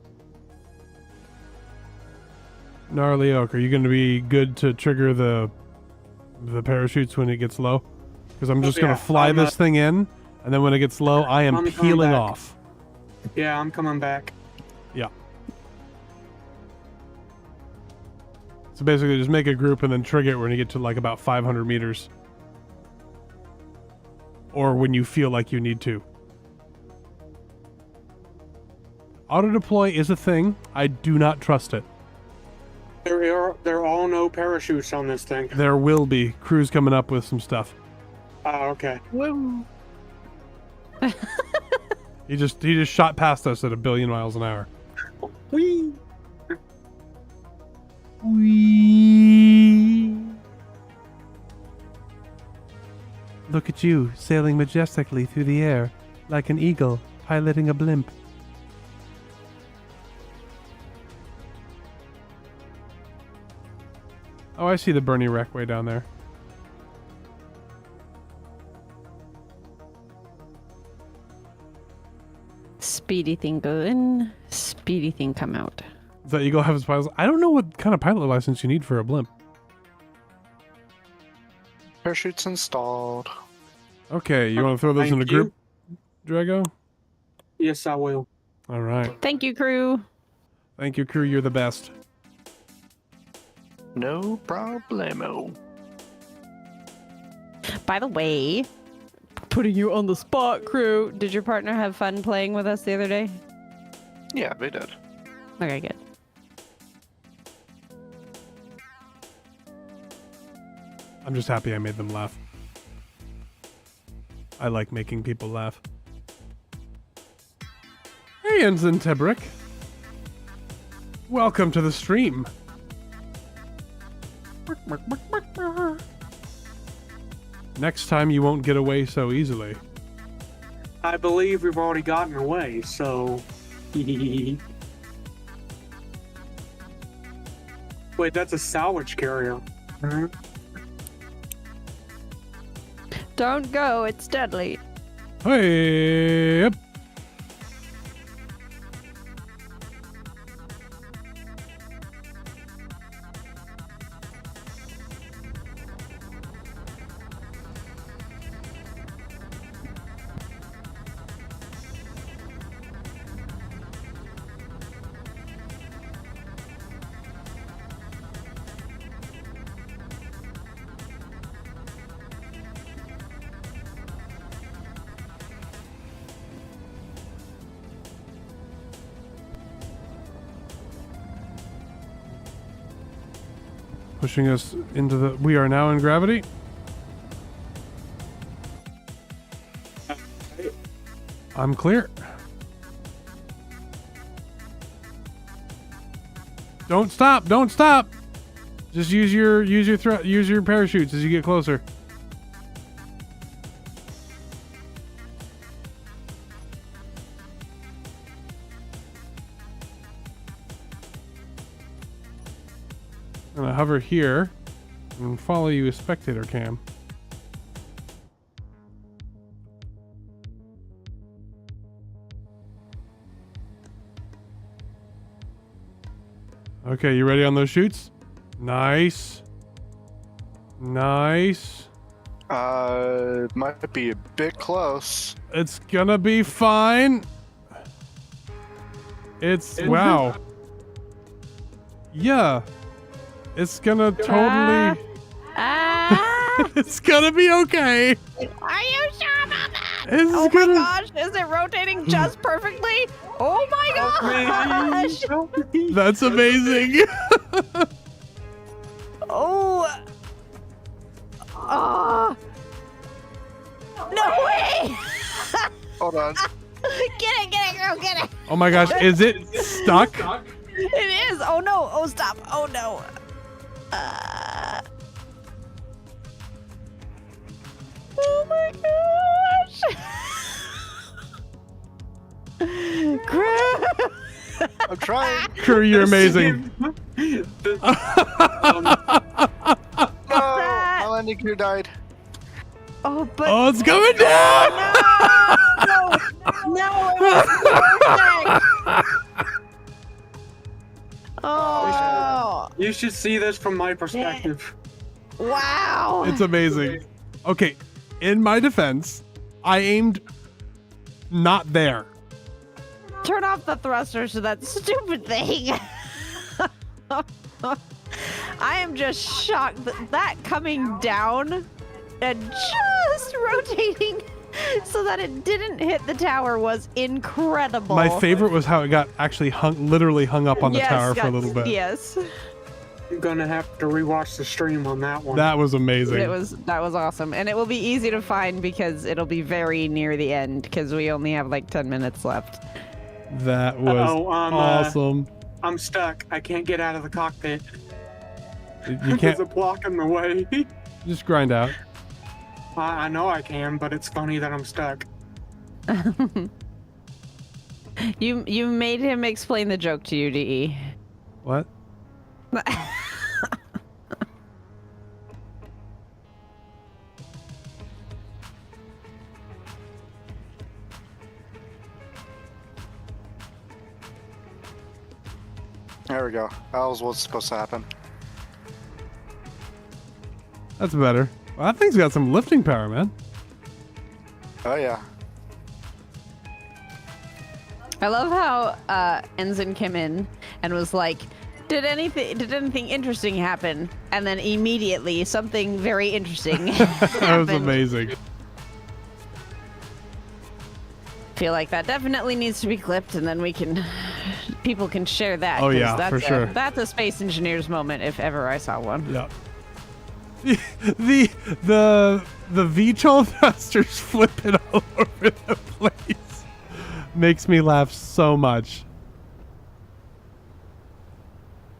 Gnarly Oak, are you going to be good to trigger the parachutes when it gets low? Because I'm just going to fly this thing in, and then when it gets low, I am I'm coming peeling back. off. Yeah, I'm coming back. Yeah. So basically, just make a group and then trigger it when you get to like about 500 meters. Or when you feel like you need to. Auto deploy is a thing. I do not trust it. There are all no parachutes on this thing. There will be. Crew's coming up with some stuff. Oh, okay. Woo. He just shot past us at 1 billion miles an hour. Whee! Whee! Look at you, sailing majestically through the air, like an eagle piloting a blimp. Oh, I see the Bernie wreck way down there. Speedy thing go in, speedy thing come out. Does that eagle have its pilot? I don't know what kind of pilot license you need for a blimp. Parachutes installed. Okay, you want to throw those in a Thank group, Drago? Yes, I will. All right. Thank you, crew. Thank you, crew. You're the best. No problemo. By the way, putting you on the spot, crew. Did your partner have fun playing with us the other day? Yeah, they did. Okay, good. I'm just happy I made them laugh. I like making people laugh. Hey, Ensign Tebrick. Welcome to the stream. Next time you won't get away so easily. I believe we've already gotten away, so... Wait, that's a salvage carrier. Huh? Don't go, it's deadly. Hey, yep. pushing us into the. We are now in gravity. I'm clear. Don't stop! Don't stop! Just use your parachutes as you get closer. I'm gonna hover here and follow you with spectator cam. Okay, you ready on those shoots? Nice. Nice. Might be a bit close. It's gonna be fine. It's wow. Yeah. It's gonna totally. It's gonna be okay. Are you sure about that? It's Oh gonna. my gosh, is it rotating just perfectly? Oh my gosh! That's amazing. Oh. Oh. No way! Hold on. Get it, girl, get it! Oh my gosh, is it stuck? It is! Oh no! Oh, stop! Oh no! Oh my gosh! Crap! I'm trying. Crew, you're amazing. No, my landing gear died. Oh, but Oh, it's coming down. no, it was perfect. Oh, You should see this from my perspective. wow! It's amazing. Okay, in my defense, I aimed not there. Turn off the thrusters to that stupid thing. I am just shocked that coming down and just rotating so that it didn't hit the tower was incredible. My favorite was how it got actually literally hung up on the Yes, tower for a little bit. Yes, I'm gonna have to rewatch the stream on that one. That was amazing. that was awesome, and it will be easy to find because it'll be very near the end because we only have like 10 minutes left. That was awesome. I'm stuck. I can't get out of the cockpit. You There's can't a block in the way. just grind out. I know I can, but it's funny that I'm stuck. You made him explain the joke to you, DE. What? There we go. That was what's supposed to happen. That's better. Well, that thing's got some lifting power, man. Oh yeah. I love how Ensign came in and was like, did anything interesting happen? And then immediately something very interesting That was happened. amazing. Feel like that definitely needs to be clipped, and then people can share that. Oh, 'cause yeah, that's for sure. That's a space engineer's moment if ever I saw one. Yeah. The VTOL thrusters flipping all over the place makes me laugh so much.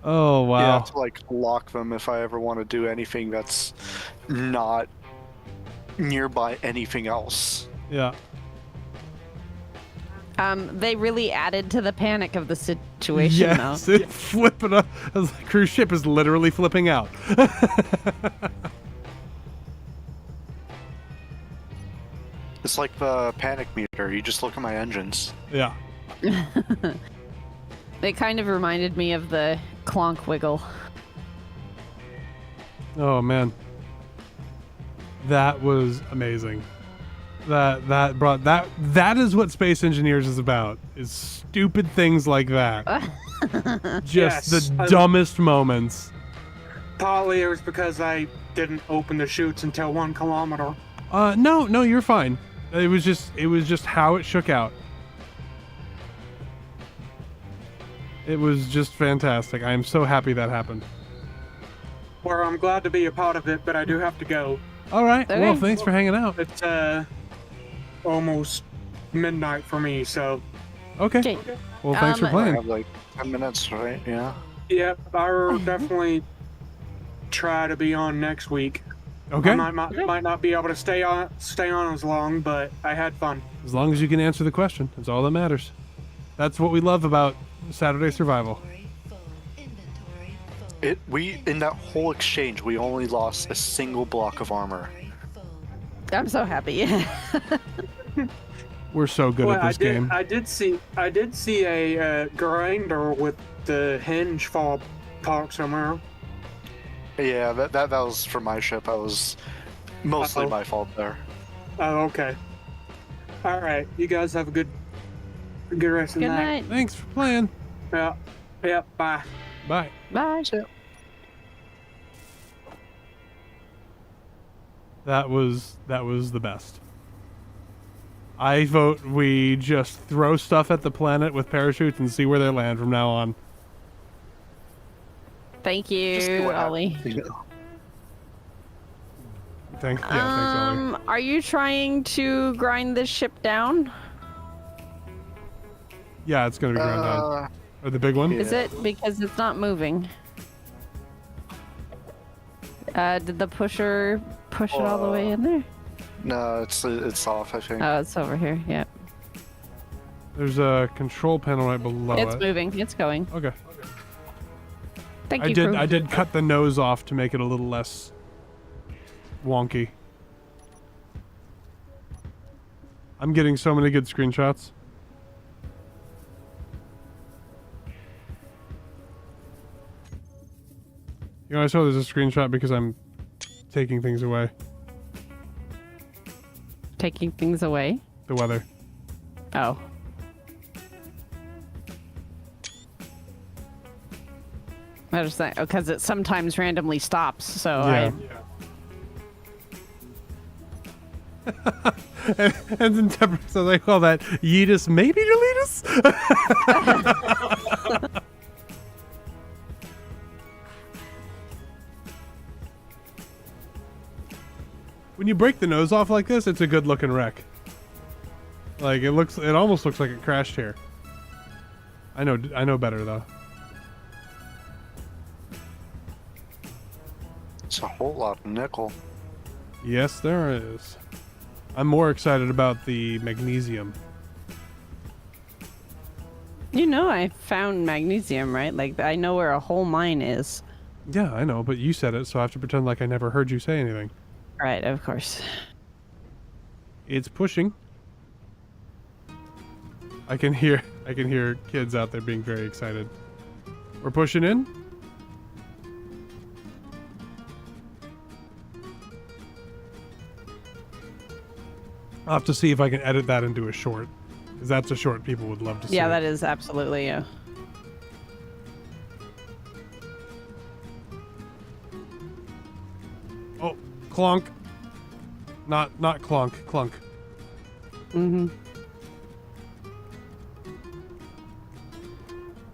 Oh wow. Yeah, to like lock them if I ever want to do anything that's not nearby anything else. Yeah. They really added to the panic of the situation, Yes, though. it's flipping up. The cruise ship is literally flipping out. It's like the panic meter. You just look at my engines. Yeah. They kind of reminded me of the clonk wiggle. Oh man. That was amazing. That is what Space Engineers is about. Is stupid things like that. Just Yes, the dumbest moments. Partly it was because I didn't open the chutes until 1 kilometer. No, you're fine. It was just how it shook out. It was just fantastic. I am so happy that happened. Well, I'm glad to be a part of it, but I do have to go. All right. Okay. Well, thanks for hanging out. It's almost midnight for me, so Okay. Okay. Well, thanks for I playing. have like 10 minutes, right? Yeah. yep, I'll definitely try to be on next week. Okay. I might not be able to stay on as long, but I had fun. As long as you can answer the question, that's all that matters. That's what we love about Saturday Survival. Inventory full. Inventory full. We in that whole exchange, we only lost a single block of armor. Inventory full. I'm so happy. We're so good Well, at this game. I did see a grinder with the hinge fall apart somewhere. Yeah, that was for my ship. I was mostly Uh-oh. my fault there. Oh, okay. All right, you guys have a good rest of Good the night. night. Thanks for playing. Yeah. Bye. Bye. Bye. That was the best. I vote we just throw stuff at the planet with parachutes and see where they land from now on. Thank Just see you, what Ollie. happens. Thanks, Ollie. Are you trying to grind this ship down? Yeah, it's gonna be ground down. Or the big one? yeah. Is it? Because it's not moving. Did the pusher push it all the way in there? No, it's off. I think. Oh, it's over here. Yep. There's a control panel right below It's it. moving. It's going. Okay. Thank you. I did cut the nose off to make it a little less wonky. I'm getting so many good screenshots. You know, I saw there's a screenshot because I'm taking things away. Taking things away. The weather. Oh. I just think because it sometimes randomly stops. So Yeah. And then Deborah says, I call that Yeetus maybe deletus? When you break the nose off like this, it's a good looking wreck. Like it almost looks like it crashed here. I know better though. It's a whole lot of nickel. Yes, there is. I'm more excited about the magnesium. You know, I found magnesium, right? Like I know where a whole mine is. Yeah, I know, but you said it, so I have to pretend like I never heard you say anything. Right, of course. It's pushing. I can hear kids out there being very excited. We're pushing in. I'll have to see if I can edit that into a short, because that's a short people would love to see. Yeah, that is absolutely yeah. Oh, clunk. Not clunk, clunk. Mm-hmm.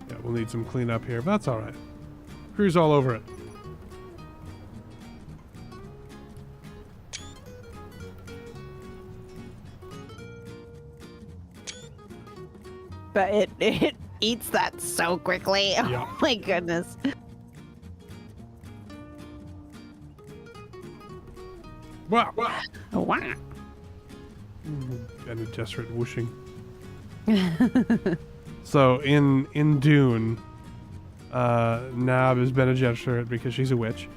Yeah, we'll need some cleanup here, but that's all right. Crew's all over it. But it eats that so quickly. Yeah. Oh my goodness. Wow. Wow. And a desperate whooshing. So in Dune, Nab is Bene Gesserit because she's a witch.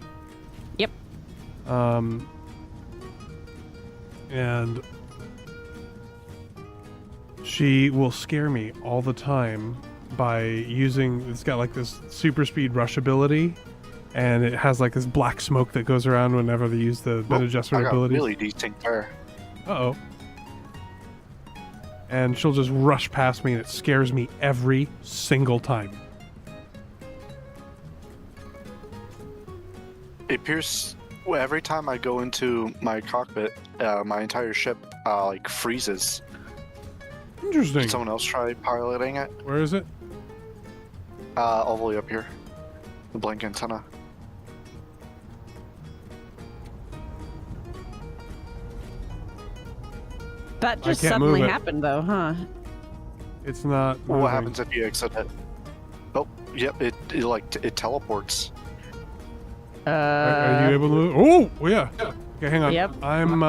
Yep. And she will scare me all the time by it's got like this super speed rush ability, and it has like this black smoke that goes around whenever they use the Bene I Gesserit got abilities. really decent there. Uh-oh. And she'll just rush past me, and it scares me every single time. It appears every time I go into my cockpit, my entire ship like freezes. Interesting. Did someone else try piloting it? Where is it? All the way up here, the blank antenna. That just can't suddenly move it. happened, though, huh? It's not. What moving. happens if you exit it? Oh, yep, it teleports. Are you able to move? Oh, yeah. Okay, hang on. Yep. I'm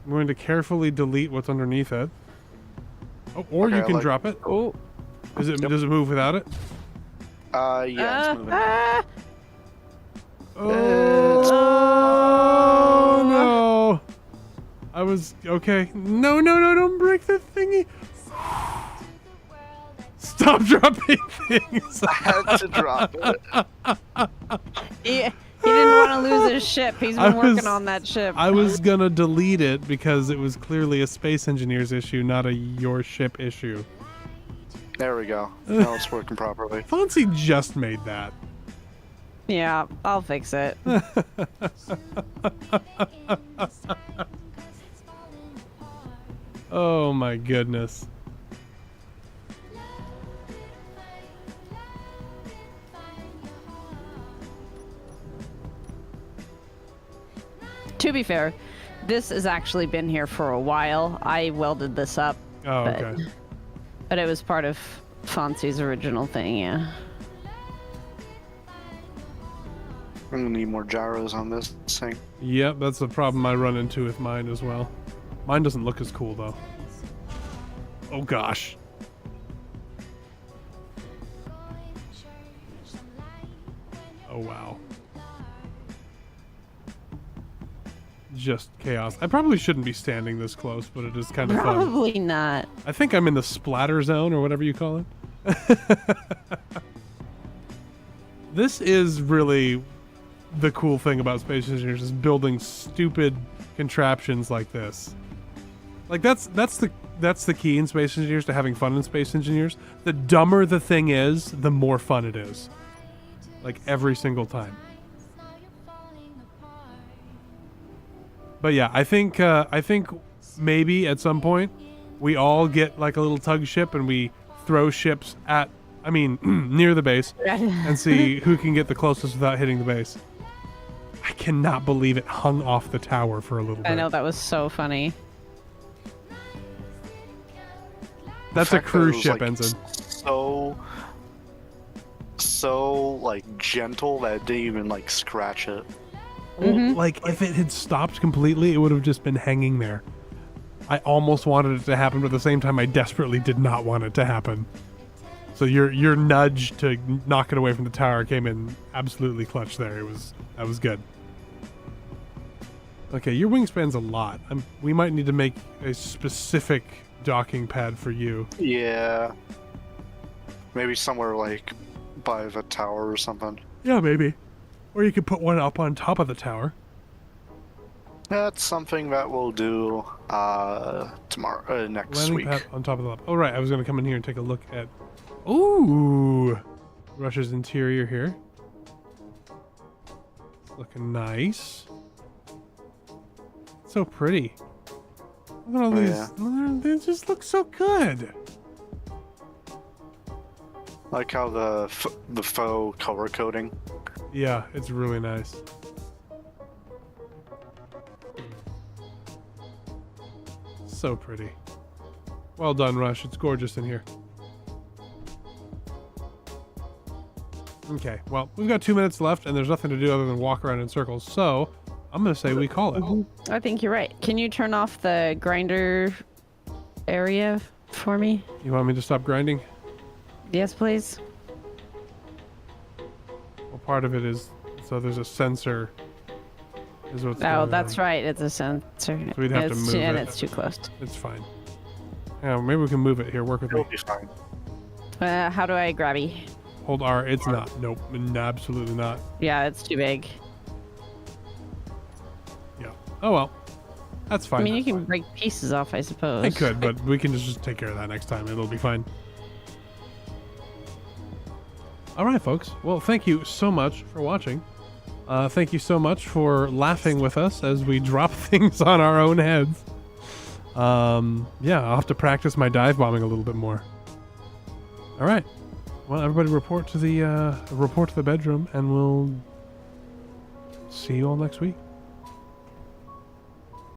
going to carefully delete what's underneath it. Oh, or Okay, you can like- drop it. Oh. Does it move without it? Yeah, it's moving. Oh no! I was okay. No, don't break the thingy. Stop dropping things. I had to drop it. He didn't want to lose his ship. He's I been working was- on that ship. I was gonna delete it because it was clearly a space engineer's issue, not a your ship issue. There we go. Now it's working properly. Fonzie just made that. Yeah, I'll fix it. Oh my goodness. To be fair, this has actually been here for a while. I welded this up, Oh, But- okay. but it was part of Fonzie's original thing, yeah. I'm gonna need more gyros on this thing. Yep, that's the problem I run into with mine as well. Mine doesn't look as cool though. Oh gosh. Oh wow. Just chaos. I probably shouldn't be standing this close, but it is kind of fun. Probably not. I think I'm in the splatter zone or whatever you call it. This is really the cool thing about Space Engineers is building stupid contraptions like this. Like that's the key in Space Engineers to having fun in Space Engineers. The dumber the thing is, the more fun it is. Like every single time. But yeah, I think maybe at some point we all get like a little tug ship and we throw ships at, I mean, near the base and see who can get the closest without hitting the base. I cannot believe it hung off the tower for a little bit. I know, that was so funny. That's The a fact that cruise it was, ship like, ensign. So like gentle that it didn't even like scratch it. Mhm. Like if it had stopped completely, it would have just been hanging there. I almost wanted it to happen, but at the same time, I desperately did not want it to happen. So your nudge to knock it away from the tower came in absolutely clutch there. That was good. Okay, your wingspan's a lot. We might need to make a specific docking pad for you. Yeah. Maybe somewhere like by the tower or something. Yeah, maybe. Or you could put one up on top of the tower. That's something that we'll do tomorrow, next Landing week. pad on top of the lap. Oh, right. I was going to come in here and take a look at... Ooh! Russia's interior here. Looking nice. So pretty. Look at all these. Yeah. They just look so good. Like how the faux color coding. Yeah, it's really nice. So pretty. Well done, Rush. It's gorgeous in here. Okay, well, we've got 2 minutes left, and there's nothing to do other than walk around in circles, so I'm going to say we call it. I think you're right. Can you turn off the grinder area for me? You want me to stop grinding? Yes, please. Well, part of it is, so there's a sensor. Is what's Oh, going that's on. right. It's a sensor. So we'd have to It's move and it. it's too close. It's fine. Yeah, maybe we can move it here. Work with me. It'll be fine. How do I grabby? Hold R. It's not. Nope. Absolutely not. Yeah, it's too big. Yeah. Oh well. That's fine. I mean, you can break pieces off, I suppose. I could, but we can just take care of that next time. It'll be fine. All right, folks. Well, thank you so much for watching. Thank you so much for laughing with us as we drop things on our own heads. Yeah, I'll have to practice my dive bombing a little bit more. All right. Well, everybody report to the bedroom, and we'll see you all next week.